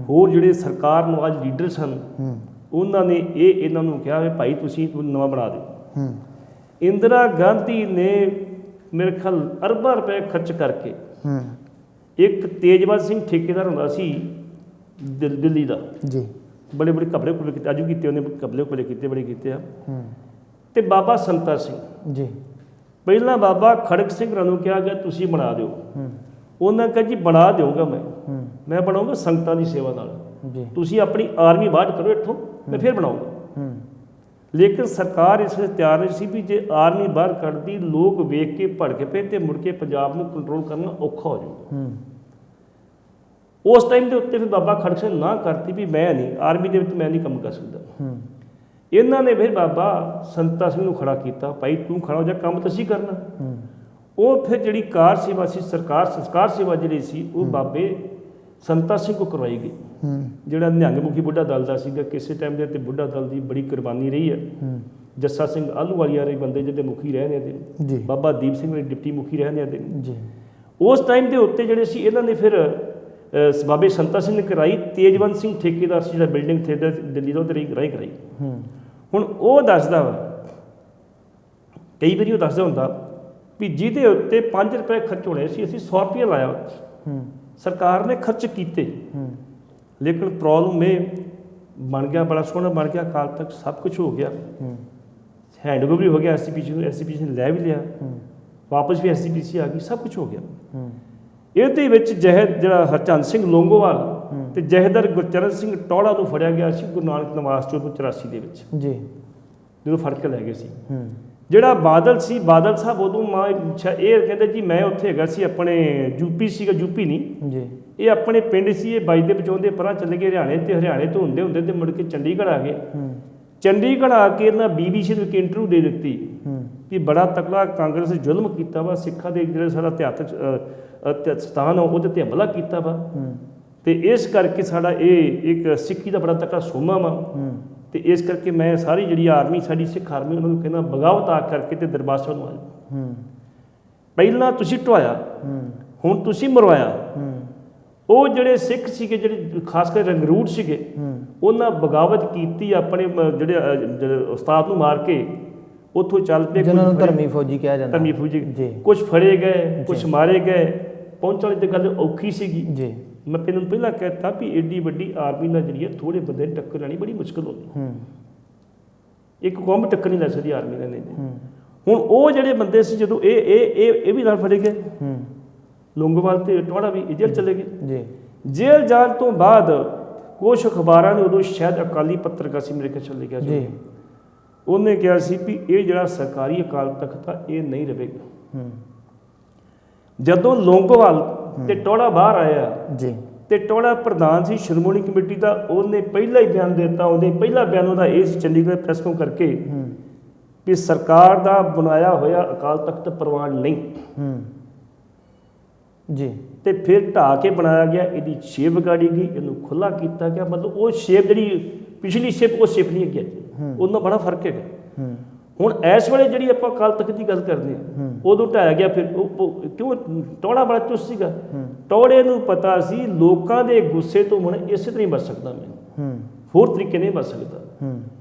ਹੋਰ ਜਿਹੜੇ ਸਰਕਾਰ ਨੂੰ ਅੱਜ ਲੀਡਰ ਸਨ ਉਹਨਾਂ ਨੇ ਇਹਨਾਂ ਨੂੰ ਕਿਹਾ ਵੀ ਭਾਈ ਤੁਸੀਂ ਨਵਾਂ ਬਣਾ ਦਿਓ। ਇੰਦਰਾ ਗਾਂਧੀ ਨੇ ਮੇਰੇ ਖਿਆਲ ਅਰਬਾਂ ਰੁਪਏ ਖਰਚ ਕਰਕੇ ਇੱਕ ਤੇਜਵੰਤ ਸਿੰਘ ਠੇਕੇਦਾਰ ਹੁੰਦਾ ਸੀ ਦਿੱਲੀ ਦਾ ਜੀ, ਬੜੇ ਕਬਲੇ ਕੁਬਲੇ ਕੀਤੇ, ਅੱਜ ਵੀ ਕੀਤੇ ਉਹਨੇ, ਕਬਲੇ ਕੁਬਲੇ ਕੀਤੇ ਬੜੇ ਕੀਤੇ ਆ। ਤੇ ਬਾਬਾ ਸੰਤਾ ਸਿੰਘ ਜੀ, ਪਹਿਲਾਂ ਬਾਬਾ ਖੜਕ ਸਿੰਘ ਨੂੰ ਕਿਹਾ ਗਿਆ ਤੁਸੀਂ ਬਣਾ ਦਿਓ, ਉਹਨਾਂ ਕਿਹਾ ਜੀ ਬਣਾ ਦਿਓਗਾ ਮੈਂ ਬਣਾਉਂਗਾ ਸੰਗਤਾਂ ਦੀ ਸੇਵਾ ਨਾਲ, ਤੁਸੀਂ ਆਪਣੀ ਆਰਮੀ ਬਾਹਰ ਕਰੋ ਇੱਥੋਂ, ਮੈਂ ਫਿਰ ਬਣਾਉਂਗਾ। ਲੇਕਿਨ ਸਰਕਾਰ ਇਸ ਲਈ ਤਿਆਰ ਨਹੀਂ ਸੀ ਵੀ ਜੇ ਆਰਮੀ ਬਾਹਰ ਕੱਢਦੀ ਲੋਕ ਵੇਖ ਕੇ ਭੜਕ ਪਏ ਤੇ ਮੁੜ ਕੇ ਪੰਜਾਬ ਨੂੰ ਕੰਟਰੋਲ ਕਰਨਾ ਔਖਾ ਹੋ ਜਾਊਗਾ। ਉਸ ਟਾਈਮ ਦੇ ਉੱਤੇ ਫਿਰ ਬਾਬਾ ਖੜਕ ਸਿੰਘ ਨਾ ਕਰਤੀ ਵੀ ਮੈਂ ਨਹੀਂ ਆਰਮੀ ਦੇ ਵਿੱਚ ਮੈਂ ਨਹੀਂ ਕੰਮ ਕਰ ਸਕਦਾ। ਇਹਨਾਂ ਨੇ ਫਿਰ ਬਾਬਾ ਸੰਤਾ ਸਿੰਘ ਨੂੰ ਖੜਾ ਕੀਤਾ, ਭਾਈ ਤੂੰ ਖੜਾ ਹੋ ਜਾ, ਕੰਮ ਤਾਂ ਅਸੀਂ ਕਰਨਾ। ਉਹ ਫਿਰ ਜਿਹੜੀ ਕਾਰ ਸੇਵਾ ਸੀ ਸੰਸਕਾਰ ਸੇਵਾ ਜਿਹੜੀ ਸੀ ਉਹ ਬਾਬੇ ਸੰਤਾ ਸਿੰਘ ਕੋ ਕਰਵਾਈ ਗਈ, ਜਿਹੜਾ ਨਿਹੰਗ ਮੁਖੀ ਬੁੱਢਾ ਦਲ ਦਾ ਸੀਗਾ। ਕਿਸੇ ਟਾਈਮ ਦੇ ਉੱਤੇ ਬੁੱਢਾ ਦਲ ਦੀ ਬੜੀ ਕੁਰਬਾਨੀ ਰਹੀ ਹੈ। ਜੱਸਾ ਸਿੰਘ ਆਹਲੂਵਾਲੀਆ ਦੇ ਬੰਦੇ ਜਿਹਦੇ ਮੁਖੀ ਰਹੇ ਨੇ ਤੇ ਬਾਬਾ ਦੀਪ ਸਿੰਘ ਦੇ ਡਿਪਟੀ ਮੁਖੀ ਰਹੇ ਨੇ ਤੇ ਉਸ ਟਾਈਮ ਦੇ ਉੱਤੇ ਜਿਹੜੇ ਸੀ ਇਹਨਾਂ ਨੇ ਫਿਰ ਬਾਬੇ ਸੰਤਾ ਸਿੰਘ ਨੇ ਕਰਾਈ। ਤੇਜਵੰਤ ਸਿੰਘ ਠੇਕੇਦਾਰ ਸੀ ਜਿਹੜਾ ਬਿਲਡਿੰਗ ਥੇ ਦਿੱਲੀ ਦਾ ਉਹਦੇ ਰਾਹੀਂ ਕਰਾਈ। ਹੁਣ ਉਹ ਦੱਸਦਾ ਵਾ, ਕਈ ਵਾਰੀ ਉਹ ਦੱਸਦਾ ਹੁੰਦਾ ਵੀ ਜਿਹਦੇ ਉੱਤੇ 5 ਰੁਪਏ ਖਰਚ ਹੋਣੇ ਸੀ ਅਸੀਂ 100 ਰੁਪਏ ਲਾਇਆ, ਸਰਕਾਰ ਨੇ ਖਰਚ ਕੀਤੇ। ਲੇਕਿਨ ਪ੍ਰੋਬਲਮ ਇਹ ਬਣ ਗਿਆ, ਬੜਾ ਸੋਹਣਾ ਬਣ ਗਿਆ, ਅਕਾਲ ਤੱਕ ਸਭ ਕੁਝ ਹੋ ਗਿਆ, ਹੈਂਡਓਵਰ ਵੀ ਹੋ ਗਿਆ, ਐਸਜੀਪੀਸੀ ਨੇ ਲੈ ਵੀ ਲਿਆ, ਵਾਪਸ ਵੀ ਐਸਜੀਪੀਸੀ ਆ ਗਈ, ਸਭ ਕੁਝ ਹੋ ਗਿਆ। ਇਹਦੇ ਵਿੱਚ ਜਿਹੜਾ ਹਰਚੰਦ ਸਿੰਘ ਲੋਂਗੋਵਾਲ ਤੇ ਜਹੇਦਾਰ ਗੁਰਚਰਨ ਸਿੰਘ ਟੌੜਾ ਨੂੰ ਫੜਿਆ ਗਿਆ ਸੀ ਗੁਰੂ ਨਾਨਕ ਨਿਵਾਸ 1984 ਦੇ ਵਿੱਚ ਜੀ, ਜਦੋਂ ਫੜ ਕੇ ਲੈ ਗਏ ਸੀ। ਜਿਹੜਾ ਬਾਦਲ ਸੀ, ਬਾਦਲ ਸਾਹਿਬ ਉਦੋਂ ਇਹ ਕਹਿੰਦੇ ਜੀ ਮੈਂ ਉੱਥੇ ਹੈਗਾ ਸੀ ਆਪਣੇ ਯੂਪੀ ਸੀਗਾ, ਯੂਪੀ ਨਹੀਂ ਜੀ, ਇਹ ਆਪਣੇ ਪਿੰਡ ਸੀ, ਇਹ ਬਾਈ ਦੇ ਬਚਾਉਂਦੇ ਪਰਾਂ ਚਲੇ ਗਏ ਹਰਿਆਣੇ, ਤੇ ਹਰਿਆਣੇ ਤੋਂ ਹੁੰਦੇ ਤੇ ਮੁੜ ਕੇ ਚੰਡੀਗੜ੍ਹ ਆ ਗਏ। ਚੰਡੀਗੜ੍ਹ ਆ ਕੇ ਇਹਨਾਂ BBC ਨੂੰ ਇੱਕ ਇੰਟਰਵਿਊ ਦੇ ਦਿੱਤੀ ਕਿ ਬੜਾ ਤਕੜਾ ਕਾਂਗਰਸ ਨੇ ਜ਼ੁਲਮ ਕੀਤਾ ਵਾ, ਸਿੱਖਾਂ ਦੇ ਜਿਹੜੇ ਸਾਡਾ ਇਤਿਹਾਸਕ ਸਥਾਨ ਆ ਉਹਦੇ 'ਤੇ ਹਮਲਾ ਕੀਤਾ ਵਾ, ਤੇ ਇਸ ਕਰਕੇ ਸਾਡਾ ਇਹ ਇੱਕ ਸਿੱਖੀ ਦਾ ਬੜਾ ਤਕੜਾ ਸੋਮਾ ਵਾ, ਤੇ ਇਸ ਕਰਕੇ ਮੈਂ ਸਾਰੀ ਜਿਹੜੀ ਆਰਮੀ ਸਾਡੀ ਸਿੱਖ ਆਰਮੀ ਉਹਨਾਂ ਨੂੰ ਕਹਿੰਦਾ ਬਗਾਵਤ ਆ ਕਰਕੇ ਤੇ ਦਰਬਾਰ ਸਾਹਿਬ ਨੂੰ ਆ ਜਾਓ। ਪਹਿਲਾਂ ਤੁਸੀਂ ਢਵਾਇਆ, ਹੁਣ ਤੁਸੀਂ ਮਰਵਾਇਆ। ਉਹ ਜਿਹੜੇ ਸਿੱਖ ਸੀਗੇ, ਜਿਹੜੇ ਖਾਸ ਕਰ ਰੰਗਰੂਟ ਸੀਗੇ, ਉਹਨਾਂ ਬਗਾਵਤ ਕੀਤੀ, ਆਪਣੇ ਜਿਹੜੇ ਉਸਤਾਦ ਨੂੰ ਮਾਰ ਕੇ ਉੱਥੋਂ ਚੱਲ ਪਏ। ਜਿਹਨਾਂ ਨੂੰ ਧਰਮੀ ਫੌਜੀ ਕਿਹਾ ਜਾਂਦਾ, ਧਰਮੀ ਫੌਜੀ, ਕੁਛ ਫੜੇ ਗਏ, ਕੁਛ ਮਾਰੇ ਗਏ। ਪਹੁੰਚਣ ਵਾਲੀ ਤਾਂ ਗੱਲ ਔਖੀ ਸੀਗੀ ਜੀ। ਮੈਂ ਤੈਨੂੰ ਪਹਿਲਾਂ ਕਹਿ ਦਿੱਤਾ ਵੀ ਐਡੀ ਵੱਡੀ ਆਰਮੀ ਨਾਲ ਜਿਹੜੀ ਹੈ ਥੋੜ੍ਹੇ ਬੰਦੇ ਨੂੰ ਟੱਕਰ ਲੈਣੀ ਬੜੀ ਮੁਸ਼ਕਿਲ ਹੁੰਦੀ, ਇੱਕ ਕੌਮ ਟੱਕਰ ਨਹੀਂ ਲੈ ਸਕਦੀ ਆਰਮੀ ਨਾਲ। ਹੁਣ ਉਹ ਜਿਹੜੇ ਬੰਦੇ ਸੀ ਜਦੋਂ ਇਹ ਵੀ ਨਾਲ ਫੜੇ ਗਏ, ਲੋਂਗੋਵਾਲ ਤੇ ਟੌੜਾ ਵੀ ਜੇਲ੍ਹ ਚਲੇ ਗਏ। ਜੇਲ੍ਹ ਜਾਣ ਤੋਂ ਬਾਅਦ ਕੁਛ ਅਖਬਾਰਾਂ ਨੇ ਉਦੋਂ ਸ਼ਾਇਦ ਅਕਾਲੀ ਪੱਤਰਕਾਰ ਸੀ ਮੇਰੇ ਖਿਆਲ ਲਿਖਿਆ ਸੀ, ਉਹਨੇ ਕਿਹਾ ਸੀ ਵੀ ਇਹ ਜਿਹੜਾ ਸਰਕਾਰੀ ਅਕਾਲ ਤਖਤ ਆ ਇਹ ਨਹੀਂ ਰਹੇਗਾ। ਜਦੋਂ ਲੋਂਗੋਵਾਲ ਤੇ ਟੌੜਾ ਬਾਹਰ ਆਇਆ ਜੀ, ਤੇ ਟੋੜਾ ਪ੍ਰਧਾਨ ਸੀ ਸ਼੍ਰੋਮਣੀ ਕਮੇਟੀ ਦਾ, ਉਹਨੇ ਪਹਿਲਾਂ ਹੀ ਬਿਆਨ ਦਿੱਤਾ। ਉਹਦੇ ਪਹਿਲਾ ਬਿਆਨ ਉਹਦਾ ਇਹ ਸੀ ਚੰਡੀਗੜ੍ਹ ਪ੍ਰੈਸ ਨੂੰ ਕਰਕੇ ਵੀ ਸਰਕਾਰ ਦਾ ਬਣਾਇਆ ਹੋਇਆ ਅਕਾਲ ਤਖਤ ਪ੍ਰਵਾਨ ਨਹੀਂ ਜੀ, ਤੇ ਫਿਰ ਢਾਹ ਕੇ ਬਣਾਇਆ ਗਿਆ, ਇਹਦੀ ਸ਼ੇਪ ਵਿਗਾੜੀ ਗਈ, ਇਹਨੂੰ ਖੁੱਲ੍ਹਾ ਕੀਤਾ ਗਿਆ। ਮਤਲਬ ਉਹ ਸ਼ੇਪ ਜਿਹੜੀ ਪਿਛਲੀ ਸ਼ੇਪ, ਉਹ ਸ਼ੇਪ ਨਹੀਂ ਹੈਗੀ, ਉਹਨਾਂ ਬੜਾ ਫਰਕ ਹੈਗਾ। ਹੁਣ ਇਸ ਵੇਲੇ ਜਿਹੜੀ ਆਪਾਂ ਅਕਾਲ ਤਖਤ ਦੀ ਗੱਲ ਕਰਦੇ ਹਾਂ, ਉਦੋਂ ਢਾਇਆ ਗਿਆ। ਫਿਰ ਉਹ ਕਿਉਂ ਟੋੜਾ ਬੜਾ ਚੁਸਤ ਸੀਗਾ, ਟੋੜੇ ਨੂੰ ਪਤਾ ਸੀ ਲੋਕਾਂ ਦੇ ਗੁੱਸੇ ਤੋਂ ਹੁਣ ਇਸੇ ਤਰ੍ਹਾਂ ਹੀ ਬਚ ਸਕਦਾ ਮੈਂ, ਹੋਰ ਤਰੀਕੇ ਨਹੀਂ ਬਚ ਸਕਦਾ।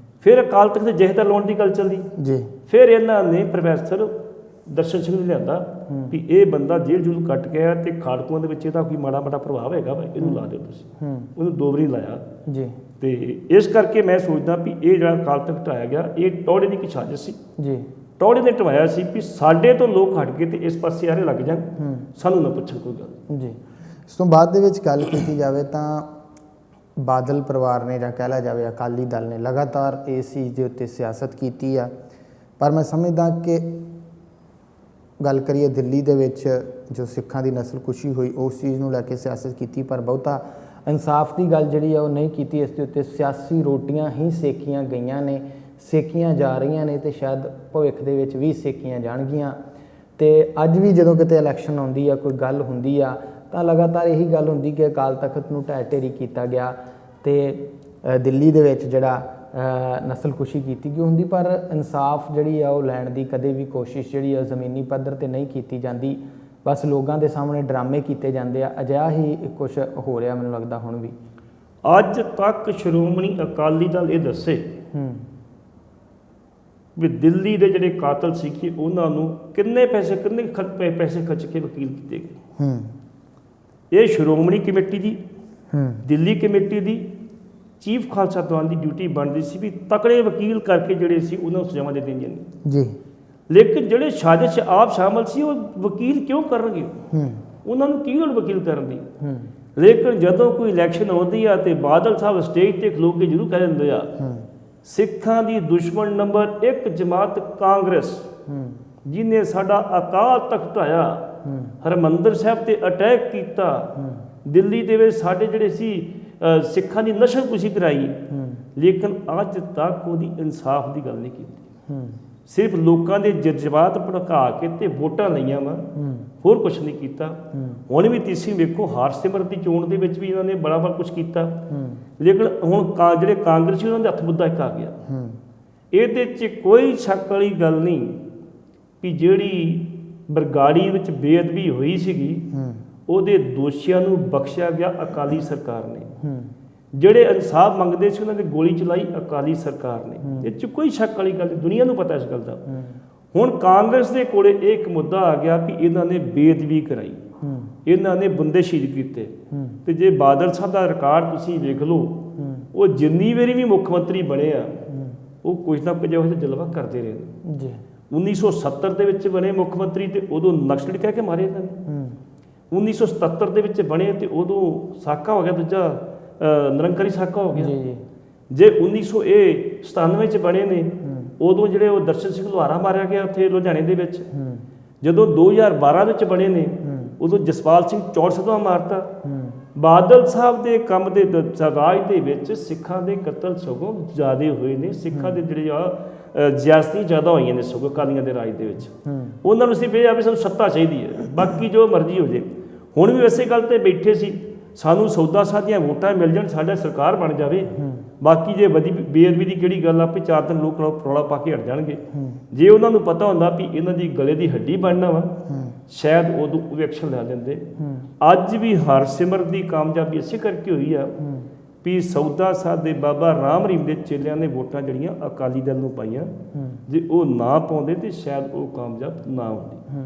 ਫਿਰ ਅਕਾਲ ਤਖਤ ਦੇ ਜਹੇਦਾਰ ਲਾਉਣ ਦੀ ਗੱਲ ਚੱਲਦੀ ਜੀ। ਫਿਰ ਇਹਨਾਂ ਨੇ ਪ੍ਰੋਫੈਸਰ ਦਰਸ਼ਨ ਸਿੰਘ ਨੂੰ ਲਿਆਂਦਾ ਵੀ ਇਹ ਬੰਦਾ ਜੇਲ੍ਹ ਜੂਲ ਕੱਟ ਕੇ ਆਇਆ ਤੇ ਖਾੜਕੂਆਂ ਦੇ ਵਿੱਚ ਇਹਦਾ ਕੋਈ ਮਾੜਾ ਮਾੜਾ ਪ੍ਰਭਾਵ ਹੈਗਾ ਵਾ, ਇਹਨੂੰ ਲਾ ਦਿਓ ਤੁਸੀਂ। ਉਹਨੂੰ 2 ਵਾਰੀ ਲਾਇਆ ਜੀ। ਤੇ ਇਸ ਕਰਕੇ ਮੈਂ ਸੋਚਦਾ ਵੀ ਇਹ ਜਿਹੜਾ ਅਕਾਲ ਤਖਤ ਢਾਇਆ ਗਿਆ, ਇਹ ਟੋੜੇ ਦੀ ਇੱਕ ਸਾਜ਼ਿਸ਼ ਸੀ ਜੀ। ਟੋੜੇ ਨੇ ਢਵਾਇਆ ਸੀ ਵੀ ਸਾਡੇ ਤੋਂ ਲੋਕ ਹਟ ਗਏ ਤੇ ਇਸ ਪਾਸੇ ਆਰੇ ਲੱਗ ਜਾਣ, ਸਾਨੂੰ ਨਾ ਪੁੱਛਣ ਕੋਈ ਗੱਲ ਜੀ। ਇਸ ਤੋਂ ਬਾਅਦ ਦੇ ਵਿੱਚ ਗੱਲ ਕੀਤੀ ਜਾਵੇ ਤਾਂ ਬਾਦਲ ਪਰਿਵਾਰ ਨੇ ਜਾਂ ਕਹਿ ਲਿਆ ਜਾਵੇ ਅਕਾਲੀ ਦਲ ਨੇ ਲਗਾਤਾਰ ਇਸ ਚੀਜ਼ ਦੇ ਉੱਤੇ ਸਿਆਸਤ ਕੀਤੀ ਆ, ਪਰ ਮੈਂ ਸਮਝਦਾ ਕਿ ਗੱਲ ਕਰੀਏ ਦਿੱਲੀ ਦੇ ਵਿੱਚ ਜੋ ਸਿੱਖਾਂ ਦੀ ਨਸਲਕੁਸ਼ੀ ਹੋਈ, ਉਸ ਚੀਜ਼ ਨੂੰ ਲੈ ਕੇ ਸਿਆਸਤ ਕੀਤੀ, ਪਰ ਬਹੁਤਾ ਇਨਸਾਫ ਦੀ ਗੱਲ ਜਿਹੜੀ ਆ ਉਹ ਨਹੀਂ ਕੀਤੀ। ਇਸ ਦੇ ਉੱਤੇ ਸਿਆਸੀ ਰੋਟੀਆਂ ਹੀ ਸੇਕੀਆਂ ਗਈਆਂ ਨੇ, ਸੇਕੀਆਂ ਜਾ ਰਹੀਆਂ ਨੇ ਤੇ ਸ਼ਾਇਦ ਭਵਿੱਖ ਦੇ ਵਿੱਚ ਵੀ ਸੇਕੀਆਂ ਜਾਣਗੀਆਂ। ਤੇ ਅੱਜ ਵੀ ਜਦੋਂ ਕਿਤੇ ਇਲੈਕਸ਼ਨ ਆਉਂਦੀ ਆ, ਕੋਈ ਗੱਲ ਹੁੰਦੀ ਆ, ਤਾਂ ਲਗਾਤਾਰ ਇਹੀ ਗੱਲ ਹੁੰਦੀ ਕਿ ਅਕਾਲ ਤਖਤ ਨੂੰ ਢਹਿ ਢੇਰੀ ਕੀਤਾ ਗਿਆ ਤੇ ਦਿੱਲੀ ਦੇ ਵਿੱਚ ਜਿਹੜਾ ਨਸਲਕੁਸ਼ੀ ਕੀਤੀ ਗਈ ਹੁੰਦੀ, ਪਰ ਇਨਸਾਫ ਜਿਹੜੀ ਆ ਉਹ ਲੈਣ ਦੀ ਕਦੇ ਵੀ ਕੋਸ਼ਿਸ਼ ਜਿਹੜੀ ਆ ਜ਼ਮੀਨੀ ਪੱਧਰ 'ਤੇ ਨਹੀਂ ਕੀਤੀ ਜਾਂਦੀ। ਬਸ ਲੋਕਾਂ ਦੇ ਸਾਹਮਣੇ ਡਰਾਮੇ ਕੀਤੇ ਜਾਂਦੇ ਆ। ਅਜਿਹਾ ਹੀ ਕੁਛ ਹੋ ਰਿਹਾ ਮੈਨੂੰ ਲੱਗਦਾ ਹੁਣ ਵੀ। ਅੱਜ ਤੱਕ ਸ਼੍ਰੋਮਣੀ ਅਕਾਲੀ ਦਲ ਇਹ ਦੱਸੇ ਵੀ ਦਿੱਲੀ ਦੇ ਜਿਹੜੇ ਕਾਤਲ ਸੀ ਕਿ ਉਹਨਾਂ ਨੂੰ ਕਿੰਨੇ ਪੈਸੇ ਖਰਚ ਕੇ ਵਕੀਲ ਕੀਤੇ ਗਏ। ਇਹ ਸ਼੍ਰੋਮਣੀ ਕਮੇਟੀ ਦੀ, ਦਿੱਲੀ ਕਮੇਟੀ ਦੀ, ਚੀਫ ਖਾਲਸਾ ਦੀਵਾਨ ਦੀ ਡਿਊਟੀ ਬਣਦੀ ਸੀ ਵੀ ਤਕੜੇ ਵਕੀਲ ਕਰਕੇ ਜਿਹੜੇ ਸੀ ਉਹਨਾਂ ਨੂੰ ਸਜ਼ਾਵਾਂ ਦੇ ਦੇਣੀਆਂ ਜੀ। ਲੇਕਿਨ ਜਿਹੜੇ ਸਾਜ਼ਿਸ਼ ਆਪ ਸ਼ਾਮਲ ਸੀ ਉਹ ਵਕੀਲ ਕਿਉਂ ਕਰਨਗੇ, ਉਹਨਾਂ ਨੂੰ ਕੀ ਲੋੜ ਵਕੀਲ ਕਰਨ ਦੀ। ਲੇਕਿਨ ਜਦੋਂ ਕੋਈ ਇਲੈਕਸ਼ਨ ਆਉਂਦੀ ਆ ਤੇ ਬਾਦਲ ਸਾਹਿਬ ਸਟੇਜ ਤੇ ਖਲੋ ਕੇ ਜ਼ਰੂਰ ਕਹਿ ਦਿੰਦੇ ਆ ਸਿੱਖਾਂ ਦੀ ਦੁਸ਼ਮਣ ਨੰਬਰ 1 ਜਮਾਤ ਕਾਂਗਰਸ, ਜਿਹਨੇ ਸਾਡਾ ਅਕਾਲ ਤਖਤ ਢਾਇਆ, ਹਰਿਮੰਦਰ ਸਾਹਿਬ ਤੇ ਅਟੈਕ ਕੀਤਾ, ਦਿੱਲੀ ਦੇ ਵਿੱਚ ਸਾਡੇ ਜਿਹੜੇ ਸੀ ਸਿੱਖਾਂ ਦੀ ਨਸਲਕੁਸ਼ੀ ਕਰਾਈ, ਲੇਕਿਨ ਅੱਜ ਤੱਕ ਉਹਦੀ ਇਨਸਾਫ ਦੀ ਗੱਲ ਨਹੀਂ ਕੀਤੀ। ਸਿਰਫ ਲੋਕਾਂ ਦੇ ਜਜ਼ਬਾਤ ਭੜਕਾ ਕੇ ਤੇ ਵੋਟਾਂ ਲਈਆਂ ਵਾ, ਹੋਰ ਕੁਛ ਨਹੀਂ ਕੀਤਾ। ਹੁਣ ਵੀ ਤੁਸੀਂ ਵੇਖੋ ਹਰਸਿਮਰਤ ਦੀ ਚੋਣ ਦੇ ਵਿੱਚ ਵੀ ਇਹਨਾਂ ਨੇ ਬੜਾ ਕੁਛ ਕੀਤਾ, ਲੇਕਿਨ ਹੁਣ ਜਿਹੜੇ ਕਾਂਗਰਸੀ ਉਹਨਾਂ ਦੇ ਹੱਥ ਮੁੱਦਾ ਇੱਕ ਆ ਗਿਆ। ਇਹਦੇ 'ਚ ਕੋਈ ਸ਼ੱਕ ਵਾਲੀ ਗੱਲ ਨਹੀਂ ਵੀ ਜਿਹੜੀ ਬਰਗਾੜੀ ਵਿੱਚ ਬੇਅਦਬੀ ਹੋਈ ਸੀਗੀ, ਉਹਦੇ ਦੋਸ਼ੀਆਂ ਨੂੰ ਬਖਸ਼ਿਆ ਗਿਆ ਅਕਾਲੀ ਸਰਕਾਰ ਨੇ। ਜਿਹੜੇ ਇਨਸਾਫ ਮੰਗਦੇ ਸੀ ਉਹਨਾਂ ਨੇ ਗੋਲੀ ਚਲਾਈ ਅਕਾਲੀ ਸਰਕਾਰ ਨੇ। ਇਹ 'ਚ ਕੋਈ ਸ਼ੱਕ ਵਾਲੀ ਗੱਲ, ਦੁਨੀਆ ਨੂੰ ਪਤਾ ਇਸ ਗੱਲ ਦਾ। ਹੁਣ ਕਾਂਗਰਸ ਦੇ ਕੋਲੇ ਇਹ ਇੱਕ ਮੁੱਦਾ ਆ ਗਿਆ ਵੀ ਇਹਨਾਂ ਨੇ ਬੇਅਦਬੀ ਕਰਾਈ, ਇਹਨਾਂ ਨੇ ਬੰਦੇ ਸ਼ਹੀਦ ਕੀਤੇ। ਤੇ ਜੇ ਬਾਦਲ ਸਾਹਿਬ ਦਾ ਰਿਕਾਰਡ ਤੁਸੀਂ ਵੇਖ ਲਓ, ਉਹ ਜਿੰਨੀ ਵਾਰੀ ਵੀ ਮੁੱਖ ਮੰਤਰੀ ਬਣੇ ਆ, ਉਹ ਕੁਝ ਨਾ ਕੁਝ ਇਹੋ ਜਿਹਾ ਜਲਵਾ ਕਰਦੇ ਰਹੇ ਨੇ। 1970 ਦੇ ਵਿੱਚ ਬਣੇ ਮੁੱਖ ਮੰਤਰੀ ਤੇ ਉਦੋਂ ਨਕਸਲੀ ਕਹਿ ਕੇ ਮਾਰੇ ਇਹਨਾਂ ਨੇ। 1977 ਦੇ ਵਿੱਚ ਬਣੇ ਤੇ ਉਦੋਂ ਸਾਕਾ ਹੋ ਗਿਆ, ਦੂਜਾ ਨਿਰੰਕਾਰੀ ਸਾਕਾ ਹੋ ਗਿਆ। ਜੇ 1997 'ਚ ਬਣੇ ਨੇ, ਉਦੋਂ ਜਿਹੜੇ ਉਹ ਦਰਸ਼ਨ ਸਿੰਘ ਲੁਹਾਰਾ ਮਾਰਿਆ ਗਿਆ ਉੱਥੇ ਲੁਧਿਆਣੇ ਦੇ ਵਿੱਚ। ਜਦੋਂ 2012 ਵਿੱਚ ਬਣੇ ਨੇ, ਉਦੋਂ ਜਸਪਾਲ ਸਿੰਘ ਚੌੜ ਸਦਵਾ ਮਾਰਤਾ। ਬਾਦਲ ਸਾਹਿਬ ਦੇ ਕੰਮ ਦੇ ਰਾਜ ਦੇ ਵਿੱਚ ਸਿੱਖਾਂ ਦੇ ਕਤਲ ਸਗੋਂ ਜ਼ਿਆਦਾ ਹੋਏ ਨੇ, ਸਿੱਖਾਂ ਦੇ ਜਿਹੜੇ ਆ ਜ਼ਿਆਦਤੀ ਜ਼ਿਆਦਾ ਹੋਈਆਂ ਨੇ ਸਗੋਂ ਅਕਾਲੀਆਂ ਦੇ ਰਾਜ ਦੇ ਵਿੱਚ। ਉਹਨਾਂ ਨੂੰ ਸਿਰਫ ਇਹ ਆ ਵੀ ਸਾਨੂੰ ਸੱਤਾ ਚਾਹੀਦੀ ਹੈ, ਬਾਕੀ ਜੋ ਮਰਜ਼ੀ ਹੋ ਜੇ। ਹੁਣ ਵੀ ਇਸੇ ਗੱਲ 'ਤੇ ਬੈਠੇ ਸੀ, ਸਾਨੂੰ ਸੌਦਾ ਸਾਧ ਦੀਆਂ ਵੋਟਾਂ ਮਿਲ ਜਾਣ, ਸਾਡਾ ਸਰਕਾਰ ਬਣ ਜਾਵੇ, ਬਾਕੀ ਜੇ ਬੇਅਦਬੀ ਦੀ ਕਿਹੜੀ ਗੱਲ ਆ, ਵੀ 4 ਦਿਨ ਲੋਕ ਰੌਲਾ ਪਾ ਕੇ ਹਟ ਜਾਣਗੇ। ਜੇ ਉਹਨਾਂ ਨੂੰ ਪਤਾ ਹੁੰਦਾ ਵੀ ਇਹਨਾਂ ਦੀ ਗਲੇ ਦੀ ਹੱਡੀ ਬਣਨਾ ਵਾ, ਸ਼ਾਇਦ ਉਦੋਂ ਉਹ ਐਕਸ਼ਨ ਲੈ ਲੈਂਦੇ। ਅੱਜ ਵੀ ਹਰਸਿਮਰਤ ਦੀ ਕਾਮਯਾਬੀ ਇਸੇ ਕਰਕੇ ਹੋਈ ਆ ਵੀ ਸੌਦਾ ਸਾਧ ਦੇ ਬਾਬਾ ਰਾਮ ਰਹੀਮ ਦੇ ਚੇਲਿਆਂ ਨੇ ਵੋਟਾਂ ਜਿਹੜੀਆਂ ਅਕਾਲੀ ਦਲ ਨੂੰ ਪਾਈਆਂ। ਜੇ ਉਹ ਨਾ ਪਾਉਂਦੇ ਤੇ ਸ਼ਾਇਦ ਉਹ ਕਾਮਯਾਬ ਨਾ ਹੁੰਦੀ।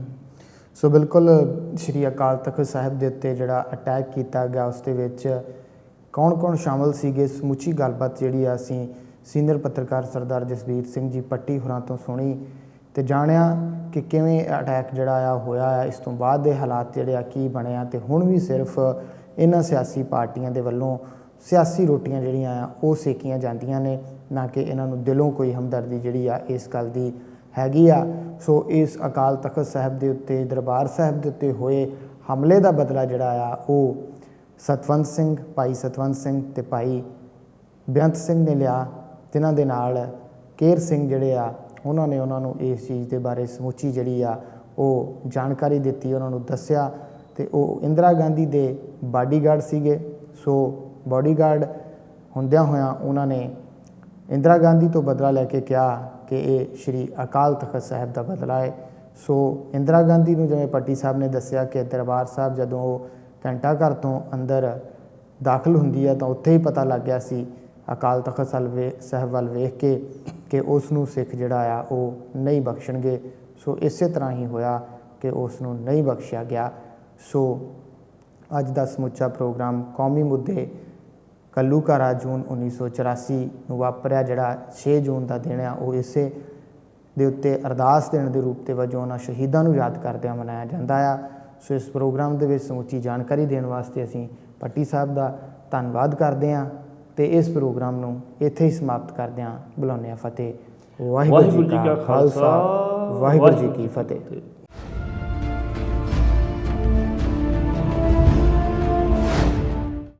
ਸੋ ਬਿਲਕੁਲ ਸ਼੍ਰੀ ਅਕਾਲ ਤਖਤ ਸਾਹਿਬ ਦੇ ਉੱਤੇ ਜਿਹੜਾ ਅਟੈਕ ਕੀਤਾ ਗਿਆ, ਉਸ ਦੇ ਵਿੱਚ ਕੌਣ ਸ਼ਾਮਲ ਸੀਗੇ, ਸਮੁੱਚੀ ਗੱਲਬਾਤ ਜਿਹੜੀ ਆ ਅਸੀਂ ਸੀਨੀਅਰ ਪੱਤਰਕਾਰ ਸਰਦਾਰ ਜਸਵੀਰ ਸਿੰਘ ਜੀ ਪੱਟੀ ਹੋਰਾਂ ਤੋਂ ਸੁਣੀ ਤੇ ਜਾਣਿਆ ਕਿ ਕਿਵੇਂ ਅਟੈਕ ਜਿਹੜਾ ਆ ਹੋਇਆ ਆ, ਇਸ ਤੋਂ ਬਾਅਦ ਦੇ ਹਾਲਾਤ ਜਿਹੜੇ ਆ ਕੀ ਬਣੇ ਆ। ਤੇ ਹੁਣ ਵੀ ਸਿਰਫ ਇਹਨਾਂ ਸਿਆਸੀ ਪਾਰਟੀਆਂ ਦੇ ਵੱਲੋਂ ਸਿਆਸੀ ਰੋਟੀਆਂ ਜਿਹੜੀਆਂ ਆ ਉਹ ਸੇਕੀਆਂ ਜਾਂਦੀਆਂ ਨੇ, ਨਾ ਕਿ ਇਹਨਾਂ ਨੂੰ ਦਿਲੋਂ ਕੋਈ ਹਮਦਰਦੀ ਜਿਹੜੀ ਆ ਇਸ ਗੱਲ ਦੀ ਹੈਗੀ ਆ। ਸੋ ਇਸ ਅਕਾਲ ਤਖਤ ਸਾਹਿਬ ਦੇ ਉੱਤੇ, ਦਰਬਾਰ ਸਾਹਿਬ ਦੇ ਉੱਤੇ ਹੋਏ ਹਮਲੇ ਦਾ ਬਦਲਾ ਜਿਹੜਾ ਆ ਉਹ ਸਤਵੰਤ ਸਿੰਘ, ਭਾਈ ਸਤਵੰਤ ਸਿੰਘ ਤੇ ਭਾਈ ਬੇਅੰਤ ਸਿੰਘ ਨੇ ਲਿਆ, ਜਿਨ੍ਹਾਂ ਦੇ ਨਾਲ ਕੇਰ ਸਿੰਘ ਜਿਹੜੇ ਆ ਉਹਨਾਂ ਨੇ ਉਹਨਾਂ ਨੂੰ ਇਸ ਚੀਜ਼ ਦੇ ਬਾਰੇ ਸਮੁੱਚੀ ਜਿਹੜੀ ਆ ਉਹ ਜਾਣਕਾਰੀ ਦਿੱਤੀ, ਉਹਨਾਂ ਨੂੰ ਦੱਸਿਆ। ਤੇ ਉਹ ਇੰਦਰਾ ਗਾਂਧੀ ਦੇ ਬਾਡੀਗਾਰਡ ਸੀਗੇ। ਸੋ ਬਾਡੀਗਾਰਡ ਹੁੰਦਿਆਂ ਹੋਇਆਂ ਉਹਨਾਂ ਨੇ ਇੰਦਰਾ ਗਾਂਧੀ ਤੋਂ ਬਦਲਾ ਲੈ ਕੇ ਕਿਹਾ ਕਿ ਇਹ ਸ਼੍ਰੀ ਅਕਾਲ ਤਖਤ ਸਾਹਿਬ ਦਾ ਬਦਲਾ ਹੈ। ਸੋ ਇੰਦਰਾ ਗਾਂਧੀ ਨੂੰ ਜਿਵੇਂ ਪੱਟੀ ਸਾਹਿਬ ਨੇ ਦੱਸਿਆ ਕਿ ਦਰਬਾਰ ਸਾਹਿਬ ਜਦੋਂ ਉਹ ਘੰਟਾ ਘਰ ਤੋਂ ਅੰਦਰ ਦਾਖਲ ਹੁੰਦੀ ਹੈ ਤਾਂ ਉੱਥੇ ਹੀ ਪਤਾ ਲੱਗ ਗਿਆ ਸੀ ਅਕਾਲ ਤਖਤ ਸਾਹਿਬ ਵੱਲ ਵੇਖ ਕੇ ਕਿ ਉਸ ਨੂੰ ਸਿੱਖ ਜਿਹੜਾ ਆ ਉਹ ਨਹੀਂ ਬਖਸ਼ਣਗੇ। ਸੋ ਇਸੇ ਤਰ੍ਹਾਂ ਹੀ ਹੋਇਆ ਕਿ ਉਸ ਨੂੰ ਨਹੀਂ ਬਖਸ਼ਿਆ ਗਿਆ। ਸੋ ਅੱਜ ਦਾ ਸਮੁੱਚਾ ਪ੍ਰੋਗਰਾਮ ਕੌਮੀ ਮੁੱਦੇ ਘੱਲੂਘਾਰਾ ਜੂਨ 1984 ਨੂੰ ਵਾਪਰਿਆ, ਜਿਹੜਾ 6 ਜੂਨ ਦਾ ਦਿਨ ਆ, ਉਹ ਇਸੇ ਦੇ ਉੱਤੇ ਅਰਦਾਸ ਦੇਣ ਦੇ ਰੂਪ ਦੇ ਵਜੋਂ ਉਹਨਾਂ ਸ਼ਹੀਦਾਂ ਨੂੰ ਯਾਦ ਕਰਦਿਆਂ ਮਨਾਇਆ ਜਾਂਦਾ ਆ। ਸੋ ਇਸ ਪ੍ਰੋਗਰਾਮ ਦੇ ਵਿੱਚ ਸਮੁੱਚੀ ਜਾਣਕਾਰੀ ਦੇਣ ਵਾਸਤੇ ਅਸੀਂ ਪੱਟੀ ਸਾਹਿਬ ਦਾ ਧੰਨਵਾਦ ਕਰਦੇ ਹਾਂ ਤੇ ਇਸ ਪ੍ਰੋਗਰਾਮ ਨੂੰ ਇੱਥੇ ਹੀ ਸਮਾਪਤ ਕਰਦੇ ਹਾਂ। ਬੁਲਾਉਂਦੇ ਹਾਂ ਫਤਿਹ। ਵਾਹਿਗੁਰੂ ਜੀ ਕਾ ਖਾਲਸਾ, ਵਾਹਿਗੁਰੂ ਜੀ ਕੀ ਫਤਿਹ।